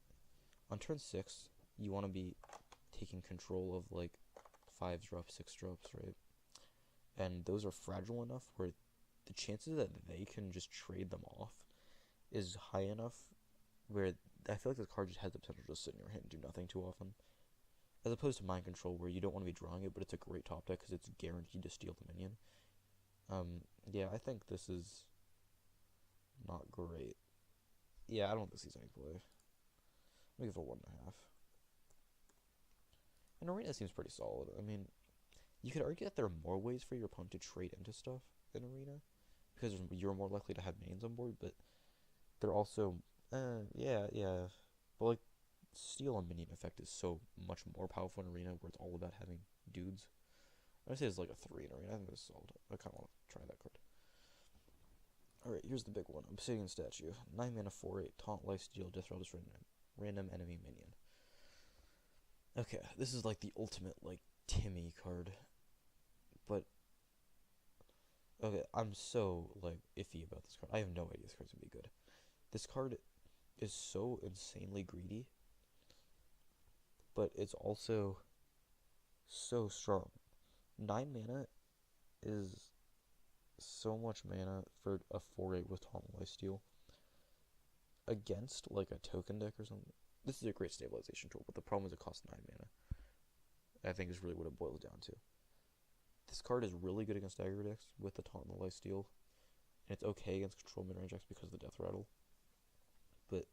Speaker 1: on turn 6, you want to be taking control of, like, 5 drops, 6 drops, right? and those are fragile enough where the chances that they can just trade them off is high enough where I feel like this card just has the potential to just sit in your hand and do nothing too often. As opposed to Mind Control, where you don't want to be drawing it, but it's a great top deck because it's guaranteed to steal the minion. Yeah, I think this is not great. Yeah, I don't think this sees any play. Let me give it a 1.5. And Arena seems pretty solid. I mean, you could argue that there are more ways for your opponent to trade into stuff in Arena, because you're more likely to have minions on board, but they're also, yeah. But like, steal and minion effect is so much more powerful in Arena, where it's all about having dudes. I'd say it's like a 3 in Arena. I think this is solid. I kind of want to try that card. Alright, here's the big one. Obsidian Statue. 9 mana, 4/8. Taunt, Lifesteal, Death Rattle, random enemy minion. Okay, this is like the ultimate, like, Timmy card. But, okay, I'm so, like, iffy about this card. I have no idea this card's gonna be good. This card is so insanely greedy, but it's also so strong. 9 mana is so much mana for a 4/8 with Taunt and Lifesteal against like a token deck or something. This is a great stabilization tool, but the problem is it costs 9 mana. I think is really what it boils down to. This card is really good against aggro decks with the Taunt and the Lifesteal, and it's okay against control mid-range decks because of the Death Rattle. But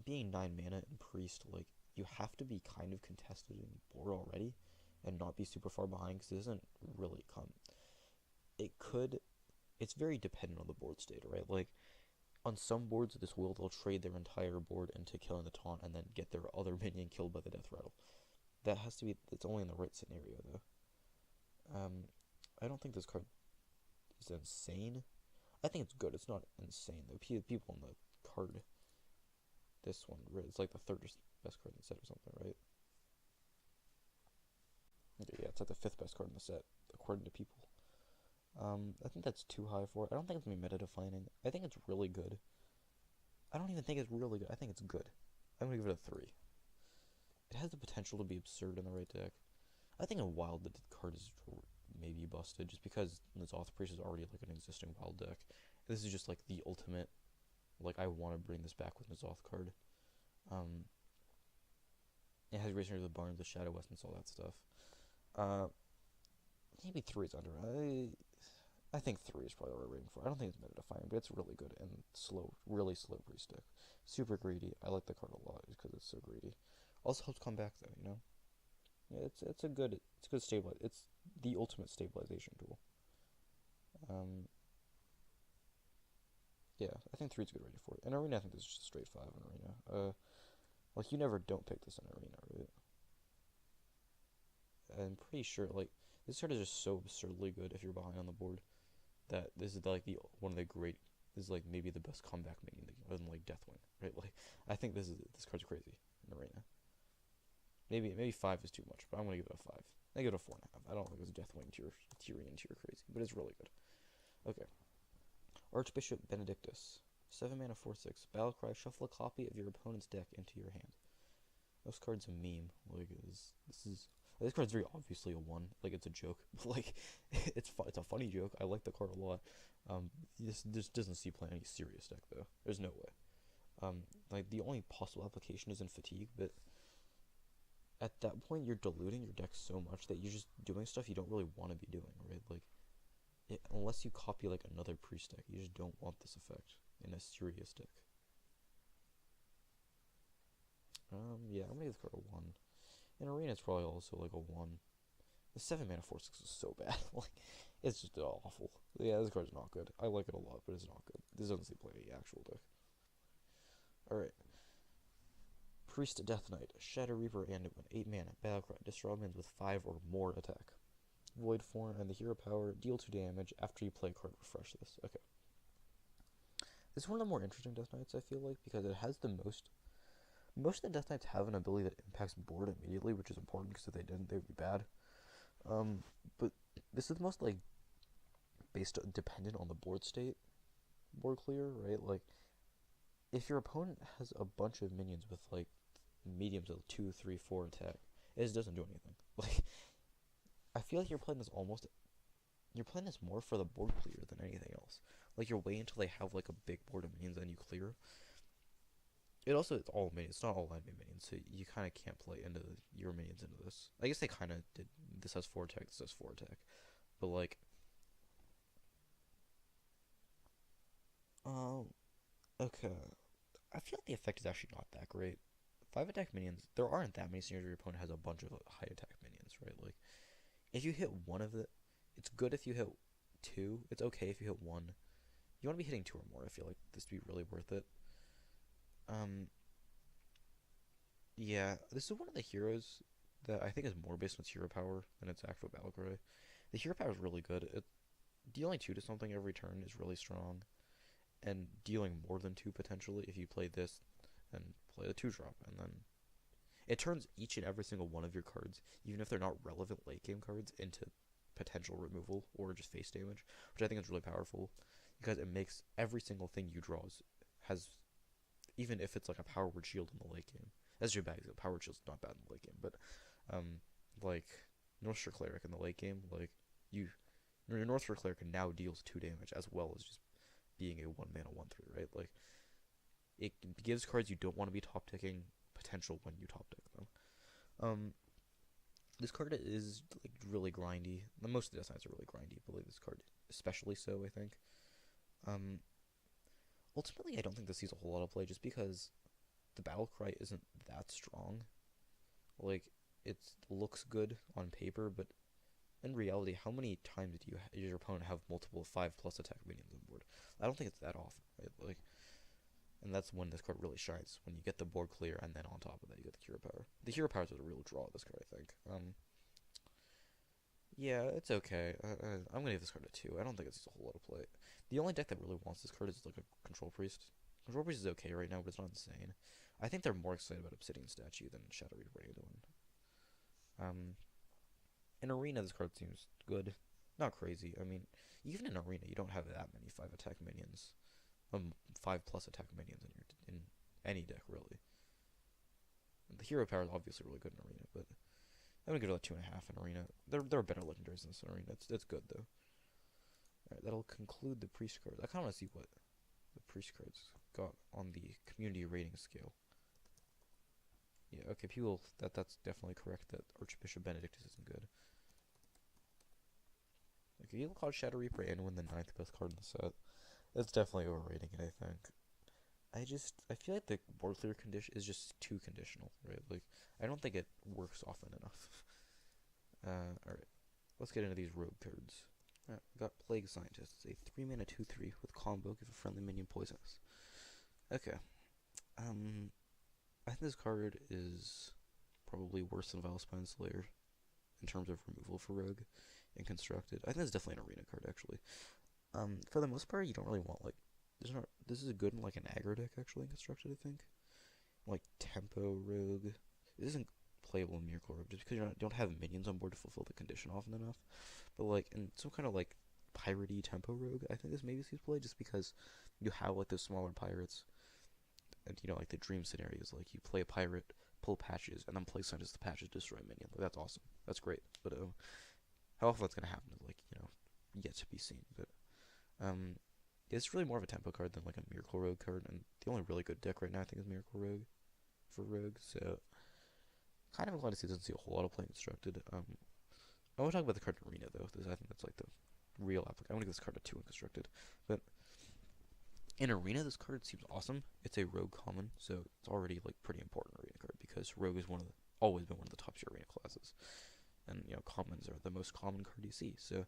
Speaker 1: being 9 mana and Priest, like, you have to be kind of contested in board already and not be super far behind because it doesn't really come. It's very dependent on the board state, right? Like, on some boards of this wheel, they'll trade their entire board into killing the taunt and then get their other minion killed by the Death Rattle. It's only in the right scenario, though. I don't think this card is insane. I think it's good. It's not insane, though. People on the card, this one, it's like the third best card in the set or something, right? Okay, yeah, it's like the 5th best card in the set, according to people. I think that's too high for it. I don't think it's going to be meta-defining. I think it's really good. I don't even think it's really good. I think it's good. I'm going to give it a 3. It has the potential to be absurd in the right deck. I think in Wild, the card is maybe busted, just because N'Zoth Priest is already like an existing Wild deck. This is just like the ultimate, like, I want to bring this back with N'Zoth card. It has Racing to the Barns, the Shadow Essence, all that stuff. Maybe 3 is under. I think 3 is probably the right rating for it. I don't think it's meta-defining, but it's really good and slow, really slow Priest deck. Super greedy. I like the card a lot because it's so greedy. Also helps come back though, you know. Yeah, it's good stabilize. It's the ultimate stabilization tool. Yeah, I think 3 is a good rating for it. In Arena, I think this is just a straight 5 in Arena. Like, you never don't pick this in Arena, right? I'm pretty sure, like, this card is just so absurdly good if you're behind on the board that this is like one of the great. This is like maybe the best comeback minion other than like Deathwing, right? Like, I think this card's crazy in Arena. Maybe 5 is too much, but I'm gonna give it a 5. I give it a 4.5. I don't think it's Deathwing Tyrion tier crazy, but it's really good. Okay. Archbishop Benedictus. 7 mana, 4/6. Battlecry. Shuffle a copy of your opponent's deck into your hand. This card's a meme. Like, this card's very obviously a 1. Like, it's a joke. Like, it's a funny joke. I like the card a lot. This doesn't see play any serious deck, though. There's no way. Like, the only possible application is in Fatigue, but at that point, you're diluting your deck so much that you're just doing stuff you don't really want to be doing, right? Like, unless you copy, like, another Priest deck, you just don't want this effect in a serious deck. Yeah, I'm gonna give this card a 1. In Arena, it's probably also like a 1. The 7 mana 4/6 is so bad. Like, it's just awful. Yeah, this card's not good. I like it a lot, but it's not good. This doesn't seem play any actual deck. Alright. Priest Death Knight, Shadow Reaper Anduin, 8 mana, Battlecry, destroy minions with 5 or more attack. Void form and the hero power, deal 2 damage after you play a card, refresh this. Okay. This is one of the more interesting Death Knights, I feel like, because it has the most of the Death Knights have an ability that impacts board immediately, which is important, because if they didn't, they would be bad. But this is the most, like, dependent on the board state, board clear, right? Like, if your opponent has a bunch of minions with, like, mediums of 2, 3, 4 attack, it just doesn't do anything. Like, I feel like you're playing this more for the board clear than anything else. Like you're waiting until they have like a big board of minions and you clear. It's all minions. It's not all enemy minions, so you kind of can't play into your minions into this. I guess they kind of did. This has 4 attack. This has 4 attack, but like, um, okay. I feel like the effect is actually not that great. 5 attack minions. There aren't that many scenarios where your opponent has a bunch of high attack minions, right? Like, if you hit one of it, it's good if you hit two. It's okay if you hit one. You want to be hitting two or more. I feel like this to be really worth it. Um, yeah, this is one of the heroes that I think is more based on its hero power than its actual battle cry. The hero power is really good. Dealing 2 to something every turn is really strong, and dealing more than 2 potentially if you play this and play the 2 drop, and then it turns each and every single one of your cards, even if they're not relevant late game cards, into potential removal or just face damage, which I think is really powerful because it makes every single thing you draw has, even if it's like a power word shield in the late game. That's your bad. Power word shield's not bad in the late game, but like Northshire Cleric in the late game, like you, your Northshire Cleric now deals 2 damage as well as just being a 1 mana 1/3, right? Like it gives cards you don't want to be top ticking potential when you top tick them. Um, this card is like really grindy. Most of the death knights are really grindy, but like this card especially so. I think. Um, ultimately, I don't think this sees a whole lot of play just because the battle cry isn't that strong. Like it looks good on paper, but in reality, how many times do does your opponent have multiple 5+ attack minions on board? I don't think it's that often, right? Like, and that's when this card really shines. When you get the board clear, and then on top of that, you get the hero power. The hero power is a real draw of this card, I think. Yeah, it's okay. I'm gonna give this card a 2. I don't think it's a whole lot of play. The only deck that really wants this card is like a Control Priest. Control Priest is okay right now, but it's not insane. I think they're more excited about Obsidian Statue than Shadow Reaper Ready to Win. In Arena, this card seems good. Not crazy. I mean, even in Arena, you don't have that many 5 attack minions. 5+ attack minions in any deck, really. The hero power is obviously really good in Arena, but I'm gonna give it like 2.5 in Arena. There are better legendaries in this Arena. It's good though. Alright, that'll conclude the priest cards. I kind of want to see what the priest cards got on the community rating scale. Yeah, okay, people, that's definitely correct that Archbishop Benedictus isn't good. Okay, you'll call Shadow Reaper and win the 9th best card in the set. That's definitely overrating it, I think. I feel like the board clear condition is just too conditional, right? Like, I don't think it works often enough. Alright. Let's get into these rogue cards. Alright, we got Plague Scientist. It's a 3 mana 2/3 with combo, give a friendly minion poisonous. Okay. I think this card is probably worse than Vilespine Slayer in terms of removal for rogue and constructed. I think it's definitely an arena card actually. For the most part, you don't really want like this is good in like an aggro deck actually in constructed. I think like tempo rogue. This isn't playable in Miracle Rogue just because you don't have minions on board to fulfill the condition often enough. But like in some kind of like piratey tempo rogue, I think this maybe sees play just because you have like those smaller pirates, and like the dream scenarios like you play a pirate, pull patches, and then play Scientist the patches destroy a minion. Like, that's awesome. That's great. But how often that's gonna happen is like yet to be seen. But it's really more of a tempo card than like a Miracle Rogue card, and the only really good deck right now I think is Miracle Rogue for Rogue. So kind of glad to see it doesn't see a whole lot of play constructed. I want to talk about the card in Arena though, because I think that's like the real application. I want to give this card a 2 in constructed, but in Arena this card seems awesome. It's a Rogue common, so it's already like pretty important Arena card because Rogue is always been one of the top tier Arena classes, and commons are the most common card you see. So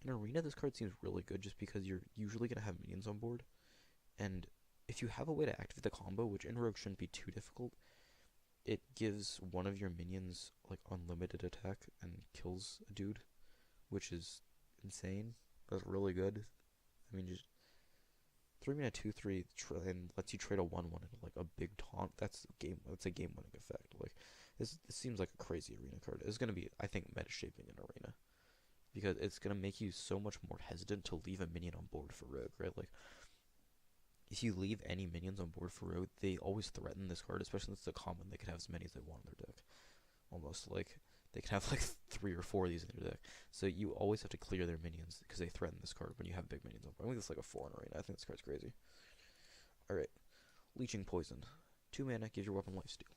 Speaker 1: in Arena, this card seems really good just because you're usually going to have minions on board. And if you have a way to activate the combo, which in Rogue shouldn't be too difficult, it gives one of your minions like unlimited attack and kills a dude, which is insane. That's really good. I mean, just 3 mana 2/3 and lets you trade a 1/1 into like a big taunt. That's a game winning effect. Like this seems like a crazy Arena card. It's going to be, I think, meta shaping in Arena, because it's going to make you so much more hesitant to leave a minion on board for Rogue, right? Like, if you leave any minions on board for Rogue, they always threaten this card, especially since it's a common. They could have as many as they want in their deck. Almost like, they can have like 3 or 4 of these in their deck. So you always have to clear their minions because they threaten this card when you have big minions on board. I think it's like a 4 in arena. I think this card's crazy. Alright. Leeching Poison. 2 mana, gives your weapon lifesteal.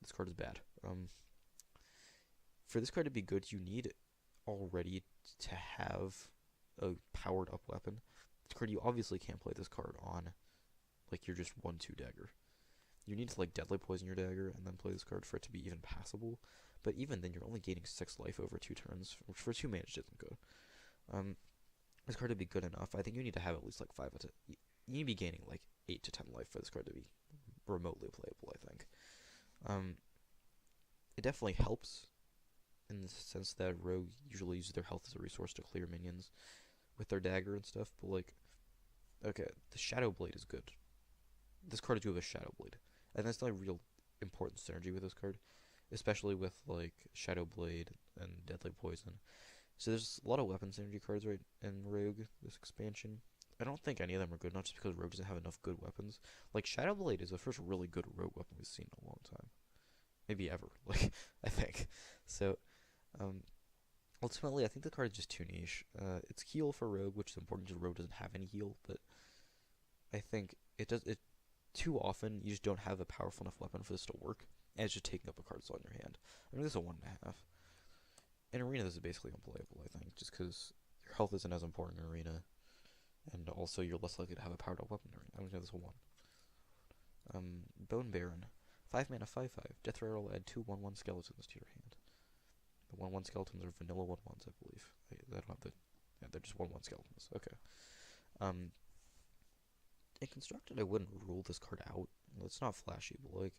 Speaker 1: This card is bad. For this card to be good, you need already to have a powered up weapon. This card, you obviously can't play this card on like you're just 1/2 dagger. You need to like deadly poison your dagger and then play this card for it to be even passable. But even then, you're only gaining 6 life over 2 turns, which for 2 mana isn't good. This card to be good enough, I think you need to have at least like 5 to you need to be gaining like 8 to 10 life for this card to be remotely playable, I think. It definitely helps in the sense that rogue usually uses their health as a resource to clear minions with their dagger and stuff, but like, okay, the Shadow Blade is good. This card is good with Shadow Blade, and that's not a real important synergy with this card, especially with like Shadow Blade and Deadly Poison. So there's a lot of weapon synergy cards right in Rogue this expansion. I don't think any of them are good, not just because Rogue doesn't have enough good weapons. Like Shadow Blade is the first really good Rogue weapon we've seen in a long time, maybe ever. Like I think so. Ultimately, I think the card is just too niche. It's heal for Rogue, which is important because Rogue doesn't have any heal, but I think it does. It too often you just don't have a powerful enough weapon for this to work, and it's just taking up a card slot in your hand. I mean, this is a 1.5. In arena, this is basically unplayable. I think just because your health isn't as important in arena, and also you're less likely to have a powered up weapon in arena. I'm gonna give this a 1. Bone Baron, 5 mana, 5/5. Death Rattle, add 2 1/1 skeletons to your hand. The 1/1 skeletons are vanilla 1/1s, I believe. They don't have the. Yeah, they're just 1/1 skeletons. Okay. In Constructed, I wouldn't rule this card out. It's not flashy, but like,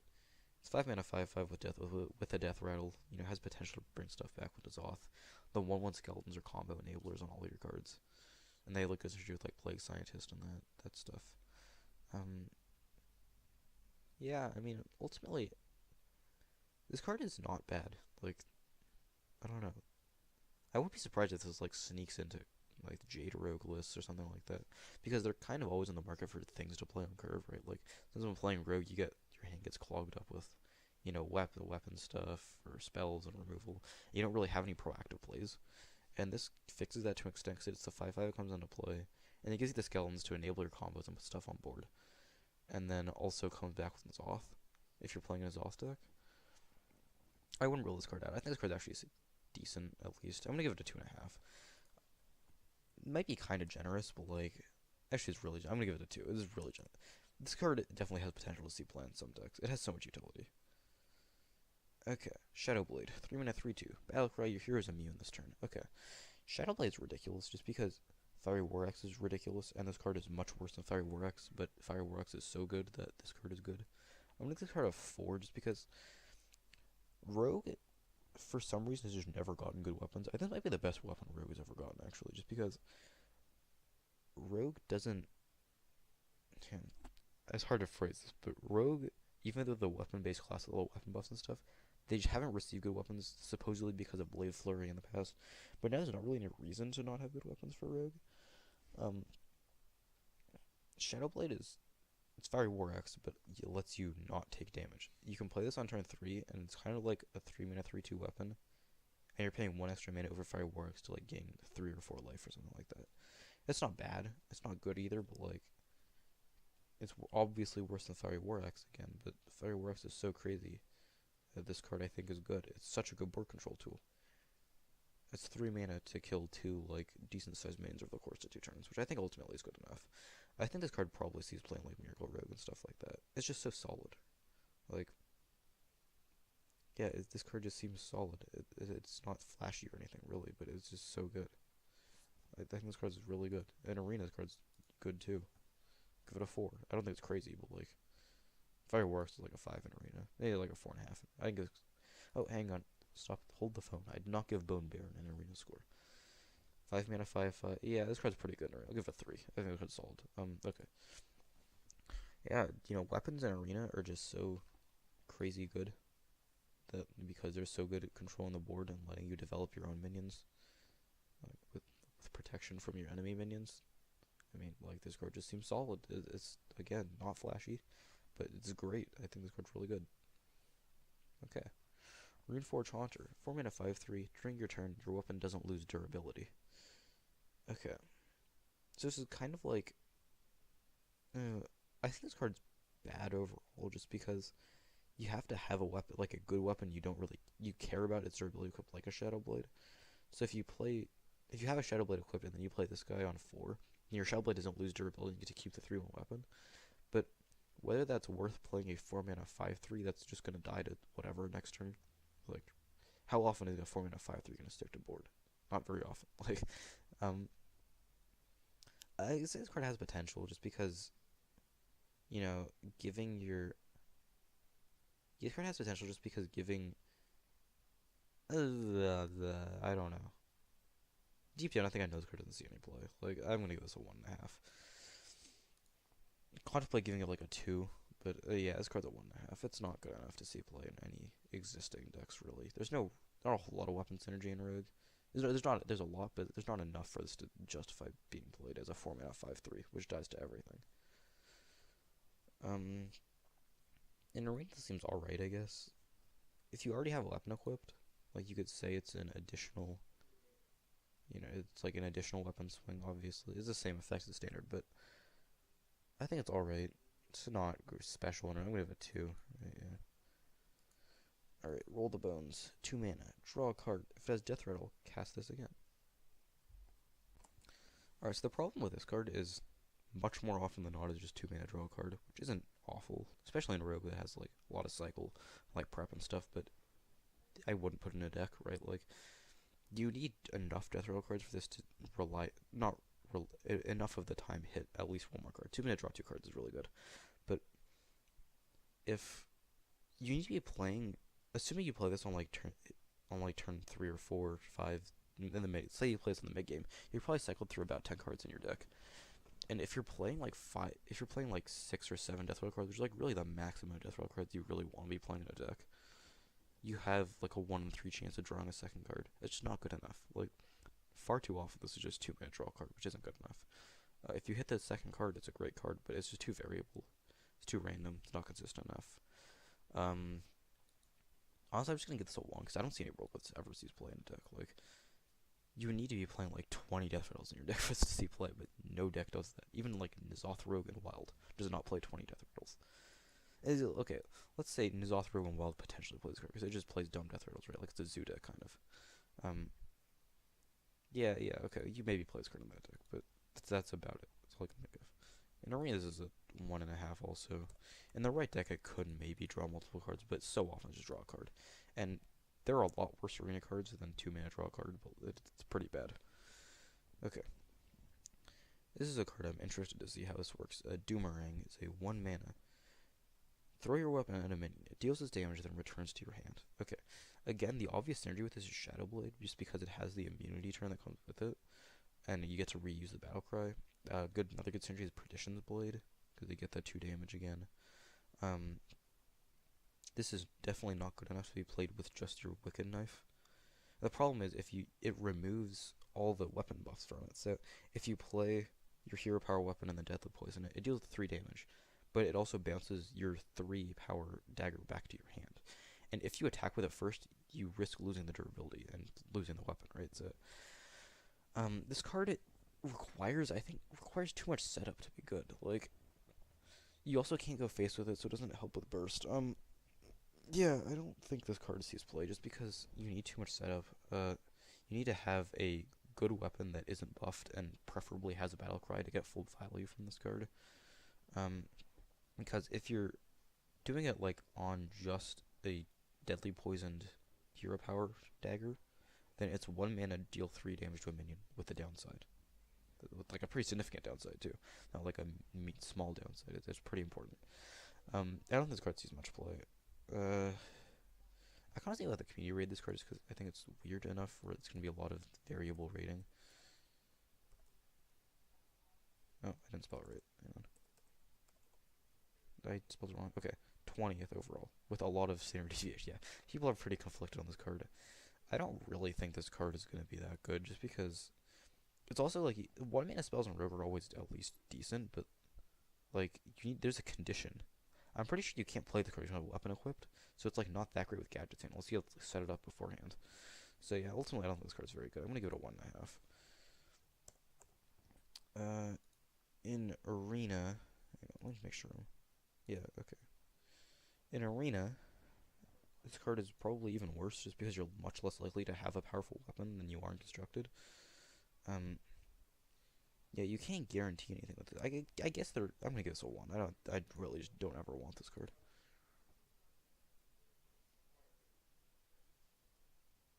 Speaker 1: it's 5 mana, 5/5 with a Death Rattle. You know, has potential to bring stuff back with Azoth. The 1/1 skeletons are combo enablers on all your cards, and they look good to do with like Plague Scientist and that stuff. Yeah, I mean, ultimately, this card is not bad. Like, I don't know. I wouldn't be surprised if this like sneaks into like the Jade Rogue lists or something like that, because they're kind of always in the market for things to play on curve, right? Like, since I'm playing Rogue, your hand gets clogged up with, you know, weapon stuff or spells and removal. You don't really have any proactive plays, and this fixes that to an extent because it's the 5/5 that comes into play, and it gives you the skeletons to enable your combos and put stuff on board, and then also comes back with Azoth if you're playing an Azoth deck. I wouldn't rule this card out. I think this card's actually decent, at least. I'm gonna give it a 2.5. It might be kind of generous, but like, actually, it's really. I'm gonna give it a 2. It is really generous. This card definitely has potential to see play in some decks. It has so much utility. Okay, Shadow Blade, 3 mana, 3/2. Battlecry, your hero is immune this turn. Okay, Shadow Blade's ridiculous just because Fiery War Axe is ridiculous, and this card is much worse than Fiery War Axe, but Fiery War Axe is so good that this card is good. I'm gonna give this card a 4 just because Rogue, for some reason, has just never gotten good weapons. I think it might be the best weapon Rogue has ever gotten, actually, just because Rogue doesn't. It's hard to phrase this, but Rogue, even though the weapon-based class has a lot of weapon buffs and stuff, they just haven't received good weapons, supposedly because of Blade Flurry in the past. But now there's not really any reason to not have good weapons for Rogue. Shadow Blade it's Fiery War Axe, but it lets you not take damage. You can play this on turn 3, and it's kind of like a 3 mana 3/2 weapon, and you're paying 1 extra mana over Fiery War Axe to like gain 3 or 4 life or something like that. It's not bad. It's not good either, but like, it's obviously worse than Fiery War Axe again. But Fiery War Axe is so crazy that this card I think is good. It's such a good board control tool. It's 3 mana to kill 2 like decent sized minions over the course of 2 turns, which I think ultimately is good enough. I think this card probably sees playing like Miracle Rogue and stuff like that. It's just so solid. Like, yeah, this card just seems solid. It's not flashy or anything really, but it's just so good. I think this card is really good. And Arena, this card's good too. Give it a 4. I don't think it's crazy, but like, Fire War Axe is like a 5 in Arena. Maybe like a 4.5. I think it's. Oh, hang on. Stop. Hold the phone. I did not give Bone Baron an Arena score. 5 mana, 5/5. Yeah, this card's pretty good in Arena. I'll give it a 3. I think this card's solid. Okay. Yeah, you know, weapons in Arena are just so crazy good that because they're so good at controlling the board and letting you develop your own minions, like with protection from your enemy minions. I mean, like, this card just seems solid. It's again not flashy, but it's great. I think this card's really good. Okay. Runeforge Haunter. 4 mana 5/3. During your turn, your weapon doesn't lose durability. Okay. So this is kind of like... I think this card's bad overall just because you have to have a weapon, like a good weapon you care about its durability equipped like a Shadow Blade. So if you have a Shadow Blade equipped and then you play this guy on 4, and your Shadow Blade doesn't lose durability, you get to keep the 3/1 weapon. But whether that's worth playing a 4 mana 5/3 that's just going to die to whatever next turn, like, how often is a 4 mana 5/3 going to stick to board? Not very often. Like, um, I say this card has potential just because, you know, giving your... This card has potential just because giving... I don't know. Deep down, I think I know this card doesn't see any play. Like, I'm going to give this a 1.5. Contemplate giving it like a 2, but yeah, this card's a 1.5. It's not good enough to see play in any existing decks, really. There's not a whole lot of weapon synergy in Rogue. There's a lot, but there's not enough for this to justify being played as a 4 mana 5/3, which dies to everything. In Arena, this seems alright, I guess. If you already have a weapon equipped, like, you could say it's an additional, it's like an additional weapon swing, obviously. It's the same effect as standard, but I think it's alright. It's not special, and I'm gonna give it a 2. Right, yeah. Alright, roll the bones. 2 mana. Draw a card. If it has Death Rattle, cast this again. Alright, so the problem with this card is much more often than not is just 2 mana draw a card, which isn't awful, especially in a rogue that has like a lot of cycle, like prep and stuff, but I wouldn't put in a deck, right? Like, you need enough Death Rattle cards for this to enough of the time hit at least one more card. 2 mana draw 2 cards is really good, but if you need to be playing, assuming you play this on turn 3 or 4 or 5 in the mid, say you play this in the mid game, you're probably cycled through about 10 cards in your deck. And if you're playing like 6 or 7 Death Rattle cards, which is like really the maximum of Death Rattle cards you really want to be playing in a deck, you have like a 1 in 3 chance of drawing a second card. It's just not good enough. Like, far too often this is just 2 mana draw a card, which isn't good enough. If you hit the second card, it's a great card, but it's just too variable. It's too random. It's not consistent enough. Honestly, I'm just gonna give this a 1 because I don't see any role that ever sees play in a deck. Like, you would need to be playing like 20 Death Rattles in your deck for this to see play, but no deck does that. Even like N'Zoth Rogue and Wild does not play 20 Death Rattles. Okay, let's say N'Zoth Rogue and Wild potentially plays card because it just plays dumb Death Rattles, right? Like it's a zoo deck kind of. Yeah, okay, you maybe play this card in that deck, but that's about it. That's all I can think of. In Arena, this is a 1.5 also. In the right deck, I could maybe draw multiple cards, but so often I just draw a card. And there are a lot worse Arena cards than 2 mana draw a card, but it's pretty bad. Okay. This is a card I'm interested to see how this works. Doomerang is a 1 mana. Throw your weapon at a minion. It deals its damage, then returns to your hand. Okay. Again, the obvious synergy with this is Shadow Blade, just because it has the immunity turn that comes with it, and you get to reuse the battle cry. Another good synergy is Perdition's Blade, because you get that 2 damage again. This is definitely not good enough to be played with just your Wicked Knife. The problem is it removes all the weapon buffs from it. So if you play your hero power weapon and the Deathly Poison, it deals 3 damage, but it also bounces your 3 power dagger back to your hand. And if you attack with it first, you risk losing the durability and losing the weapon, right? So this card requires too much setup to be good. Like, you also can't go face with it, so it doesn't help with burst. Yeah, I don't think this card sees play just because you need too much setup. You need to have a good weapon that isn't buffed and preferably has a battle cry to get full value from this card. Because if you're doing it like on just a deadly poisoned hero power dagger, then it's 1 mana, deal 3 damage to a minion with the downside. With like a pretty significant downside too. Not like a small downside. It's pretty important. I don't think this card sees much play. I kind of think about the community raid this card just because I think it's weird enough where it's going to be a lot of variable rating. Oh, I didn't spell it right. Hang on. I spelled it wrong. Okay, 20th overall with a lot of standard deviation. Yeah, people are pretty conflicted on this card. I don't really think this card is going to be that good just because it's also like 1 mana spells in Rogue are always at least decent, but like there's a condition. I'm pretty sure you can't play the card if you don't have a weapon equipped, so it's like not that great with gadgets unless you have to set it up beforehand. So yeah, ultimately I don't think this card's very good. I'm gonna give it a 1.5. In arena, let me make sure. Yeah, okay. In arena, this card is probably even worse just because you're much less likely to have a powerful weapon than you are in constructed. Yeah, you can't guarantee anything with it. I guess I'm gonna give this a 1. I really just don't ever want this card.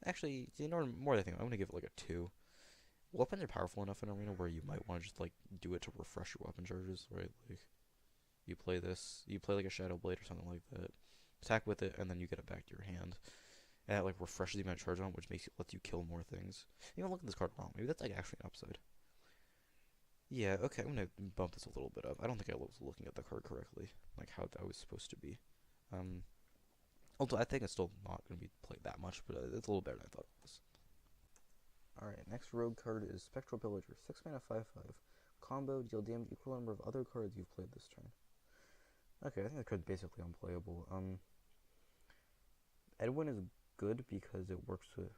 Speaker 1: Actually, you know, more than I think, I'm gonna give it like a 2. Weapons are powerful enough in arena where you might want to just like do it to refresh your weapon charges, right? Like you play this, you play like a Shadow Blade or something like that, attack with it, and then you get it back to your hand, and it like refreshes the amount of charge on, which lets you kill more things. You can look at this card wrong. Maybe that's like actually an upside. Yeah, okay, I'm gonna bump this a little bit up. I don't think I was looking at the card correctly, like how that was supposed to be. Um, Although I think it's still not gonna be played that much, but it's a little better than I thought it was. Alright, next rogue card is Spectral Pillager. 6 mana, 5/5. Combo, deal damage equal number of other cards you've played this turn. Okay, I think the card's basically unplayable. Edwin is good because it works with...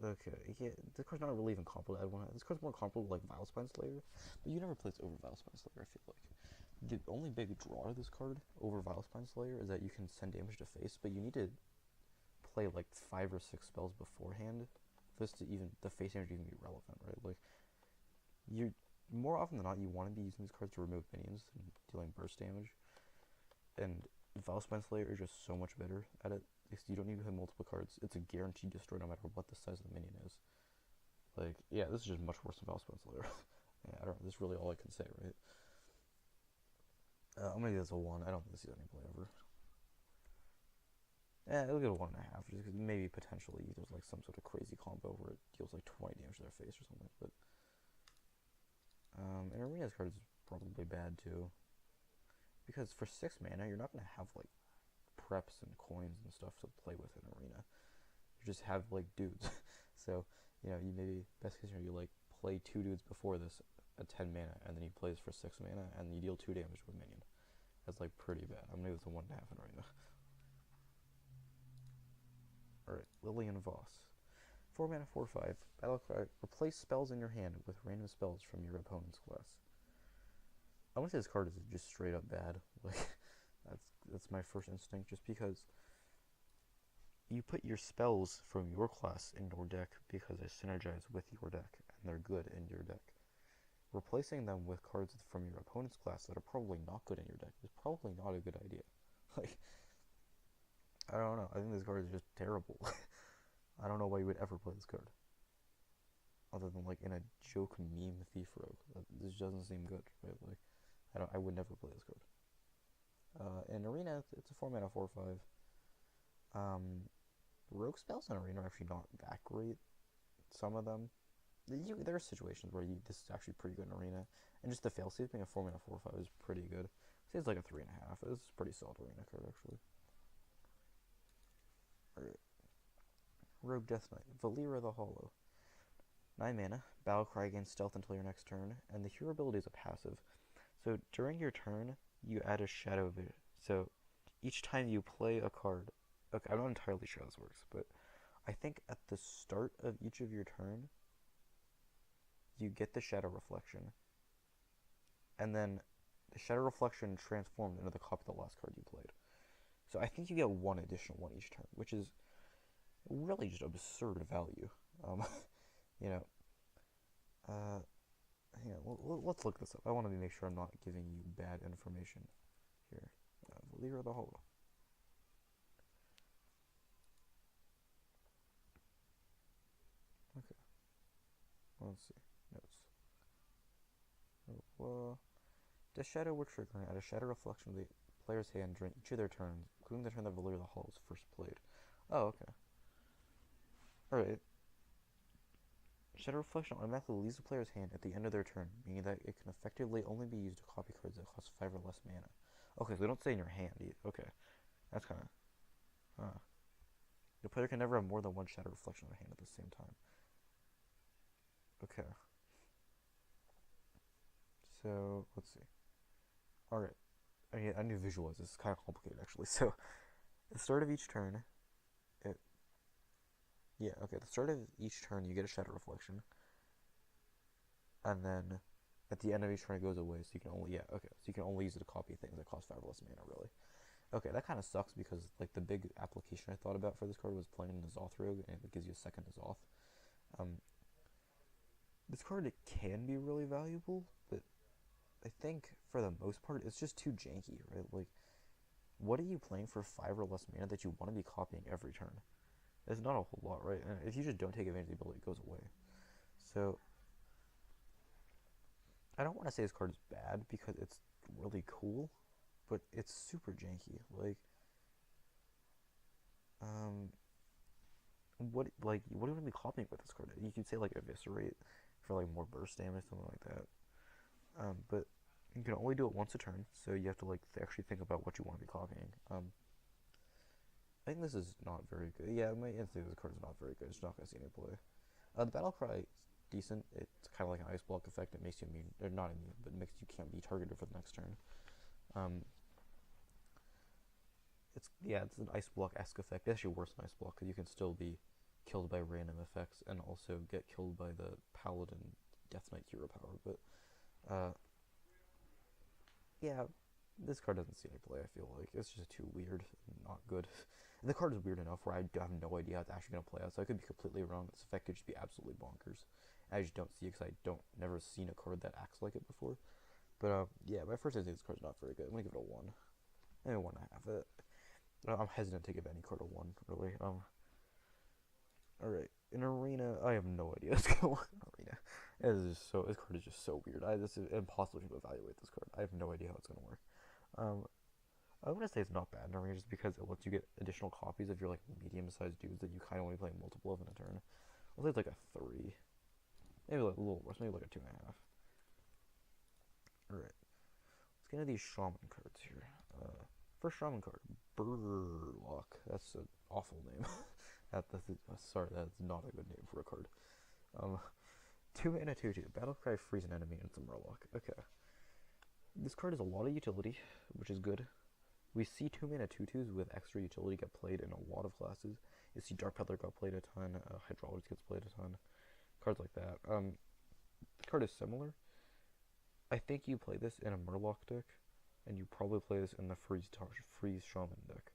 Speaker 1: Okay, yeah, this card's not really even comparable to Edwin. This card's more comparable to, like, Vilespine Slayer, but you never play this over Vilespine Slayer, I feel like. The only big draw to this card over Vilespine Slayer is that you can send damage to face, but you need to play, like, 5 or 6 spells beforehand for this to even... the face damage to even be relevant, right? Like, you're... more often than not, you want to be using these cards to remove minions and dealing burst damage. And Vilespine Slayer is just so much better at it. You don't need to have multiple cards. It's a guaranteed destroy no matter what the size of the minion is. Like, yeah, this is just much worse than Vilespine Slayer. Yeah, I don't know. This is really all I can say, right? I'm gonna give this a 1. I don't think this is any play ever. It'll get a 1.5, just because maybe potentially there's like some sort of crazy combo where it deals like 20 damage to their face or something. But and Arena's card is probably bad too, because for 6 mana you're not gonna have like preps and coins and stuff to play with in Arena. You just have like dudes. So you know, you maybe best case scenario you like play 2 dudes before this at 10 mana, and then he plays for 6 mana, and you deal 2 damage with minion. That's like pretty bad. I'm gonna give this a 1.5 in Arena. Alright, Lillian Voss. 4 mana, 4/5. Battlecry. Replace spells in your hand with random spells from your opponent's class. I want to say this card is just straight up bad. Like, that's my first instinct, just because you put your spells from your class in your deck because they synergize with your deck, and they're good in your deck. Replacing them with cards from your opponent's class that are probably not good in your deck is probably not a good idea. Like, I don't know. I think this card is just terrible. I don't know why you would ever play this card. Other than like in a joke meme thief rogue. This doesn't seem good, right? Like, I would never play this card. In Arena, it's a 4 mana, 4/5. Rogue spells in Arena are actually not that great. Some of them. There are situations where this is actually pretty good in Arena. And just the failsafe being a 4 mana, 4/5 is pretty good. I'd say it's like a 3.5. This is a pretty solid Arena card, actually. Alright. Rogue Death Knight. Valera the Hollow. 9 mana. Battlecry gains stealth until your next turn. And the hero ability is a passive. So during your turn, you add a shadow vision. So each time you play a card... Okay, I'm not entirely sure how this works, but I think at the start of each of your turn, you get the shadow reflection. And then the shadow reflection transforms into the copy of the last card you played. So I think you get one additional one each turn, which is really just absurd value. You know, let's look this up. I want to make sure I'm not giving you bad information here. Valera the Hollow. Okay. Let's see. Notes. The shadow will trigger and add a shadow reflection to the player's hand during each of their turns, including the turn that Valera the Hollow was first played. Oh, okay. Alright. Shadow Reflection automatically leaves the player's hand at the end of their turn, meaning that it can effectively only be used to copy cards that cost 5 or less mana. Okay, so they don't say in your hand either. Okay. That's kind of... Huh. The player can never have more than one Shadow Reflection in their hand at the same time. Okay. So, let's see. Alright. I need to visualize this. It's kind of complicated actually. So at the start of each turn, it, yeah, okay. At the start of each turn, you get a shadow reflection, and then at the end of each turn, it goes away. So you can only okay. So you can only use it to copy things that cost 5 or less mana. Really. Okay, that kind of sucks because like the big application I thought about for this card was playing N'Zoth Rogue, and it gives you a second N'Zoth. Um, this card it can be really valuable, but I think for the most part it's just too janky, right? Like, what are you playing for 5 or less mana that you want to be copying every turn? It's not a whole lot, right? And if you just don't take advantage of the ability, it goes away. So I don't want to say this card is bad because it's really cool, but it's super janky. Like, um, what are you gonna be copying with this card? You could say like eviscerate for like more burst damage, something like that. But you can only do it once a turn, so you have to like actually think about what you want to be copying. I think this is not very good. Yeah, my instinct this card is not very good. It's not gonna see any play. The battle cry is decent. It's kind of like an ice block effect. It makes you immune, or not immune, but it makes you can't be targeted for the next turn. Um, it's an ice block esque effect. It's actually worse than ice block because you can still be killed by random effects and also get killed by the paladin Death Knight hero power. But uh, yeah, this card doesn't see any play. I feel like it's just too weird, and not good. And the card is weird enough where I have no idea how it's actually gonna play out. So I could be completely wrong. This effect could just be absolutely bonkers. I just don't see it because I don't never seen a card that acts like it before. But yeah, my first instinct this card's not very good. I'm gonna give it a 1, maybe 1.5. I'm hesitant to give any card a 1 really. All right, in arena, I have no idea what's going on in arena. This card is just so weird. This is impossible to evaluate this card. I have no idea how it's gonna work. Um, I'm gonna say it's not bad in arena just because it lets you get additional copies of your like medium-sized dudes that you kind of only play multiple of in a turn. I'll say it's like a 3, maybe like a little worse, maybe like a 2.5. All right, let's get into these shaman cards here. First shaman card, Warlock. That's an awful name. Sorry, that's not a good name for a card. Um, 2 mana 2/2. Battlecry freeze an enemy and it's a Murloc. Okay. This card has a lot of utility, which is good. We see 2 mana 2/2s with extra utility get played in a lot of classes. You see Dark Peddler got played a ton, Hydrologist gets played a ton. Cards like that. The card is similar. I think you play this in a Murloc deck, and you probably play this in the Freeze Shaman deck.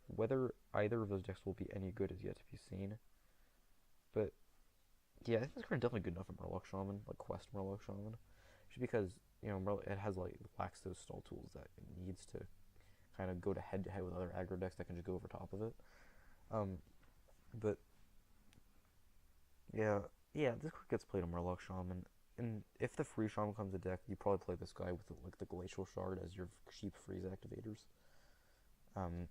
Speaker 1: Whether either of those decks will be any good is yet to be seen. But yeah, I think this card is definitely good enough for Murloc Shaman, like Quest Murloc Shaman, just because it has like lacks those stall tools that it needs to kind of go to head with other aggro decks that can just go over top of it. Um, but yeah, this card gets played in Murloc Shaman, and if the free Shaman comes to deck, you probably play this guy with like the Glacial Shard as your cheap freeze activators. Um,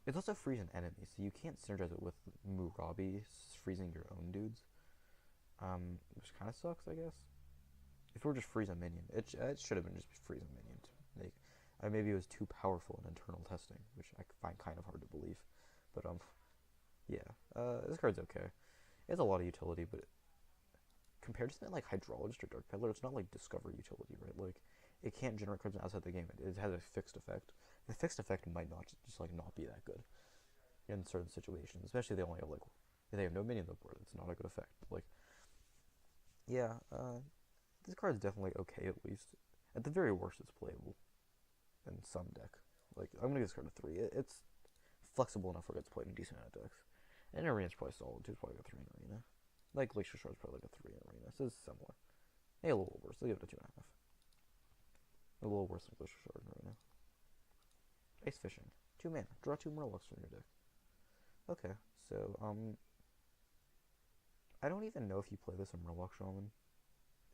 Speaker 1: it's also freeze an enemy, so you can't synergize it with Murabi freezing your own dudes. Which kind of sucks, I guess. If we were just freeze a minion, it should have been just freeze a minion. Maybe it was too powerful in internal testing, which I find kind of hard to believe. But yeah, this card's okay. It has a lot of utility, but compared to something like Hydrologist or Dark Peddler, it's not like Discover utility, right? Like, it can't generate cards outside the game. It has a fixed effect. The fixed effect might not just like not be that good in certain situations, especially if they only have like if they have no minions on the board. It's not a good effect. Like, yeah, this card's definitely okay at least. At the very worst, it's playable in some deck. Like, I'm gonna give this card a 3. It's flexible enough where it gets played in decent amount of decks. And arena's probably solid too. It's probably like a 3 in arena. Like Glacier Shard's probably like a 3 in arena. So it's similar. Maybe a little worse. I'll give it a 2.5. A little worse than Glacier Shard in arena. Ice Fishing. 2 mana. Draw 2 Murlocs from your deck. Okay, so I don't even know if you play this in Murloc Shaman.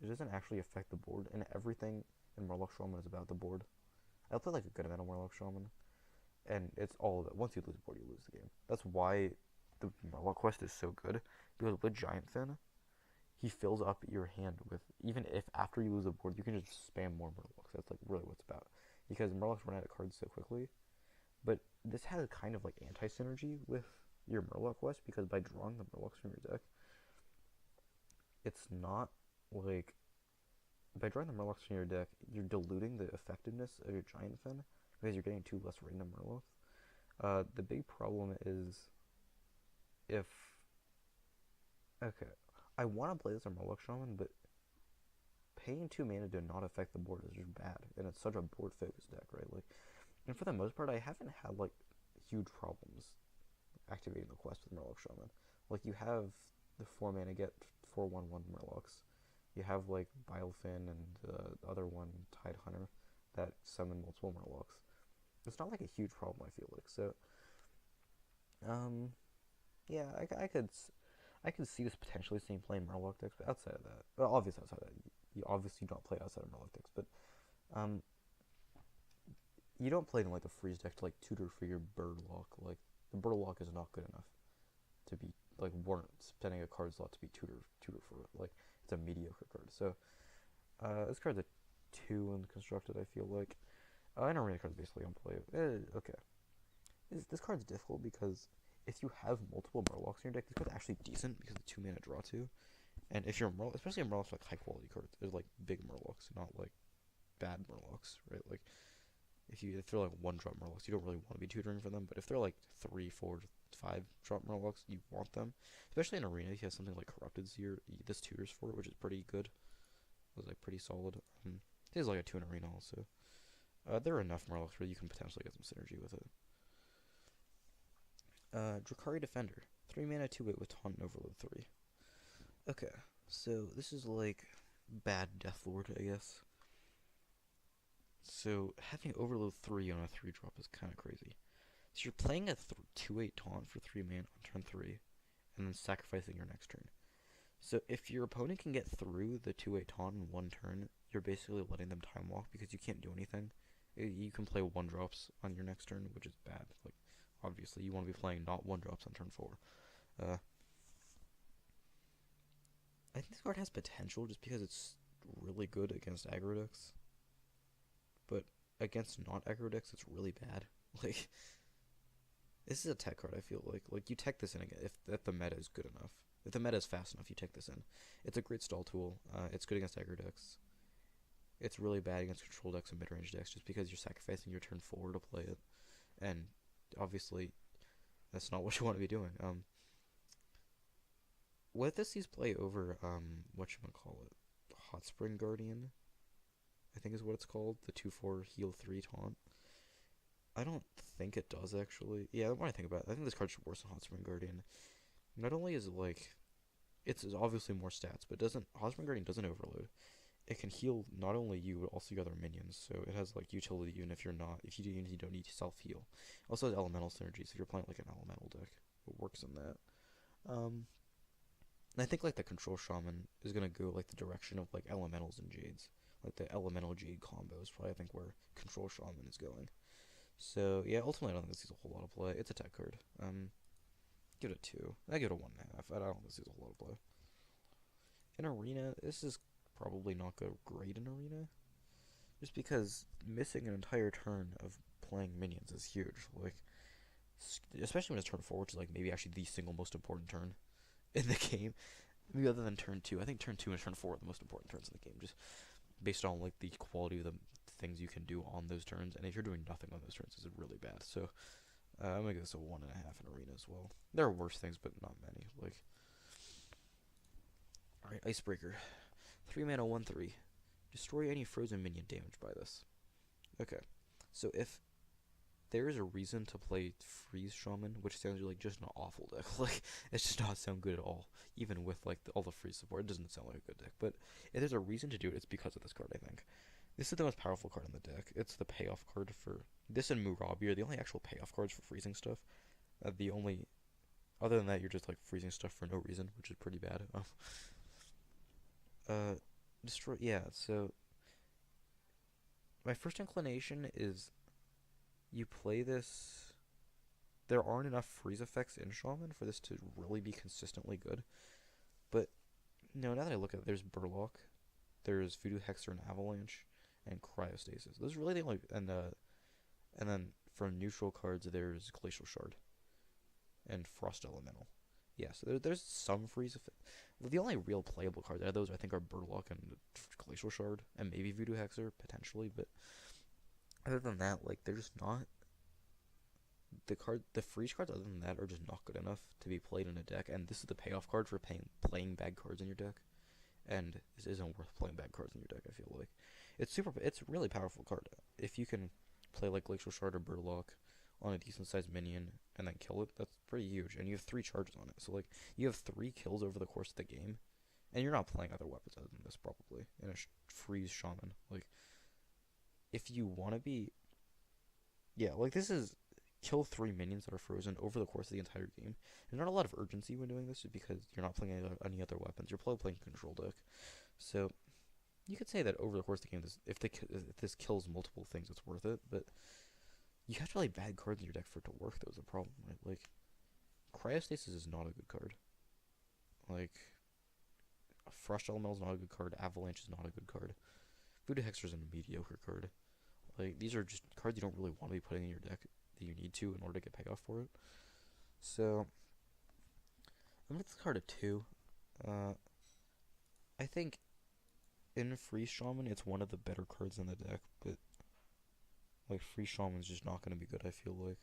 Speaker 1: It doesn't actually affect the board, and everything in Murloc Shaman is about the board. I play like a good amount of Murloc Shaman, and it's all of it. Once you lose the board, you lose the game. That's why the Murloc quest is so good, because with Giant Fin, he fills up your hand with, even if after you lose the board, you can just spam more Murlocs. That's like really what it's about. Because Murlocs run out of cards so quickly. But this has kind of like anti-synergy with your Murloc quest, because by drawing the Murlocs from your deck, it's not like by drawing the Murlocs from your deck, you're diluting the effectiveness of your Giant Fin because you're getting 2 less random Murlocs. The big problem is if okay, I want to play this on Murloc Shaman, but paying 2 mana to not affect the board is just bad, and it's such a board focused deck, right? Like, and for the most part, I haven't had like huge problems activating the quest with Murloc Shaman. Like, you have the 4 mana get 4/1/1 Murlocs. You have like Bilefin and the other one, Tide Hunter, that summon multiple Murlocs. It's not like a huge problem, I feel like. So, yeah, I could see this potentially seeing playing Murloc decks, but outside of that, well, obviously outside of that, you obviously don't play outside of Murloc decks, but um, you don't play in like a freeze deck to like tutor for your Birdlock. Like, the Birdlock is not good enough to be like warrant spending a card slot to be tutor for it. Like, it's a mediocre card. So this card's a 2 in constructed, I feel like. And arena card's basically unplayable. Okay. This card's difficult because if you have multiple Murlocs in your deck, this card's actually decent because of 2 mana draw 2. And if you're especially in Murlocs, like high quality cards, there's like big Murlocs, not like bad Murlocs, right? Like, if they're like 1-drop Murlocs, you don't really want to be tutoring for them. But if they're like 3, 4, 5-drop Murlocs, you want them. Especially in arena, if you have something like Corrupted Seer, this tutors for it, which is pretty good. It was like pretty solid. It is like a 2 in arena also. There are enough Murlocs where you can potentially get some synergy with it. Drakari Defender. 3 mana, 2/8 with Taunt and Overload 3. Okay, so this is like bad Deathlord, I guess. So having Overload 3 on a 3-drop is kind of crazy. So you're playing a 2/8 Taunt for 3 mana on turn 3, and then sacrificing your next turn. So if your opponent can get through the 2/8 Taunt in 1 turn, you're basically letting them time walk because you can't do anything. You can play 1-drops on your next turn, which is bad. Like, obviously, you want to be playing not 1-drops on turn 4. I think this card has potential just because it's really good against aggro decks, but against not aggro decks, it's really bad. Like, this is a tech card, I feel like. Like, you tech this in again if the meta is good enough. If the meta is fast enough, you tech this in. It's a great stall tool. It's good against aggro decks. It's really bad against control decks and mid-range decks just because you're sacrificing your turn 4 to play it. And obviously, that's not what you want to be doing. What this sees play over, whatchamacallit, Hot Spring Guardian, I think is what it's called, the 2/4 heal 3 taunt. I don't think it does, actually. Yeah, when I think about it, I think this card should worse than Hot Spring Guardian. Not only is it like, it's obviously more stats, but Hot Spring Guardian doesn't overload. It can heal not only you, but also your other minions, so it has like utility even if you don't need to self-heal. Also has elemental synergies if you're playing like an elemental deck. It works in that. And I think like the control shaman is gonna go like the direction of like elementals and jades. Like the elemental jade combo is probably I think where control shaman is going. So yeah, ultimately I don't think this sees a whole lot of play. It's a tech card. Give it a 2. I give it a 1.5. I don't think this sees a whole lot of play. In arena, this is probably not go great in arena, just because missing an entire turn of playing minions is huge. Like, especially when it's turn 4, which is like maybe actually the single most important turn in the game. Maybe other than turn 2. I think turn 2 and turn 4 are the most important turns in the game, just based on like the quality of the things you can do on those turns. And if you're doing nothing on those turns, it's really bad. So I'm gonna give this a 1.5 in arena as well. There are worse things, but not many. Like, alright, Icebreaker. 3 mana, 1/3. Destroy any frozen minion damaged by this. Okay, so if there is a reason to play Freeze Shaman, which sounds like just an awful deck, like, it just not sound good at all, even with like all the freeze support, it doesn't sound like a good deck, but if there's a reason to do it, it's because of this card, I think. This is the most powerful card in the deck. It's the payoff card for, this and Murabi are the only actual payoff cards for freezing stuff. Other than that, you're just like freezing stuff for no reason, which is pretty bad. Destroy. Yeah. So my first inclination is you play this. There aren't enough freeze effects in Shaman for this to really be consistently good. But no, now that I look at it, there's Burlock, there's Voodoo Hexer and Avalanche, and Cryostasis. Those are really the only. And then for neutral cards, there's Glacial Shard and Frost Elemental. Yeah, so there's some freeze effect. The only real playable cards out of those I think are Burlock and Glacial Shard and maybe Voodoo Hexer potentially, but other than that, like they're just not the freeze cards. Other than that, are just not good enough to be played in a deck. And this is the payoff card for playing bad cards in your deck. And this isn't worth playing bad cards in your deck. I feel like it's a really powerful card if you can play like Glacial Shard or Burlock on a decent sized minion and then kill it. That's pretty huge, and you have 3 charges on it. So like you have 3 kills over the course of the game, and you're not playing other weapons other than this probably in a freeze shaman. Like if you want to be, yeah, like this is kill 3 minions that are frozen over the course of the entire game. There's not a lot of urgency when doing this because you're not playing any other weapons. You're probably playing control deck, so you could say that over the course of the game, if this kills multiple things, it's worth it. But you have to play bad cards in your deck for it to work. That was a problem, right? Like Cryostasis is not a good card. Like Frost Elemental is not a good card. Avalanche is not a good card. Voodoo Hexer is a mediocre card. Like these are just cards you don't really want to be putting in your deck that you need to in order to get payoff for it. So I'm gonna give this card a 2. I think in Free Shaman it's one of the better cards in the deck, but like Free Shaman's just not gonna be good. I feel like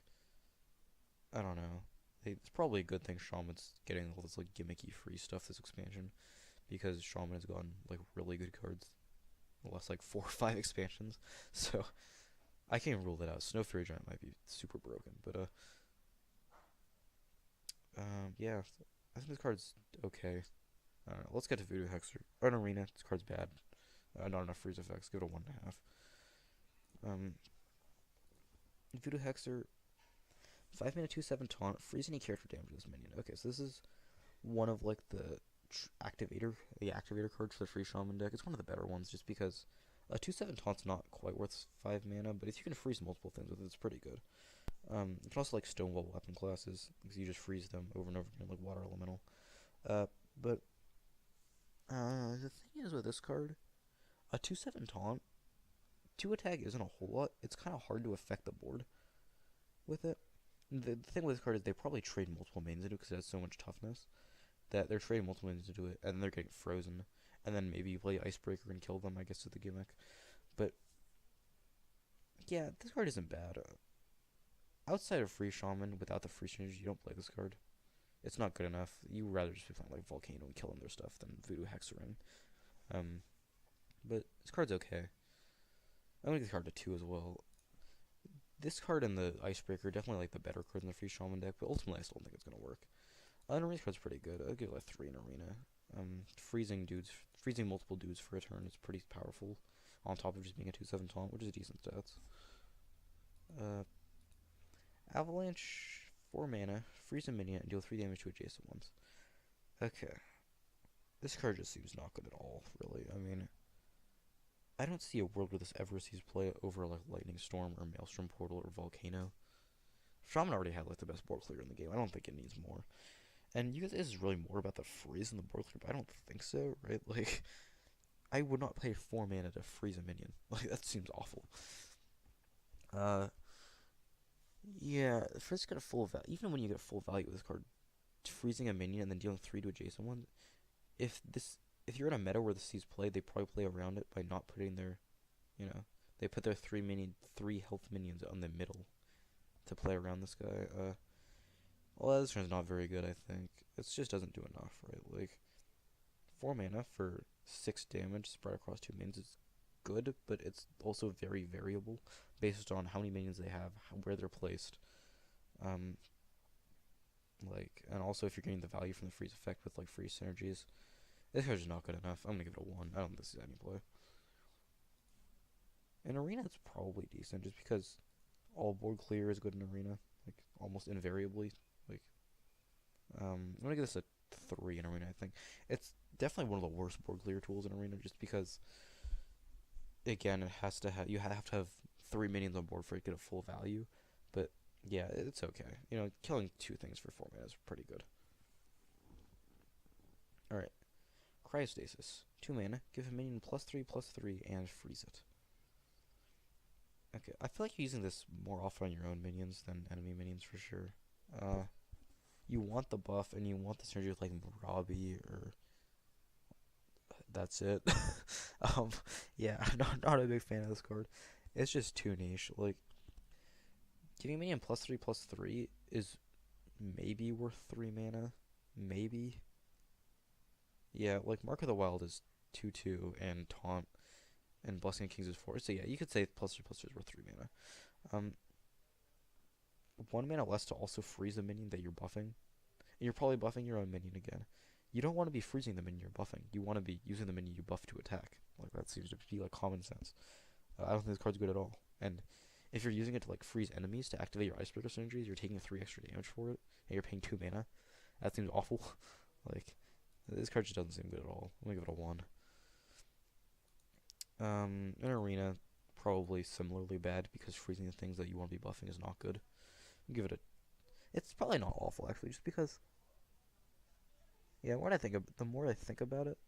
Speaker 1: I don't know. It's probably a good thing Shaman's getting all this like gimmicky free stuff this expansion because Shaman has gotten like really good cards the last like 4 or 5 expansions. So I can't rule that out. Snow Fury Giant might be super broken, but yeah, I think this card's okay. I don't know. Let's get to Voodoo Hexer. Or an Arena. This card's bad. Not enough freeze effects. Give it a 1.5. Voodoo Hexer. 5 mana 2/7 taunt. Freeze any character damage to this minion. Okay, so this is one of like the activator cards for the free shaman deck. It's one of the better ones just because 2/7 taunt's not quite worth 5 mana, but if you can freeze multiple things with it, it's pretty good. You can also like Stonewall weapon classes because you just freeze them over and over again like Water Elemental. But the thing is with this card, a 2/7 taunt, 2 attack isn't a whole lot. It's kind of hard to affect the board with it. The thing with this card is they probably trade multiple mains into it because it has so much toughness that they're trading multiple mains into it, and they're getting frozen. And then maybe you play Icebreaker and kill them, I guess, is the gimmick. But yeah, this card isn't bad. Outside of Free Shaman, without the free synergy, you don't play this card. It's not good enough. You would rather just be playing like Volcano and killing their stuff than Voodoo Hexerin. But this card's okay. I'm gonna give this card a 2 as well. This card and the Icebreaker are definitely like the better cards in the Free Shaman deck, but ultimately I still don't think it's gonna work. An Arena card's pretty good. I'll give it a 3 in Arena. Freezing multiple dudes for a turn is pretty powerful, on top of just being a 2/7 taunt, which is decent stats. Avalanche, 4 mana, freeze a minion, and deal 3 damage to adjacent ones. Okay. This card just seems not good at all, really. I mean, I don't see a world where this ever sees play over like Lightning Storm or Maelstrom Portal or Volcano. Shaman already had like the best board clear in the game. I don't think it needs more. And you guys, this is really more about the freeze in the board clear, but I don't think so, right? Like, I would not pay 4 mana to freeze a minion. Like, that seems awful. Yeah, first get a full value. Even when you get full value with this card, freezing a minion and then dealing 3 to adjacent ones. If you're in a meta where this sees play, they probably play around it by not putting their, they put their 3 health minions on the middle to play around this guy. Well, this turn's not very good, I think. It just doesn't do enough, right? Like, 4 mana for 6 damage spread across 2 minions is good, but it's also very variable based on how many minions they have, where they're placed. And also if you're getting the value from the freeze effect with, like, free synergies. This card's just not good enough. I'm gonna give it a 1. I don't think this is any play. In Arena, it's probably decent, just because all board clear is good in Arena, like, almost invariably. I'm gonna give this a 3 in Arena, I think. It's definitely one of the worst board clear tools in Arena, just because, again, you have to have 3 minions on board for it to get a full value. But, yeah, it's okay. Killing 2 things for 4 mana is pretty good. Alright. Cryostasis. 2 mana. Give a minion +3/+3 and freeze it. Okay, I feel like you're using this more often on your own minions than enemy minions for sure. you want the buff and you want the synergy with like Murabi or that's it. um, yeah, I'm not a big fan of this card. It's just too niche. Like giving minion +3/+3 is maybe worth 3 mana, maybe. Yeah, like Mark of the Wild is 2/2 and Taunt and Blessing of Kings is 4. So yeah, you could say +3/+3 is worth 3 mana. Um, 1 mana less to also freeze a minion that you're buffing. And you're probably buffing your own minion again. You don't want to be freezing the minion you're buffing. You want to be using the minion you buff to attack. Like that seems to be like common sense. I don't think this card's good at all. And if you're using it to like freeze enemies to activate your Icebreaker synergies, you're taking 3 extra damage for it, and you're paying 2 mana. That seems awful. Like this card just doesn't seem good at all. I'm gonna give it a 1. In Arena, probably similarly bad because freezing the things that you want to be buffing is not good. I'll give it a. It's probably not awful actually, just because. Yeah, the more I think about it,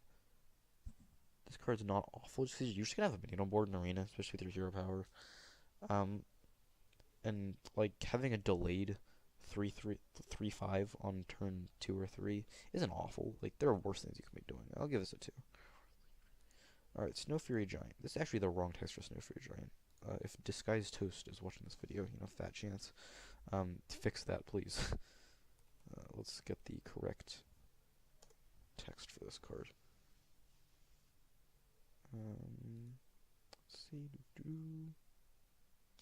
Speaker 1: this card's not awful. Just because you're just gonna have a minion on board in Arena, especially with your 0 power. And like having a delayed 3/3/3/5 on turn 2 or 3 isn't awful. Like there are worse things you can be doing. I'll give this a 2. Alright, Snow Fury Giant. This is actually the wrong text for Snow Fury Giant. If Disguised Toast is watching this video, fat chance. Fix that, please. Let's get the correct text for this card. Let's see.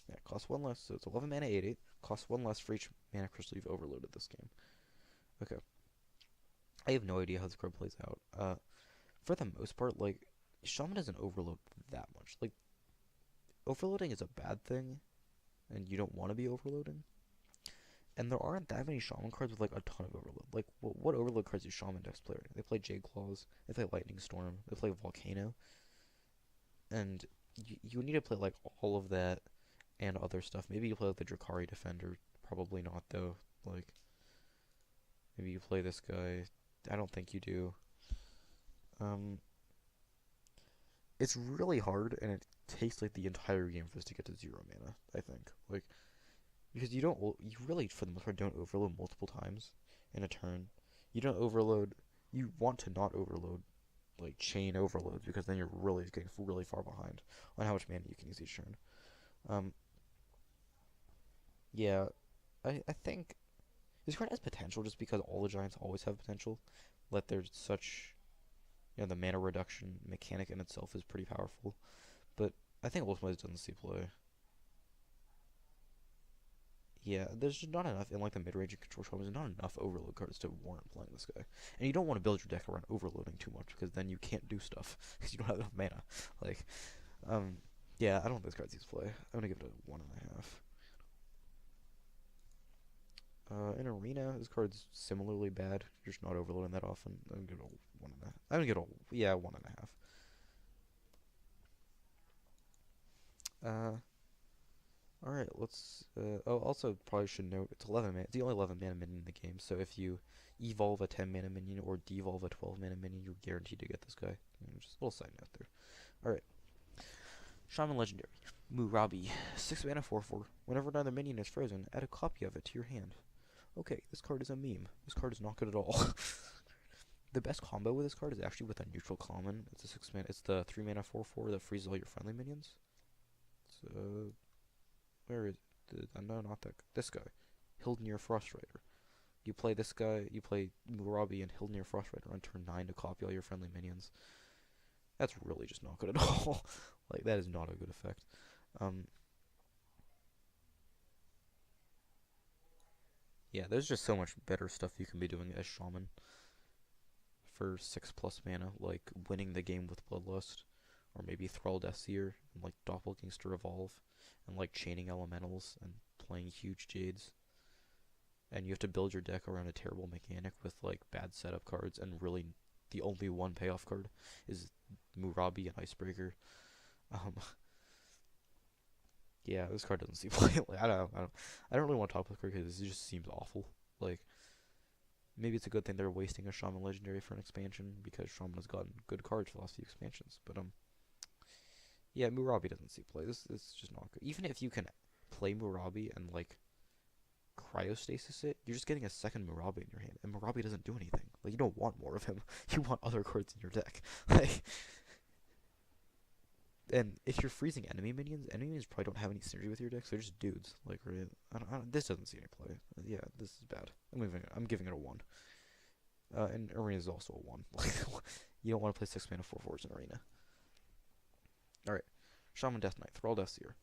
Speaker 1: Yeah, costs 1 less, so it's 11 mana, 8/8. Costs 1 less for each mana crystal you've overloaded this game. Okay. I have no idea how this card plays out. For the most part, like, Shaman doesn't overload that much. Like, overloading is a bad thing, and you don't want to be overloading. And there aren't that many Shaman cards with, like, a ton of overload. Like, what overload cards do Shaman decks play? They play Jade Claws, they play Lightning Storm, they play Volcano. And you need to play, like, all of that and other stuff. Maybe you play, like, the Drakari Defender. Probably not, though. Like, maybe you play this guy. I don't think you do. It's really hard, and it takes, like, the entire game for this to get to 0 mana, I think. Like, because you really, for the most part, don't overload multiple times in a turn. You don't overload, you want to not overload, like, chain overloads, because then you're really getting really far behind on how much mana you can use each turn. Yeah, I think this card has potential just because all the giants always have potential. Like, there's such, the mana reduction mechanic in itself is pretty powerful. But I think ultimately it doesn't see play. Yeah, there's just not enough in like the mid-range and control sharp. There's not enough overload cards to warrant playing this guy, and you don't want to build your deck around overloading too much because then you can't do stuff because you don't have enough mana. Like, yeah, I don't think this card sees play. I'm gonna give it a 1.5. In Arena, this card's similarly bad. You're just not overloading that often. I'm gonna give it a 1.5. I'm gonna give it a 1.5. Alright, let's, also probably should note, it's 11 mana, it's the only 11 mana minion in the game, so if you evolve a 10 mana minion or devolve a 12 mana minion, you're guaranteed to get this guy. Just a little side note there. Alright. Shaman Legendary. Murabi. 6 mana 4/4. Whenever another minion is frozen, add a copy of it to your hand. Okay, this card is a meme. This card is not good at all. The best combo with this card is actually with a neutral common. It's a 6 mana, it's the 3 mana 4/4 that freezes all your friendly minions. So, where is it? No, not that guy. This guy. Hildnir Frostrider. You play this guy, you play Murabi and Hildnir Frostrider on turn 9 to copy all your friendly minions. That's really just not good at all. Like, that is not a good effect. Yeah, there's just so much better stuff you can be doing as Shaman for 6+ mana, like winning the game with Bloodlust, or maybe Thrall Deathseer, and like Doppelgangster Evolve, and like chaining elementals and playing huge Jades. And you have to build your deck around a terrible mechanic with like bad setup cards, and really the only one payoff card is Murabi and Icebreaker. Yeah, this card doesn't seem like I don't really want to talk about this card because it just seems awful. Like, maybe it's a good thing they're wasting a Shaman Legendary for an expansion because Shaman has gotten good cards for the last few expansions. But yeah, Murabi doesn't see play. This is just not good. Even if you can play Murabi and like cryostasis it, you're just getting a second Murabi in your hand, and Murabi doesn't do anything. Like, you don't want more of him. You want other cards in your deck. Like, and if you're freezing enemy minions probably don't have any synergy with your deck, so they're just dudes. Like, right? This doesn't see any play. Yeah, this is bad. I'm giving it a 1. And Arena is also a 1. Like, you don't want to play 6 mana 4/4s in Arena. Alright. Shaman Death Knight, Thrall Death Seer.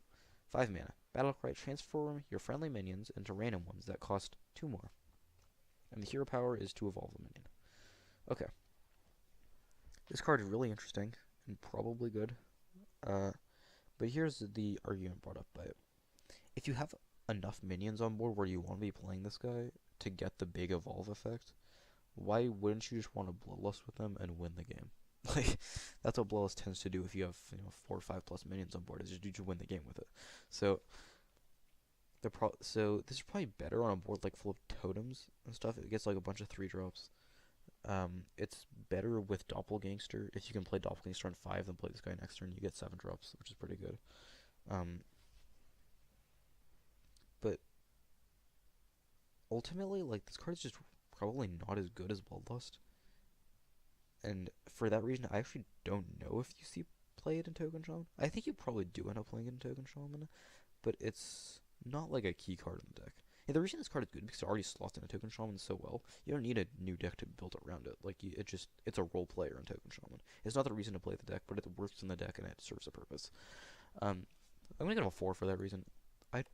Speaker 1: 5 mana. Battlecry, transform your friendly minions into random ones that cost 2 more. And the hero power is to evolve a minion. Okay. This card is really interesting and probably good. But here's the argument brought up by it. If you have enough minions on board where you want to be playing this guy to get the big evolve effect, why wouldn't you just want to bloodlust with them and win the game? Like, that's what bloodlust tends to do if you have 4 or 5 plus minions on board, is just you win the game with it. So so this is probably better on a board like full of totems and stuff. It gets like a bunch of 3-drops. It's better with Doppelgangster. If you can play Doppelgangster on 5, then play this guy next turn, you get 7 drops, which is pretty good. But ultimately, like, this card's just probably not as good as Bloodlust. And for that reason, I actually don't know if you see play it in Token Shaman. I think you probably do end up playing it in Token Shaman, but it's not like a key card in the deck. And the reason this card is good because it already slots into Token Shaman so well. You don't need a new deck to build around it. Like, it's a role player in Token Shaman. It's not the reason to play the deck, but it works in the deck and it serves a purpose. I'm gonna give it a 4 for that reason. I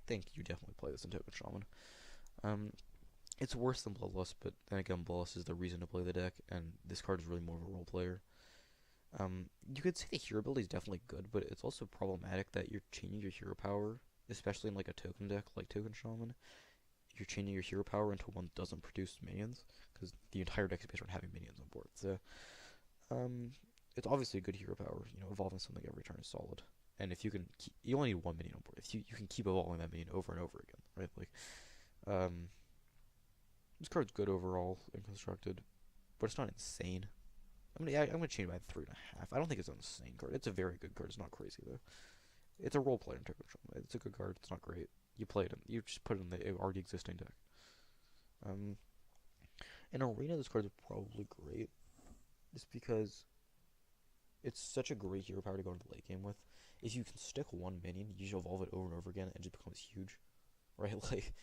Speaker 1: think you definitely play this in Token Shaman. It's worse than Bloodlust, but then again, Bloodlust is the reason to play the deck, and this card is really more of a role player. You could say the hero ability is definitely good, but it's also problematic that you're changing your hero power, especially in like a token deck like Token Shaman. You're changing your hero power into one that doesn't produce minions, because the entire deck is based on having minions on board. So, it's obviously a good hero power. Evolving something every turn is solid. And if you can, you only need 1 minion on board. If you can keep evolving that minion over and over again, right? Like, this card's good overall and constructed, but it's not insane. I'm gonna change it by 3.5. I don't think it's an insane card. It's a very good card. It's not crazy though. It's a role player in Token Shaman. It's a good card. It's not great. You play it in. You just put it in the already existing deck. In Arena, this card is probably great, just because it's such a great hero power to go into the late game with. If you can stick 1 minion, you just evolve it over and over again, and it just becomes huge, right? Like,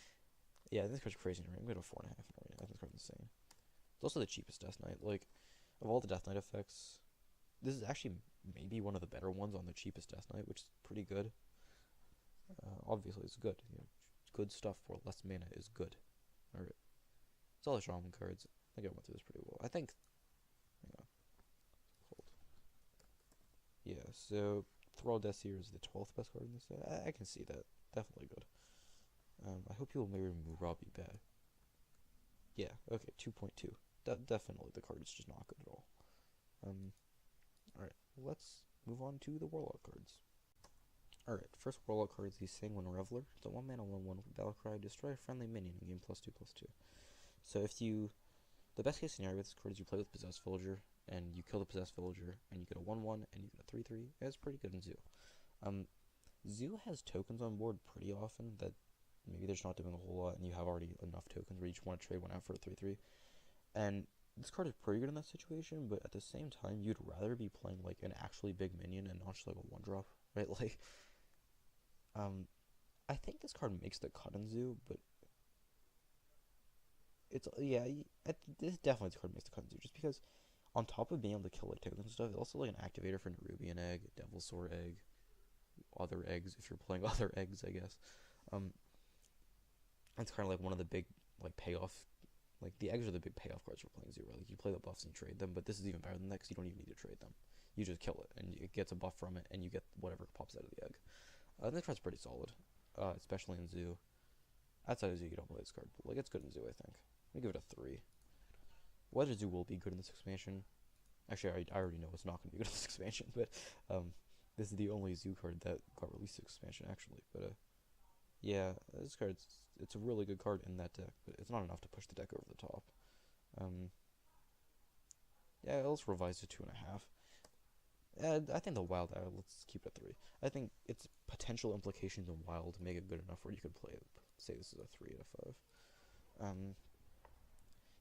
Speaker 1: yeah, this card's crazy in Arena. I'm gonna go 4.5 in Arena. I think this card's insane. It's also the cheapest Death Knight. Like, of all the Death Knight effects, this is actually maybe one of the better ones on the cheapest Death Knight, which is pretty good. Obviously, it's good. Good stuff for less mana is good. Alright. It's all the Shaman cards. I think I went through this pretty well. I think. Hold. Yeah, so Thrall Death Seer is the 12th best card in this set. I can see that. Definitely good. I hope you will maybe remove Robbie bad. Yeah, okay, 2.2. Definitely the card is just not good at all. Alright, let's move on to the Warlock cards. Alright, first Warlock card is the Sanguine Reveler. It's a 1 mana 1/1 with Battlecry. Destroy a friendly minion and gain +2/+2. So the best case scenario with this card is you play with Possessed Villager, and you kill the Possessed Villager, and you get a 1/1, and you get a 3/3. It's pretty good in Zoo. Zoo has tokens on board pretty often that maybe they're just not doing a whole lot, and you have already enough tokens where you just want to trade one out for a 3/3. And this card is pretty good in that situation, but at the same time, you'd rather be playing like an actually big minion and not just like a 1-drop, right? Like, I think this card makes the cut in Zoo, but it's, yeah, this definitely this card makes the cut in Zoo, just because on top of being able to kill like tokens and stuff, it's also like an activator for Nerubian Egg, Devilsaur Egg, other eggs if you're playing other eggs, I guess. It's kind of like one of the big like payoff. Like, the eggs are the big payoff cards for playing Zoo, right? Like, you play the buffs and you trade them, but this is even better than that because you don't even need to trade them. You just kill it, and it gets a buff from it, and you get whatever pops out of the egg. This card's pretty solid, especially in Zoo. Outside of Zoo, you don't play this card, but, like, it's good in Zoo, I think. I'm gonna give it a 3. Whether Zoo will be good in this expansion... Actually, I already know it's not gonna be good in this expansion, but, this is the only Zoo card that got released this expansion, actually, but, yeah, this card, it's a really good card in that deck, but it's not enough to push the deck over the top. Yeah, let's revise to 2.5. I think the wild. Let's keep it at 3. I think its potential implications in wild make it good enough where you could play it. Say this is a 3 out of 5.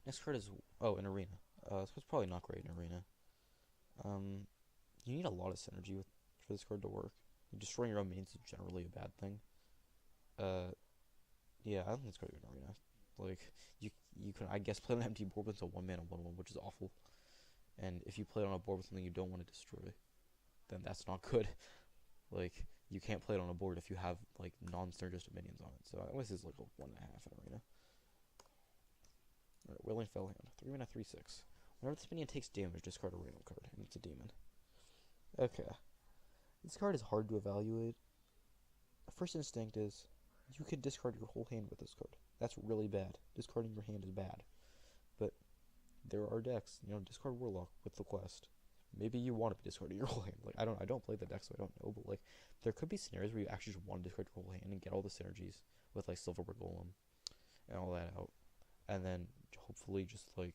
Speaker 1: Next card is in arena. This card's probably not great in arena. You need a lot of synergy for this card to work. Destroying your own minions is generally a bad thing. Yeah, I don't think it's good in arena. Like you can, I guess, play on an empty board with a 1-mana 1/1, which is awful. And if you play it on a board with something you don't want to destroy, then that's not good. Like, you can't play it on a board if you have like non-synergistic minions on it. So I guess it's like a 1.5 in arena. Alright, Wailing Fellhand. 3-mana 3/6. Whenever this minion takes damage, discard a random card, and it's a demon. Okay. This card is hard to evaluate. First instinct is you could discard your whole hand with this card. That's really bad. Discarding your hand is bad. But there are decks, discard Warlock with the quest. Maybe you want to be discarding your whole hand. Like, I don't play the deck, so I don't know, but like there could be scenarios where you actually just want to discard your whole hand and get all the synergies with like Silverberg Golem and all that out. And then hopefully just like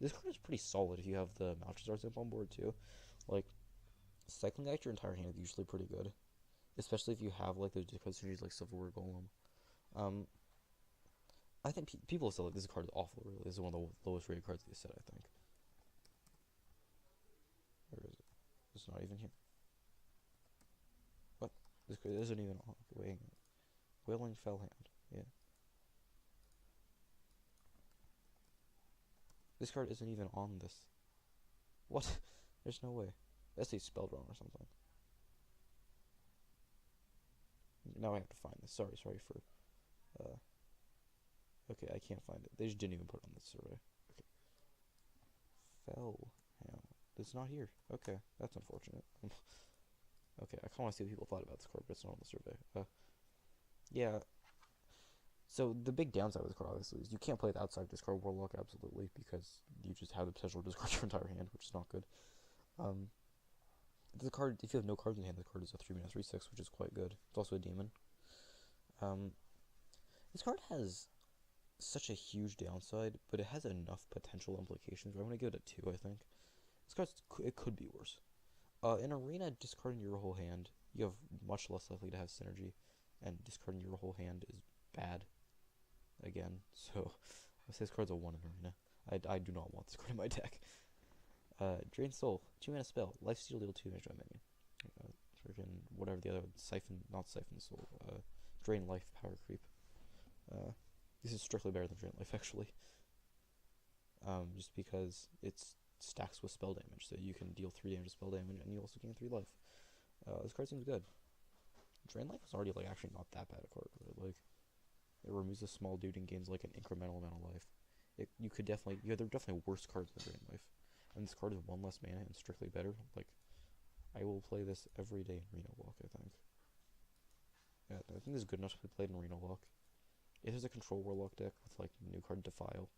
Speaker 1: this card is pretty solid if you have the Malchazar Zimp on board too. Like, cycling out your entire hand is usually pretty good. Especially if you have like those discard synergies like Silverberg Golem. I think people still like this card is awful. Really, this is one of the lowest rated cards of the set. I think. Where is it? It's not even here. What? This card isn't even on. Okay, Wailing Fellhand. Yeah. This card isn't even on this. What? There's no way. That's a spell wrong or something. Now I have to find this. Sorry for. Okay, I can't find it. They just didn't even put it on the survey. Okay. Fellhand. It's not here. Okay, that's unfortunate. Okay, I kind of want to see what people thought about this card, but it's not on the survey. Yeah. So the big downside with this card, obviously, is you can't play it outside discard Warlock, absolutely, because you just have the potential to discard your entire hand, which is not good. The card, if you have no cards in hand, the card is a 3-mana 3/6, which is quite good. It's also a demon. This card has such a huge downside, but it has enough potential implications where I'm going to give it a 2, I think. This card, it could be worse. In arena, discarding your whole hand, you have much less likely to have synergy, and discarding your whole hand is bad. Again, so I say this card's a 1 in arena. I do not want this card in my deck. Drain Soul, 2-mana spell, Lifesteal, deal 2 damage to a minion. Freaking whatever the other not Siphon Soul. Drain Life, Power Creep. This is strictly better than Drain Life, actually. Just because it stacks with spell damage, so you can deal 3 damage of spell damage, and you also gain 3 life. This card seems good. Drain Life is already like actually not that bad a card, right? Like, it removes a small dude and gains like an incremental amount of life. There are definitely worse cards than Drain Life. And this card is 1 less mana and strictly better. Like, I will play this every day in Reno Walk, I think. Yeah, I think this is good enough to be played in Reno Walk. If there's a control Warlock deck with like new card Defile,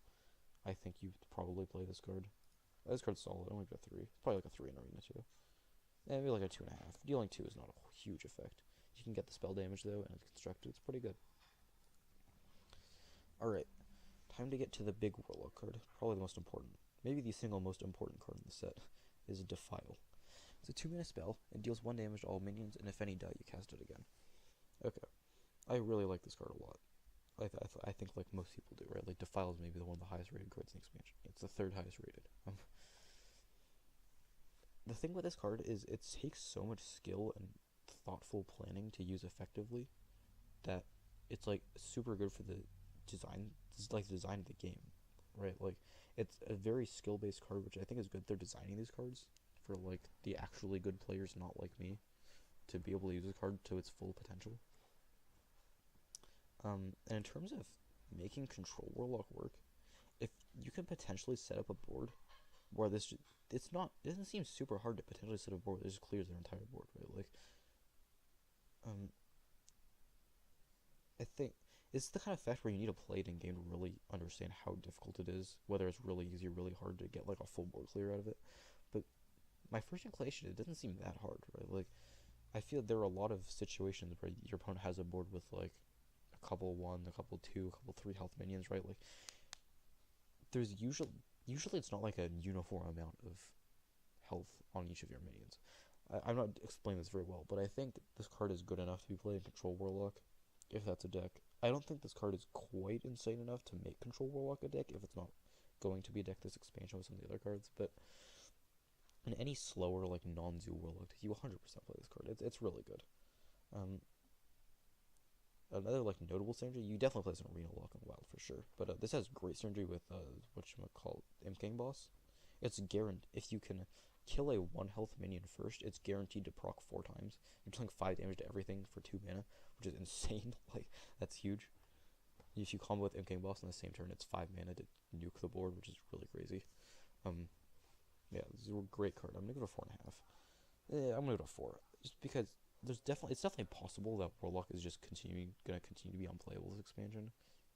Speaker 1: I think you'd probably play this card. This card's solid. I'm gonna give it a 3. It's probably like a 3 in arena too. Yeah, maybe like a 2.5. Dealing 2 is not a huge effect. You can get the spell damage though, and it's constructed. It's pretty good. Alright, time to get to the big Warlock card. Probably the most important. Maybe the single most important card in the set is Defile. It's a 2-mana spell. It deals 1 damage to all minions, and if any die, you cast it again. Okay. I really like this card a lot. I think like most people do, right? Like, Defile is maybe one of the highest rated cards in the expansion. It's the 3rd highest rated. The thing with this card is it takes so much skill and thoughtful planning to use effectively that it's like super good for the design. It's like the design of the game, right? Like, it's a very skill-based card, which I think is good. They're designing these cards for like the actually good players, not like me, to be able to use this card to its full potential. And in terms of making Control Warlock work, if you can potentially set up a board where it doesn't seem super hard to potentially set up a board that just clears their entire board, right? Like, I think it's the kind of fact where you need to play it in game to really understand how difficult it is, whether it's really easy or really hard to get like a full board clear out of it. But my first inclination, it doesn't seem that hard, right? Like, I feel there are a lot of situations where your opponent has a board with like a couple 1, a couple 2, a couple 3 health minions, right? Like, there's usually it's not like a uniform amount of health on each of your minions. I'm not explaining this very well, but I think this card is good enough to be played in Control Warlock, if that's a deck. I don't think this card is quite insane enough to make Control Warlock a deck, if it's not going to be a deck this expansion with some of the other cards, but in any slower, like, non-zoo Warlock deck, you 100% play this card. It's really good. Another, like, notable synergy, you definitely play this in Arena Lock in Wild for sure, but this has great synergy with, whatchamacallit, Imp King Boss. It's guaranteed, if you can kill a 1 health minion first, it's guaranteed to proc 4 times. You're dealing 5 damage to everything for 2 mana, which is insane. Like, that's huge. If you combo with Imp King Boss on the same turn, it's 5 mana to nuke the board, which is really crazy. Yeah, this is a great card. I'm gonna give it a 4.5. Yeah, I'm gonna give it a 4, just because it's definitely possible that Warlock is just gonna continue to be unplayable this expansion,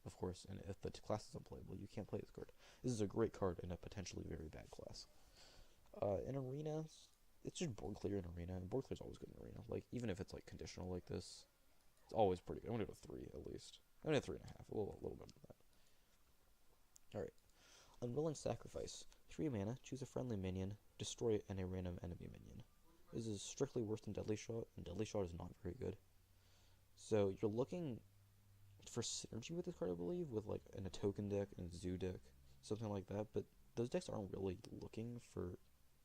Speaker 1: of course. And if the class is unplayable, you can't play this card. This is a great card in a potentially very bad class. In Arena, it's just board clear in Arena, and board clear is always good in Arena. Like, even if it's like conditional like this, it's always pretty good. I'm gonna go to 3 at least. I'm gonna go 3.5, a little better than that. All right, Unwilling Sacrifice. 3 mana, choose a friendly minion, destroy a random enemy minion. This is strictly worse than Deadly Shot, and Deadly Shot is not very good. So you're looking for synergy with this card, I believe, with like in a token deck and a zoo deck, something like that. But those decks aren't really looking for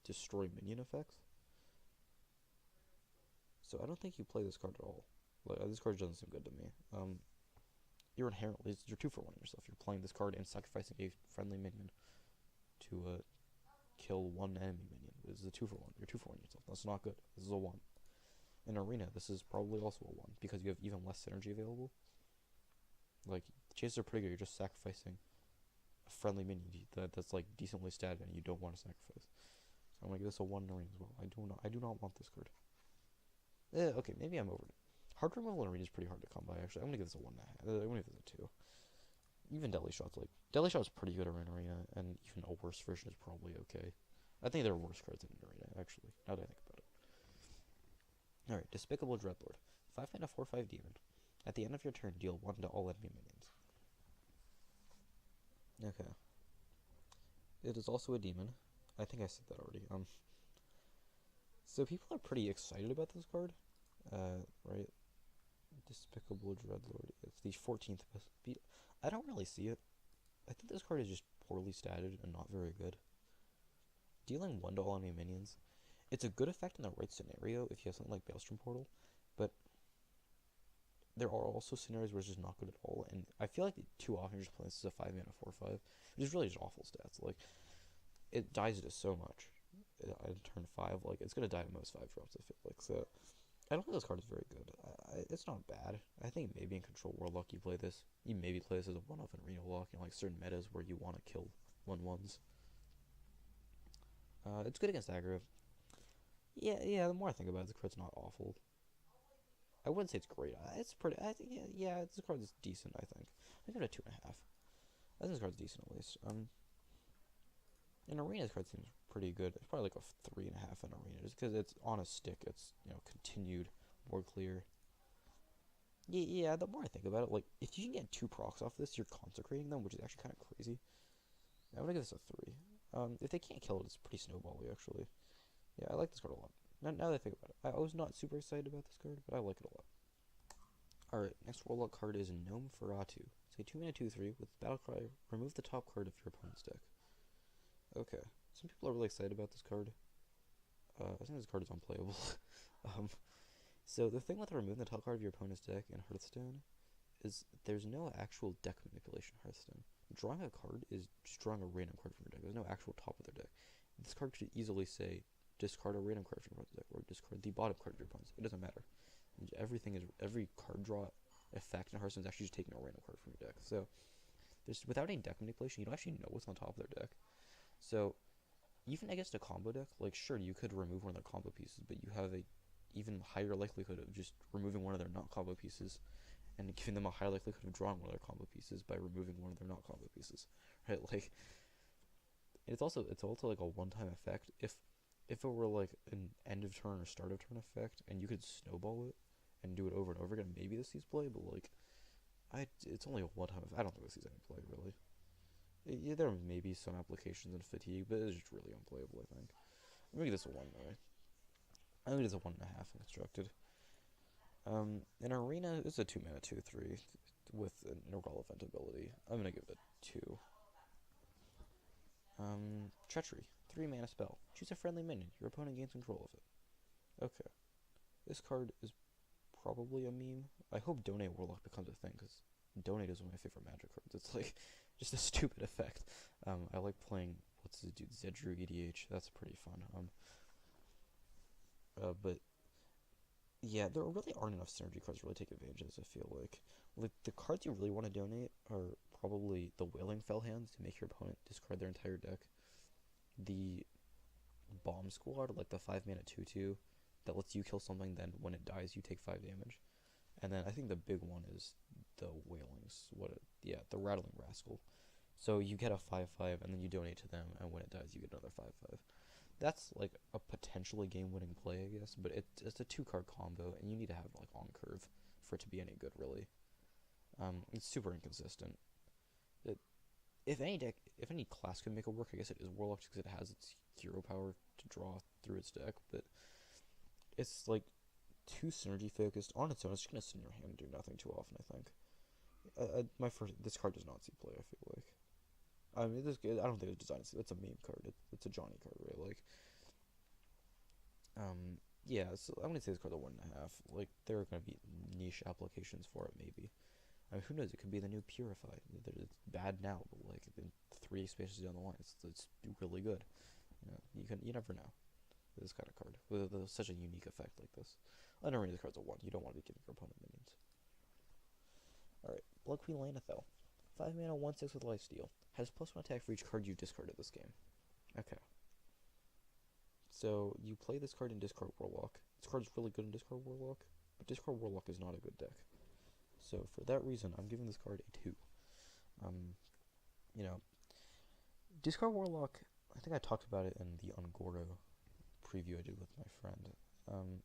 Speaker 1: destroy minion effects. So I don't think you play this card at all. Like, this card doesn't seem good to me. You're 2-for-1 yourself. You're playing this card and sacrificing a friendly minion to kill 1 enemy minion. This is a 2-for-1. You're 2-for-1 yourself. That's not good. This is a 1. In Arena, this is probably also a 1 because you have even less synergy available. Like, the chances are pretty good. You're just sacrificing a friendly minion that's like decently statted and you don't want to sacrifice. So I'm gonna give this a 1 in Arena as well. I do not want this card. Okay, maybe I'm over it. Hard removal in Arena is pretty hard to come by, actually. I'm gonna give this a 1.5. I'm gonna give this a 2. Even Deadly Shot's pretty good in Arena, and even a worse version is probably okay. I think there are worse cards in Arena, actually, now that I think about it. Alright, Despicable Dreadlord. 5 mana 4/5 demon. At the end of your turn, deal 1 to all enemy minions. Okay. It is also a demon. I think I said that already. So people are pretty excited about this card. Right? Despicable Dreadlord. It's the 14th best beat. I don't really see it. I think this card is just poorly statted and not very good. Dealing 1 to all enemy minions. It's a good effect in the right scenario if you have something like Maelstrom Portal, but there are also scenarios where it's just not good at all, and I feel like too often you're just playing this as a 5 mana 4/5, which is really just awful stats. Like, it dies to so much in turn 5, like, it's gonna die to most 5 drops, I feel like, so I don't think this card is very good. It's not bad. I think maybe in Control Warlock you play this. You maybe play this as a 1-off in Arena Lock in like certain metas where you want to kill 1/1s. It's good against aggro. Yeah, the more I think about it, this card's not awful. I wouldn't say it's great. It's pretty. Yeah, this card is decent, I think. I give it a 2.5. I think this card's decent at least. In Arena, this card seems pretty good. It's probably like a 3.5 in Arena, just because it's on a stick. It's, continued, more clear. Yeah, the more I think about it, like, if you can get 2 procs off this, you're consecrating them, which is actually kind of crazy. I'm gonna give this a 3. If they can't kill it, it's pretty snowbally, actually. Yeah, I like this card a lot. Now that I think about it, I was not super excited about this card, but I like it a lot. Alright, next Warlock card is Gnome Feratu. It's a 2 mana 2/3 with Battlecry. Remove the top card of your opponent's deck. Okay, some people are really excited about this card. I think this card is unplayable. So the thing with removing the top card of your opponent's deck in Hearthstone is there's no actual deck manipulation in Hearthstone. Drawing a card is just drawing a random card from your deck. There's no actual top of their deck. This card could easily say discard a random card from your opponent's deck or discard the bottom card of your opponent's deck. It doesn't matter. Every card draw effect in Hearthstone is actually just taking a random card from your deck. So without any deck manipulation, you don't actually know what's on top of their deck. So even against a combo deck, like, sure, you could remove one of their combo pieces, but you have a even higher likelihood of just removing one of their not combo pieces and giving them a higher likelihood of drawing one of their combo pieces by removing one of their not combo pieces, right? Like, it's also like a one-time effect. If it were like an end of turn or start of turn effect and you could snowball it and do it over and over again, maybe this sees play, but like, it's only a one-time effect. I don't think this sees any play, really. There may be some applications in Fatigue, but it's just really unplayable, I think. Let me get this a 1, alright. I'm gonna get this a 1.5 constructed. In arena, it's a 2 mana 2/3 with an irrelevant ability. I'm gonna give it 2. Treachery, 3 mana spell. Choose a friendly minion. Your opponent gains control of it. Okay. This card is probably a meme. I hope Donate Warlock becomes a thing, because Donate is one of my favorite magic cards. It's like just a stupid effect. I like playing, what's this dude, Zedru EDH. That's pretty fun. But yeah, there really aren't enough synergy cards to really take advantage of this, I feel like. Like, the cards you really want to donate are probably the Wailing Fell Hands to make your opponent discard their entire deck. The Bomb Squad, like the 5 mana 2/2, that lets you kill something, then when it dies, you take 5 damage. And then I think the big one is the Wailings. The Rattling Rascal. So you get a 5/5, and then you donate to them, and when it dies, you get another 5/5. That's like a potentially game-winning play, I guess, but it's a 2-card combo, and you need to have like on curve for it to be any good, really. It's super inconsistent. If any class can make it work, I guess it is Warlock, because it has its hero power to draw through its deck, but it's like too synergy focused on its own. It's just gonna sit in your hand and do nothing too often, I think. This card does not see play, I feel like. I mean, I don't think it's designed. It's a meme card. It's a Johnny card, right? Like, yeah. So I'm gonna say this card's a 1.5. Like, there are gonna be niche applications for it, maybe. I mean, who knows? It could be the new Purify. It's bad now, but like in 3 spaces down the line, it's really good. You never know. This kind of card with such a unique effect like this. Unarena, this card's a 1. You don't want to be giving your opponent minions. All right, Blood Queen Lanethel. 5 mana, 1/6 with lifesteal. Has +1 attack for each card you discarded this game. Okay. So you play this card in Discard Warlock. This card's really good in Discard Warlock, but Discard Warlock is not a good deck. So for that reason, I'm giving this card a 2. Discard Warlock, I think I talked about it in the Ungoro preview I did with my friend.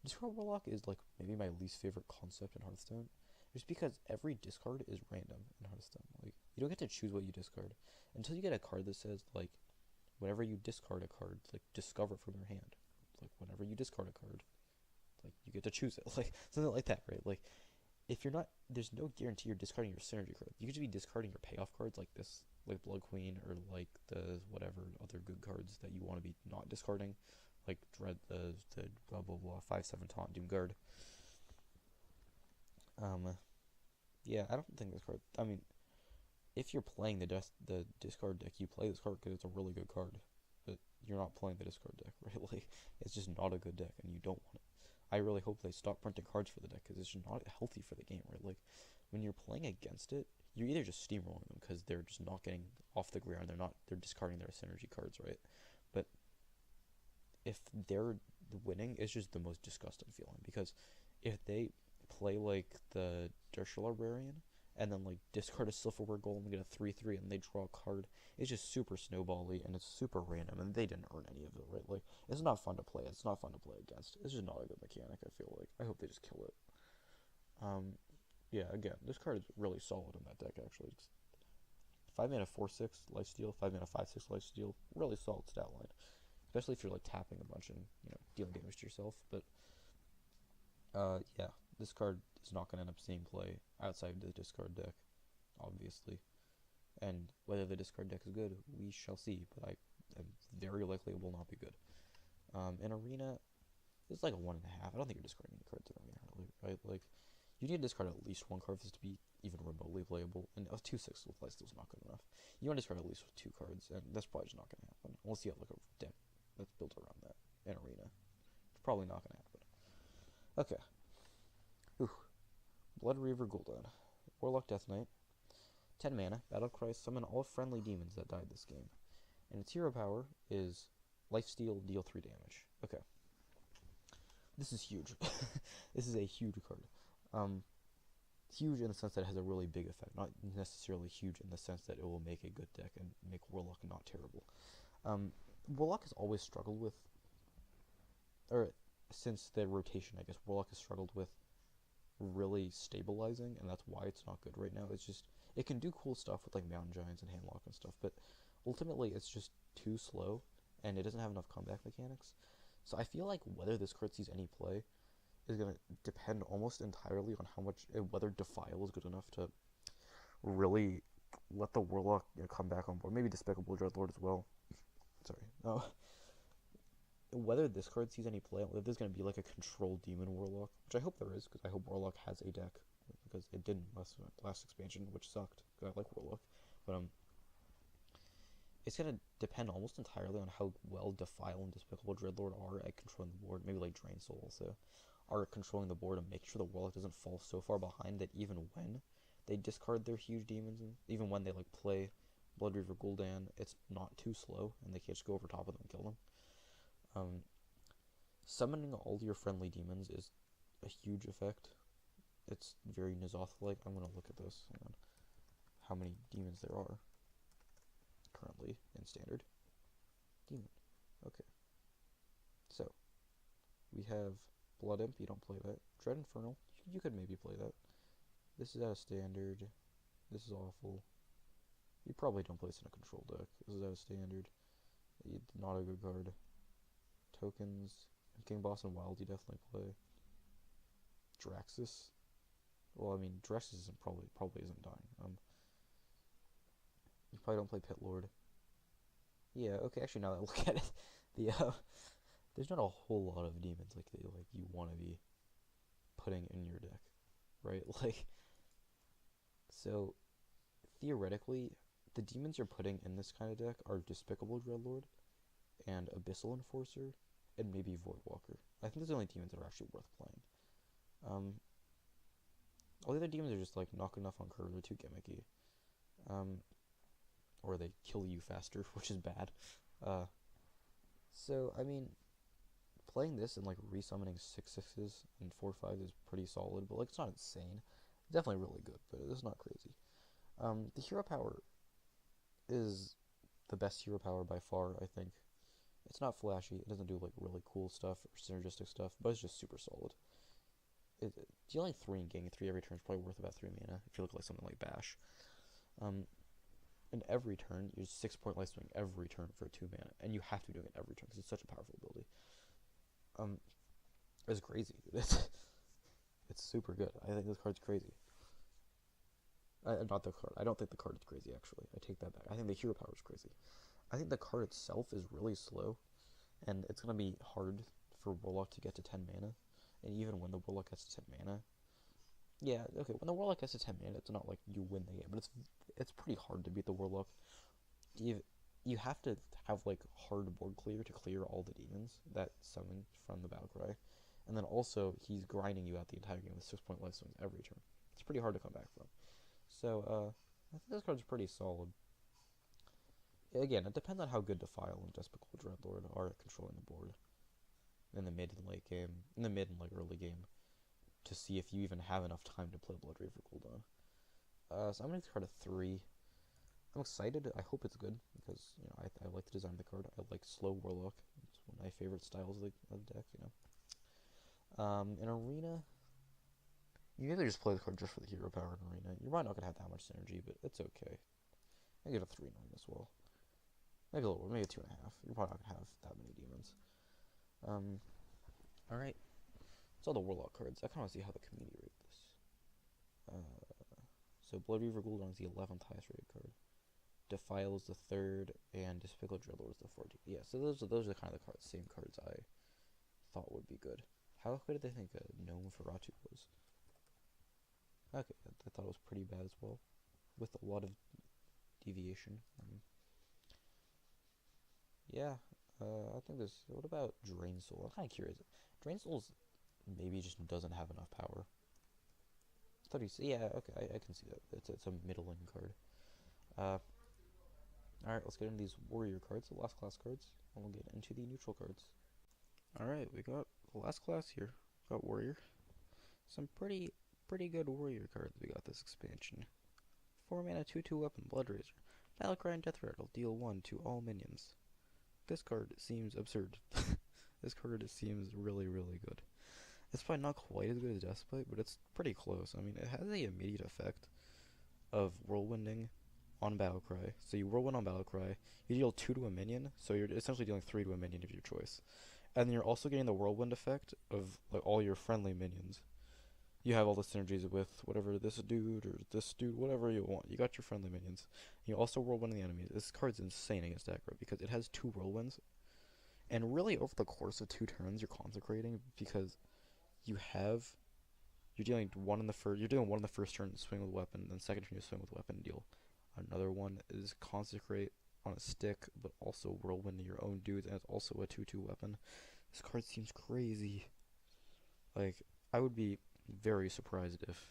Speaker 1: Discard Warlock is like maybe my least favorite concept in Hearthstone. Just because every discard is random in Hearthstone. Like, you don't get to choose what you discard until you get a card that says, like, whenever you discard a card, like, discover from your hand. Like, whenever you discard a card, like, you get to choose it. Like, something like that, right? Like, if you're not, there's no guarantee you're discarding your synergy card. You could just be discarding your payoff cards like this, like Blood Queen, or like the whatever other good cards that you want to be not discarding, like Dread, the blah blah blah 5/7 Taunt Doomguard. Yeah, I don't think this card. I mean, if you're playing the discard deck, you play this card because it's a really good card. But you're not playing the discard deck, right? Like, it's just not a good deck, and you don't want it. I really hope they stop printing cards for the deck, because it's just not healthy for the game, right? Like, when you're playing against it, you're either just steamrolling them because they're just not getting off the ground. They're discarding their synergy cards, right? But if they're winning, it's just the most disgusting feeling, because if they play like the Dershal Librarian and then like discard a Silverware Golem and get a 3/3 and they draw a card, it's just super snowbally and it's super random, and they didn't earn any of it, right? Like, it's not fun to play. It's not fun to play against. It's just not a good mechanic, I feel like. I hope they just kill it. Yeah, again, this card is really solid in that deck, actually. It's 5 mana 4/6 lifesteal, 5 mana 5/6 lifesteal, really solid stat line. Especially if you're like tapping a bunch and, dealing damage to yourself. But yeah, this card is not going to end up seeing play outside the discard deck, obviously. And whether the discard deck is good, we shall see. But I'm very likely it will not be good. In Arena, it's like a 1.5. I don't think you're discarding any cards in Arena, really, right? Like, you need to discard at least 1 card for this to be even remotely playable. And a 2/6 with lifesteal is not good enough. You want to discard at least 2 cards, and that's probably just not going to happen. Unless you have like a deck that's built around that in Arena. It's probably not going to happen. Okay. Ooh. Blood Reaver Gul'dan. Warlock Death Knight. 10 mana. Battlecry. Summon all friendly demons that died this game. And its hero power is lifesteal, deal 3 damage. Okay. This is huge. This is a huge card. Huge in the sense that it has a really big effect. Not necessarily huge in the sense that it will make a good deck and make Warlock not terrible. Warlock has always struggled with, or since the rotation, I guess, Warlock has struggled with really stabilizing, and that's why it's not good right now. It's just, it can do cool stuff with like Mountain Giants and Handlock and stuff, but ultimately it's just too slow, and it doesn't have enough comeback mechanics. So I feel like whether this card sees any play is going to depend almost entirely on how much, whether Defile is good enough to really let the Warlock come back on board. Maybe Despicable Dreadlord as well. Sorry. No. Whether this card sees any play, whether there's going to be like a controlled Demon Warlock, which I hope there is, because I hope Warlock has a deck, because it didn't last expansion, which sucked, because I like Warlock. But it's going to depend almost entirely on how well Defile and Despicable Dreadlord are at controlling the board. Maybe like Drain Soul also are controlling the board and make sure the Warlock doesn't fall so far behind that even when they discard their huge demons, and even when they like play Blood Reaver Gul'dan, it's not too slow, and they can't just go over top of them and kill them. Summoning all your friendly demons is a huge effect. It's very N'Zoth-like. I'm gonna look at this. Hang on. How many demons there are currently in standard? Demon. Okay. So we have Blood Imp. You don't play that. Dread Infernal. You could maybe play that. This is out of standard. This is awful. You probably don't play this in a control deck. This is out of standard. Not a good card. Tokens. King Boss and Wild you definitely play. Draxus. Well, I mean, Draxus isn't probably isn't dying. You probably don't play Pit Lord. Yeah, okay, actually now that I look at it, there's not a whole lot of demons like you want to be putting in your deck, right? Like, so theoretically, the demons you're putting in this kind of deck are Despicable Dreadlord and Abyssal Enforcer and maybe Voidwalker. I think those are the only demons that are actually worth playing. All the other demons are just like not enough on curve, they're too gimmicky. Or they kill you faster, which is bad. So I mean, playing this and like resummoning 6/6s and 4/5s is pretty solid, but like it's not insane. It's definitely really good, but it's not crazy. The hero power is the best hero power by far, I think. It's not flashy, it doesn't do like really cool stuff or synergistic stuff, but it's just super solid. Dealing 3 and gaining 3 every turn is probably worth about 3 mana if you look like something like Bash. And every turn, you just 6-point life swing every turn for 2 mana, and you have to be doing it every turn because it's such a powerful ability. It's crazy. It's super good. I think this card's crazy. Not the card. I don't think the card is crazy, actually. I take that back. I think the hero power is crazy. I think the card itself is really slow, and it's going to be hard for Warlock to get to 10 mana. And even when the Warlock gets to 10 mana, yeah, okay, when the Warlock gets to 10 mana, it's not like you win the game, but it's pretty hard to beat the Warlock. You have to have like hard board clear to clear all the demons that summon from the Battlecry. And then also, he's grinding you out the entire game with 6-point life swings every turn. It's pretty hard to come back from. So, I think this card's pretty solid. Again, it depends on how good Defile and Despicable Dreadlord are at controlling the board in the mid and late game, in the mid and like early game, to see if you even have enough time to play Blood Reaver Gul'dan. So I'm gonna card a 3. I'm excited. I hope it's good because I like the design of the card. I like slow Warlock. It's one of my favorite styles of the deck. In Arena, you either just play the card just for the hero power in Arena. You're probably not gonna have that much synergy, but it's okay. I give it a 3 in Arena as well. Maybe a little, maybe a 2.5. You're probably not gonna have that many demons. All right. That's all the Warlock cards. I kind of want to see how the community rate this. So Blood Reaver Gul'dan is the 11th highest rated card. Defile is the 3rd, and Despicable Dreadlord is the 14th. Yeah, so those are kind of the same cards I thought would be good. How good did they think Gnome Feratu was? Okay, I thought it was pretty bad as well, with a lot of deviation. Yeah, I think this. What about Drain Soul? I'm kind of curious. Drain Soul's maybe just doesn't have enough power. I thought yeah, okay, I can see that. It's a middling card. Alright, let's get into these warrior cards, the last class cards, and we'll get into the neutral cards. Alright, we got the last class here. Got warrior. Some pretty good warrior cards we got this expansion. 4 mana 2/2 weapon, Blood Razor. Battlecry and Death Rattle, deal 1 to all minions. This card seems absurd. This card seems really good. It's probably not quite as good as Deathspite, but it's pretty close. I mean, it has the immediate effect of whirlwinding on Battlecry. So you whirlwind on Battlecry. You deal 2 to a minion, so you're essentially dealing 3 to a minion of your choice. And then you're also getting the whirlwind effect of like all your friendly minions. You have all the synergies with whatever this dude or this dude, whatever you want. You got your friendly minions. You also whirlwind the enemies. This card's insane against aggro because it has 2 whirlwinds. And really over the course of 2 turns you're consecrating because you have you're dealing one in the first turn, swing with weapon, then second turn you swing with weapon, deal. Another one is consecrate on a stick, but also whirlwind your own dudes, and it's also a 2/2 weapon. This card seems crazy. Like, I would be very surprised if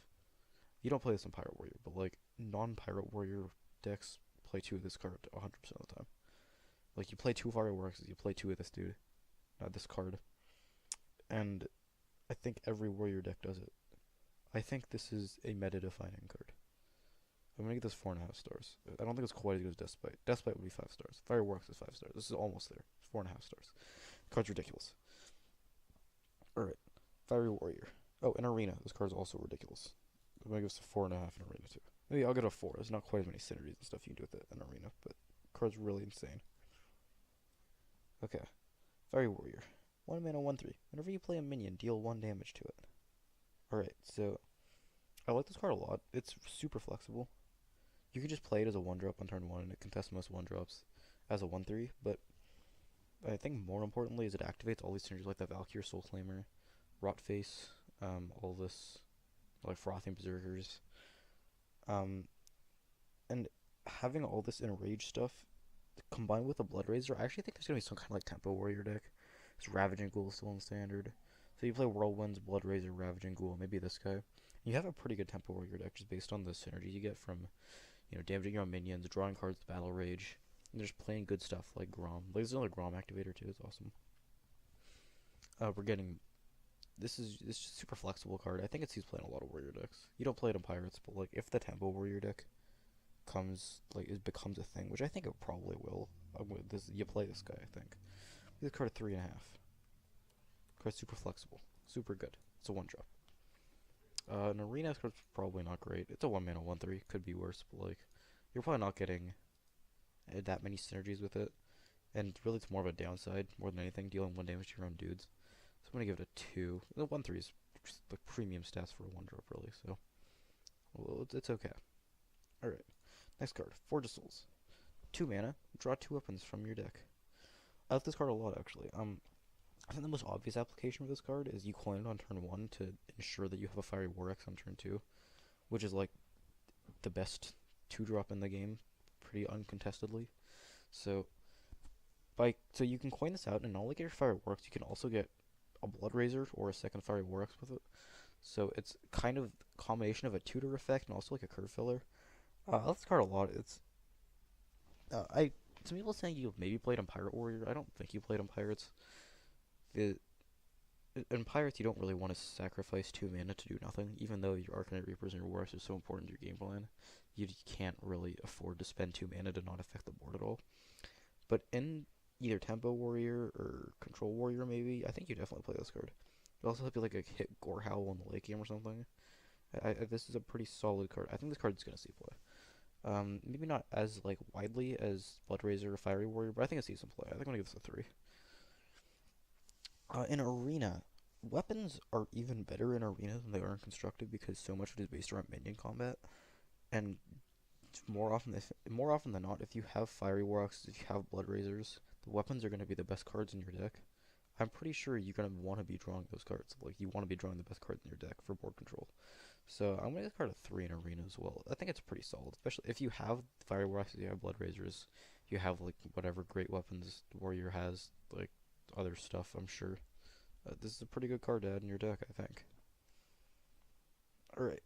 Speaker 1: you don't play this in Pirate Warrior, but like non-Pirate Warrior decks play 2 of this card 100% of the time. Like you play 2 fireworks, you play 2 of this dude, this card, and I think every Warrior deck does it. I think this is a meta-defining card. I'm gonna give this 4.5 stars. I don't think it's quite as good as Despite. Despite would be 5 stars. Fireworks is 5 stars. This is almost there. 4.5 stars. The card's ridiculous. Alright. Fiery Warrior. Oh, in Arena. This card's also ridiculous. I'm gonna give this a 4.5 in Arena too. Maybe I'll get a 4. There's not quite as many synergies and stuff you can do with it in Arena, but the card's really insane. Okay. Fiery Warrior. 1 mana, 1/3. Whenever you play a minion, deal 1 damage to it. Alright, so I like this card a lot. It's super flexible. You can just play it as a 1-drop on turn 1, and it contests most 1-drops as a 1/3, but I think more importantly is it activates all these synergies like the Valkyrie Soul Claimer, Rotface, all this, like Frothing Berserkers, and having all this enraged stuff combined with the Blood Razor, I actually think there's gonna be some kind of like Tempo Warrior deck. This Ravaging Ghoul is still in standard. So you play Whirlwinds, Blood Razor, Ravaging Ghoul, maybe this guy. You have a pretty good Tempo Warrior deck just based on the synergy you get from, damaging your own minions, drawing cards with Battle Rage, and just playing good stuff like Grom. Like, there's another Grom activator too, it's awesome. We're getting, this is just super flexible card. I think it's used playing a lot of Warrior decks. You don't play it in Pirates, but like if the Tempo Warrior deck becomes a thing, which I think it probably will. You play this guy, I think. This card at 3.5. Card's super flexible, super good. It's a 1-drop. An Arena card's probably not great. It's a 1 mana 1/3. Could be worse, but like you're probably not getting that many synergies with it, and really it's more of a downside more than anything, dealing 1 damage to your own dudes. So I'm gonna give it a 2. The 1/3 is just like premium stats for a 1-drop, really. So it's okay. All right. Next card, Forge of Souls. 2 mana, draw 2 weapons from your deck. I like this card a lot, actually. I think the most obvious application of this card is you coin it on turn 1 to ensure that you have a Fiery War Axe on turn 2, which is like the best 2-drop in the game, pretty uncontestedly. So you can coin this out, and not only get your Fiery War Axe, you can also get a Blood Razor or a second Fiery War Axe with it. So it's kind of a combination of a tutor effect and also like a curve filler. I like this card a lot. It's some people saying you maybe played on Pirate Warrior. I don't think you played on Pirates. In Pirates, you don't really want to sacrifice 2 mana to do nothing, even though your Arcanite Reapers and your War Axe are so important to your game plan. You can't really afford to spend 2 mana to not affect the board at all. But in either Tempo Warrior or Control Warrior, maybe, I think you definitely play this card. It also help you like hit Gorehowl in the late game or something. This is a pretty solid card. I think this card is gonna see play. Maybe not as like widely as Blood Razor or Fiery Warrior, but I think it sees some play. I think I'm gonna give this a 3. In Arena, weapons are even better in Arena than they are in Constructed because so much of it is based around minion combat, and more often than not, if you have Fiery War Axes, if you have Blood Razors, the weapons are going to be the best cards in your deck. I'm pretty sure you're going to want to be drawing those cards. Like, you want to be drawing the best cards in your deck for board control. So I'm going to give this card a 3 in Arena as well. I think it's pretty solid, especially if you have Fiery War Axes, you have Blood Razors, you have like whatever great weapons the Warrior has, like other stuff, I'm sure. This is a pretty good card to add in your deck, I think. Alright.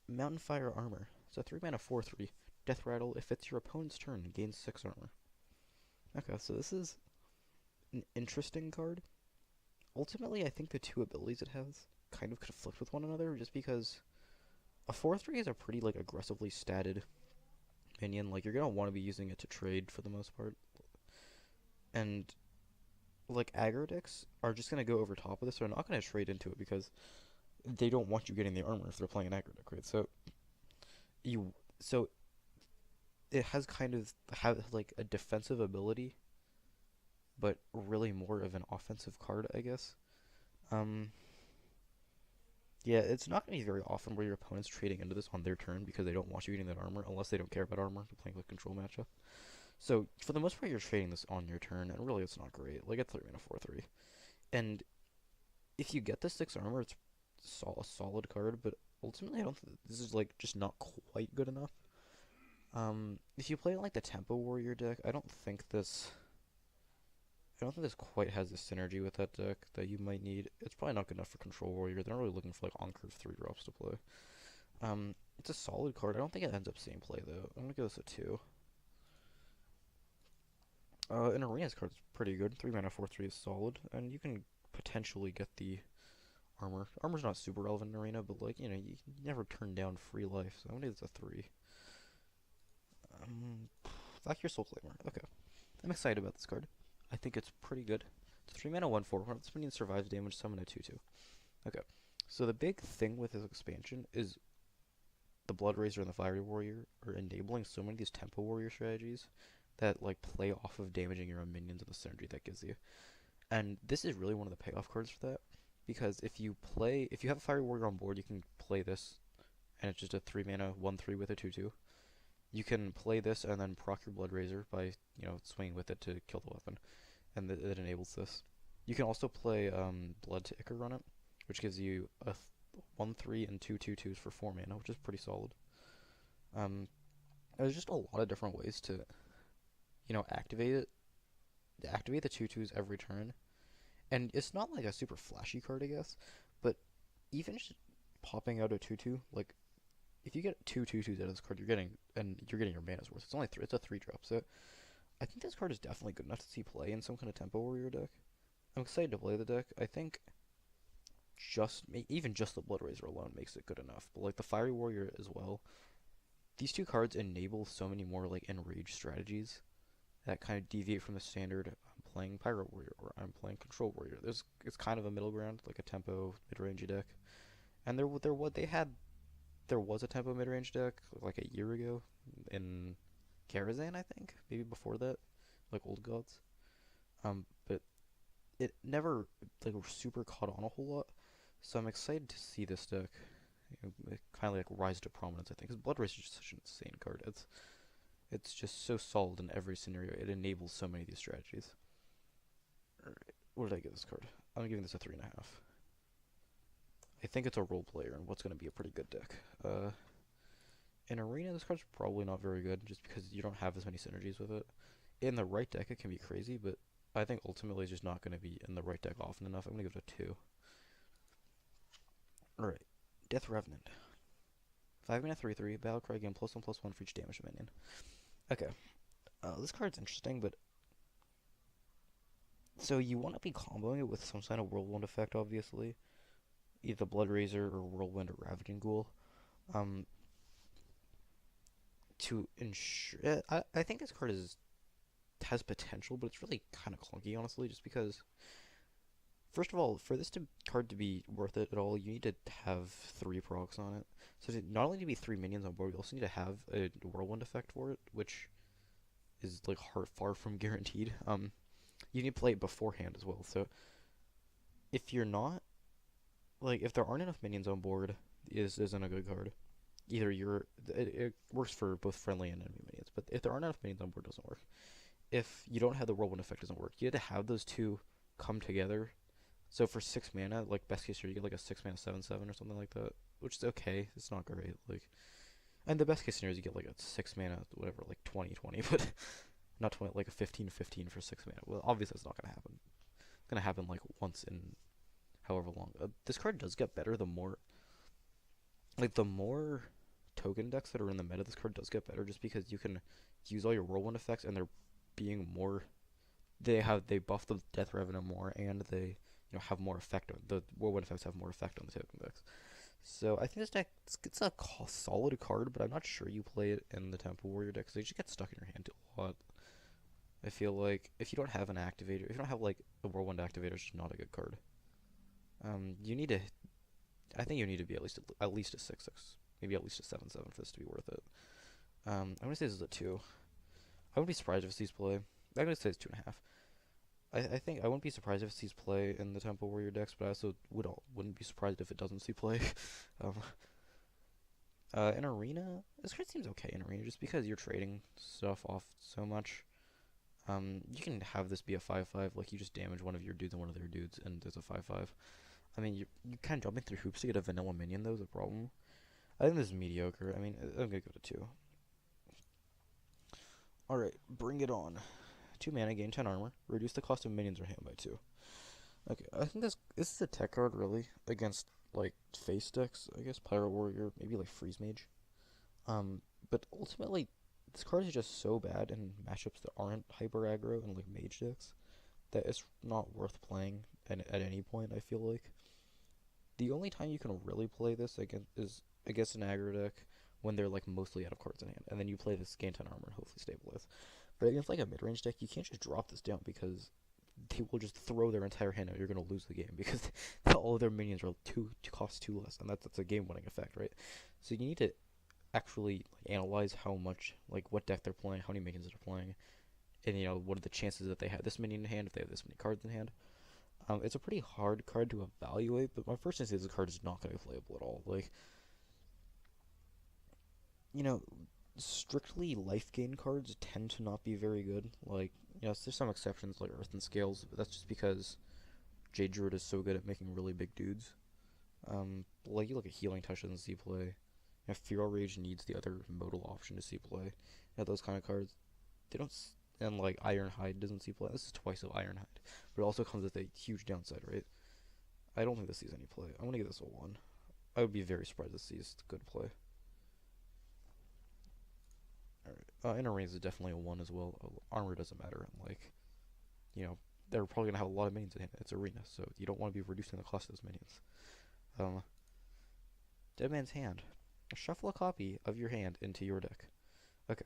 Speaker 1: Mountain Fire Armor. It's a 3 mana 4/3. Death Rattle. If it's your opponent's turn, gains 6 armor. Okay, so this is an interesting card. Ultimately, I think the 2 abilities it has kind of conflict with one another, just because a 4/3 is a pretty like aggressively statted minion. Like, you're gonna want to be using it to trade for the most part. And like aggro decks are just gonna go over top of this. They're not gonna trade into it because they don't want you getting the armor if they're playing an aggro deck, right? So it has kind of have like a defensive ability, but really more of an offensive card, I guess. Um, yeah, it's not going to be very often where your opponent's trading into this on their turn because they don't want you getting that armor, unless they don't care about armor. They're playing like control matchup. So for the most part, you're trading this on your turn, and really, it's not great. Like at 3 mana 4/3, and if you get the 6 armor, it's a solid card. But ultimately, I don't. This is like just not quite good enough. If you play like the Tempo Warrior deck, I don't think this. I don't think this quite has the synergy with that deck that you might need. It's probably not good enough for Control Warrior. They're not really looking for like on curve 3 drops to play. It's a solid card. I don't think it ends up seeing play though. I'm gonna give this a 2. An Arena's card is pretty good. 3 mana 4/3 is solid, and you can potentially get the armor. Armor's not super relevant in Arena, but like you never turn down free life, so I'm gonna give this a 3. Back your Soul Claimer. Okay, I'm excited about this card. I think it's pretty good. It's 3 mana 1/4. When this minion survives damage, summon a 2/2. Okay, so the big thing with this expansion is the Blood Razor and the Fiery Warrior are enabling so many of these Tempo Warrior strategies that like play off of damaging your own minions and the synergy that gives you. And this is really one of the payoff cards for that, because if you have a Fiery Warrior on board, you can play this, and it's just a 3 mana 1/3 with a 2/2. You can play this and then proc your Blood Razor by swinging with it to kill the weapon, and it enables this. You can also play Blood to Ichor on it, which gives you a 1/3 and 2/2/2s for 4 mana, which is pretty solid. There's just a lot of different ways to activate it. Activate the 2/2s every turn, and it's not like a super flashy card, I guess, but even just popping out a 2/2, like if you get 2/2/2s out of this card, you're getting your mana's worth. It's a 3 drop, so I think this card is definitely good enough to see play in some kind of Tempo Warrior deck. I'm excited to play the deck. I think even just the Blood Razor alone makes it good enough, but like the Fiery Warrior as well. These 2 cards enable so many more like enraged strategies that kind of deviate from the standard. I'm playing Pyro Warrior or I'm playing Control Warrior. It's kind of a middle ground, like a tempo mid-range deck. And there was a tempo mid-range deck like a year ago in Karazhan, I think, maybe before that, like Old Gods. But it never like super caught on a whole lot. So I'm excited to see this deck kind of like rise to prominence. I think because Blood Race is just such an insane card. It's just so solid in every scenario. It enables so many of these strategies. Alright, what did I give this card? I'm giving this a 3.5. I think it's a role player and what's going to be a pretty good deck. In Arena, this card's probably not very good just because you don't have as many synergies with it. In the right deck, it can be crazy, but I think ultimately it's just not going to be in the right deck often enough. I'm going to give it a 2. Alright, Death Revenant. 5 mana 3/3, Battlecry, gain +1/+1 for each damage minion. Okay, this card's interesting, but so you want to be comboing it with some kind of Whirlwind effect, obviously, either Blood Razor or Whirlwind or Ravaging Ghoul, to ensure. I think this card has potential, but it's really kind of clunky, honestly, just because. First of all, for this card to be worth it at all, you need to have 3 procs on it. So not only to be 3 minions on board, you also need to have a Whirlwind effect for it, which is like far from guaranteed. You need to play it beforehand as well. So if you're not if there aren't enough minions on board, this isn't a good card. Either it works for both friendly and enemy minions, but if there aren't enough minions on board, it doesn't work. If you don't have the Whirlwind effect, it doesn't work. You have to have those 2 come together. So for 6 mana, like best case scenario, you get like a 6 mana 7/7 or something like that, which is okay. It's not great. And the best case scenario is you get like a 6 mana whatever, like 20/20, but not 20, like a 15/15 for 6 mana. Well, obviously that's not gonna happen. It's gonna happen like once in however long. This card does get better the more token decks that are in the meta. This card does get better just because you can use all your Whirlwind effects, and they're being more. They buff the Death Revenant more, and they have more effect on the Whirlwind effects have more effect on the token decks. So I think this deck it's a solid card, but I'm not sure you play it in the Tempo Warrior deck because they just get stuck in your hand a lot. I feel like if you don't have an activator, if you don't have like a Whirlwind activator, it's just not a good card. You need to. I think you need to be at least a 6/6, maybe at least a 7/7 for this to be worth it. I'm gonna say this is a 2. I wouldn't be surprised if it sees play. I'm gonna say it's 2.5. I think I wouldn't be surprised if it sees play in the Tempo Warrior decks, but I also wouldn't be surprised if it doesn't see play. um, in Arena, this card seems okay in Arena, just because you're trading stuff off so much. You can have this be a 5/5, like you just damage one of your dudes and one of their dudes, and there's a 5/5. I mean, you're kind of jumping through hoops to get a vanilla minion, though, is a problem. I think this is mediocre. I mean, I'm gonna go to 2. Alright, bring it on. 2 mana, gain 10 armor, reduce the cost of minions or hand by 2. Okay, I think this is a tech card, really, against, like, face decks, I guess, Pirate Warrior, maybe, like, Freeze Mage. But ultimately, this card is just so bad in matchups that aren't hyper aggro and, like, mage decks that it's not worth playing at any point, I feel like. The only time you can really play this is against an aggro deck when they're, like, mostly out of cards in hand, and then you play this gain 10 armor and hopefully stabilize. But against, like, a mid-range deck, you can't just drop this down because they will just throw their entire hand out. You're going to lose the game because all of their minions are cost 2 less, and that's a game-winning effect, right? So you need to actually, like, analyze how much, like, what deck they're playing, how many minions they're playing, and, you know, what are the chances that they have this minion in hand if they have this many cards in hand. It's a pretty hard card to evaluate, but my first instinct is the card is not going to be playable at all. Like, you know, strictly life gain cards tend to not be very good. Like, yes, there's some exceptions like Earth and Scales, but that's just because Jade Druid is so good at making really big dudes. Like you look at Healing Touch doesn't see play. You know, Feral Rage needs the other modal option to see play. You know, those kind of cards, they don't. And like Ironhide doesn't see play. This is twice of Ironhide, but it also comes with a huge downside, right? I don't think this sees any play. I'm gonna give this a 1. I would be very surprised this sees good play. Alright. Inner Range is definitely a 1 as well. Armor doesn't matter. And, like, you know, they're probably going to have a lot of minions in it. It's Arena, so you don't want to be reducing the cost of those minions. Dead Man's Hand. Shuffle a copy of your hand into your deck. Okay.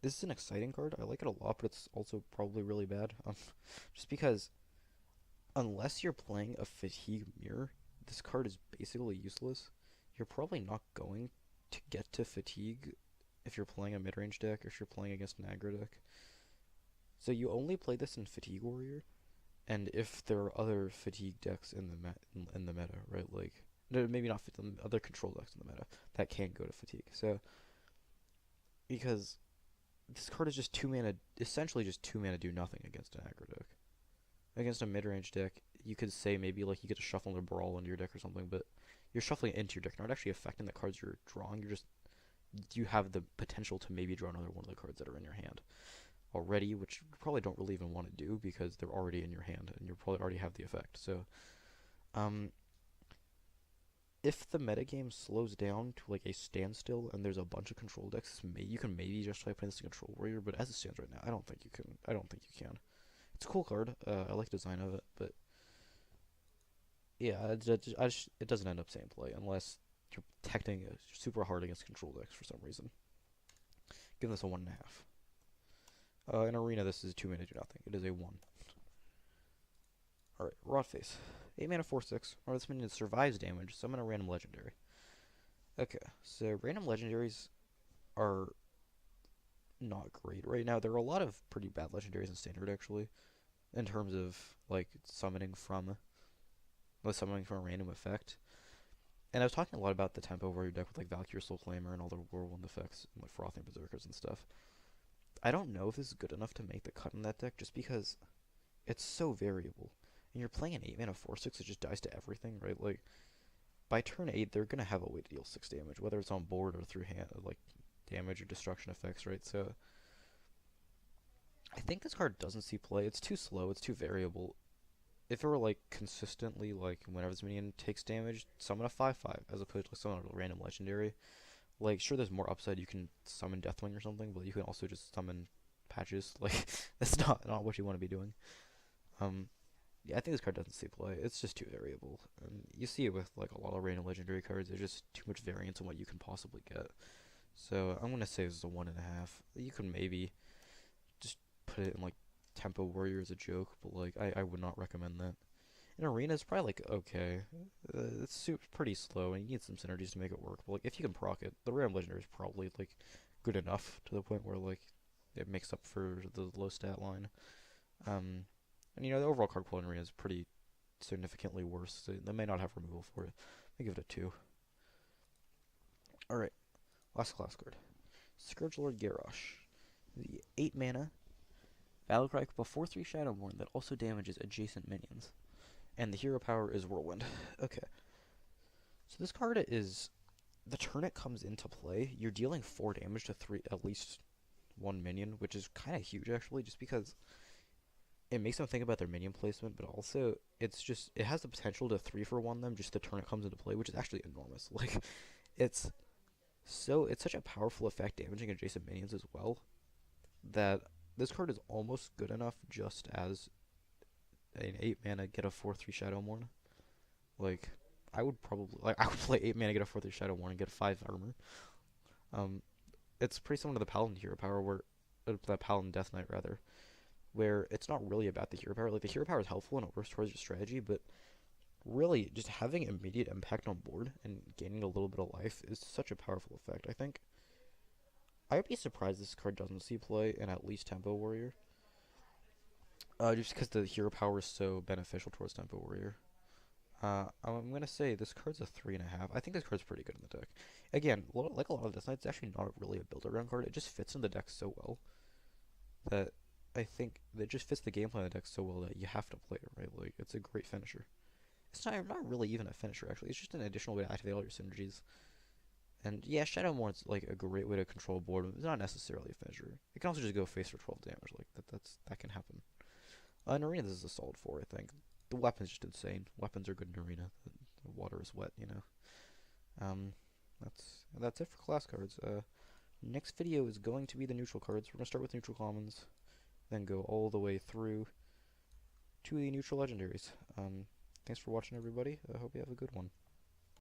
Speaker 1: This is an exciting card. I like it a lot, but it's also probably really bad. Just because, unless you're playing a Fatigue Mirror, this card is basically useless. You're probably not going to get to Fatigue if you're playing a mid-range deck or if you're playing against an aggro deck. So you only play this in Fatigue Warrior, and if there are other Fatigue decks in the meta, right? Like, no, maybe not other control decks in the meta that can't go to Fatigue. So because this card is just 2 mana, essentially just 2 mana do nothing against an aggro deck. Against a mid-range deck, you could say maybe like you get to shuffle a Brawl into your deck or something, but you're shuffling it into your deck, not actually affecting the cards you're drawing. You have the potential to maybe draw another one of the cards that are in your hand already, which you probably don't really even want to do because they're already in your hand and you probably already have the effect. So, if the metagame slows down to like a standstill and there's a bunch of control decks, you can maybe just try playing this in Control Warrior, but as it stands right now, I don't think you can. I don't think you can. It's a cool card. I like the design of it, but yeah, it doesn't end up same play unless you're protecting it super hard against control decks for some reason. Give this a 1.5. In Arena, this is 2 mana do nothing. It is a 1. Alright, Rot Face. 8 mana 4/6. Or this minion survives damage. Summon a random legendary. Okay, so random legendaries are not great right now. There are a lot of pretty bad legendaries in Standard, actually, in terms of, like, summoning from a random effect. And I was talking a lot about the Tempo Warrior deck with, like, Valkyrie Soulflamer and all the Whirlwind effects, and, like, Frothing Berserkers and stuff. I don't know if this is good enough to make the cut in that deck, just because it's so variable. And you're playing an 8 mana 4/6 that just dies to everything, right? Like, by turn 8, they're going to have a way to deal 6 damage, whether it's on board or through hand, like, damage or destruction effects, right? So, I think this card doesn't see play. It's too slow, it's too variable. If it were, like, consistently, like, whenever this minion takes damage, summon a 5/5, as opposed to like, summon a random legendary. Like, sure, there's more upside. You can summon Deathwing or something, but you can also just summon Patches. Like, that's not what you want to be doing. Yeah, I think this card doesn't see play. It's just too variable. And you see it with, like, a lot of random legendary cards. There's just too much variance in what you can possibly get. So, I'm going to say this is a 1.5. You can maybe just put it in, like, Tempo Warrior as a joke, but, like, I would not recommend that. In Arena, it's probably like, okay. It's pretty slow, and you need some synergies to make it work. But like, if you can proc it, the random legendary is probably like good enough to the point where like it makes up for the low stat line. Um, and the overall card quality in Arena is pretty significantly worse. They may not have removal for it. I give it a 2. Alright, last class card. Scourge Lord Garrosh. The 8 mana Battlecry with a 4/3 Shadowborn that also damages adjacent minions. And the hero power is Whirlwind. Okay. So this card is, the turn it comes into play, you're dealing 4 damage to at least 1 minion, which is kind of huge actually, just because it makes them think about their minion placement, but also it has the potential to 3-for-1 them just the turn it comes into play, which is actually enormous. Like, it's such a powerful effect damaging adjacent minions as well, that this card is almost good enough just as an 8 mana get a 4/3 Shadowborn. Like, I would play 8 mana, get a 4/3 Shadowborn, and get 5 armor. Um, it's pretty similar to the Paladin hero power, the Paladin Death Knight rather, where it's not really about the hero power. Like, the hero power is helpful and it works towards your strategy, but really just having immediate impact on board and gaining a little bit of life is such a powerful effect. I think I would be surprised this card doesn't see play in at least Tempo Warrior. Just because the hero power is so beneficial towards Tempo Warrior. I'm gonna say this card's a 3.5. I think this card's pretty good in the deck. Again, like a lot of Death Knights, it's actually not really a build-around card. It just fits in the deck so well that I think it just fits the gameplay in the deck so well that you have to play it, right? Like, it's a great finisher. It's not really even a finisher, actually. It's just an additional way to activate all your synergies. And yeah, Shadowborn's like a great way to control board. It's not necessarily a finisher. It can also just go face for 12 damage. Like, that can happen. In Arena, this is a solid 4, I think. The weapon's just insane. Weapons are good in Arena. The water is wet. That's it for class cards. Next video is going to be the neutral cards. We're gonna start with neutral commons, then go all the way through to the neutral legendaries. Thanks for watching, everybody. I hope you have a good one.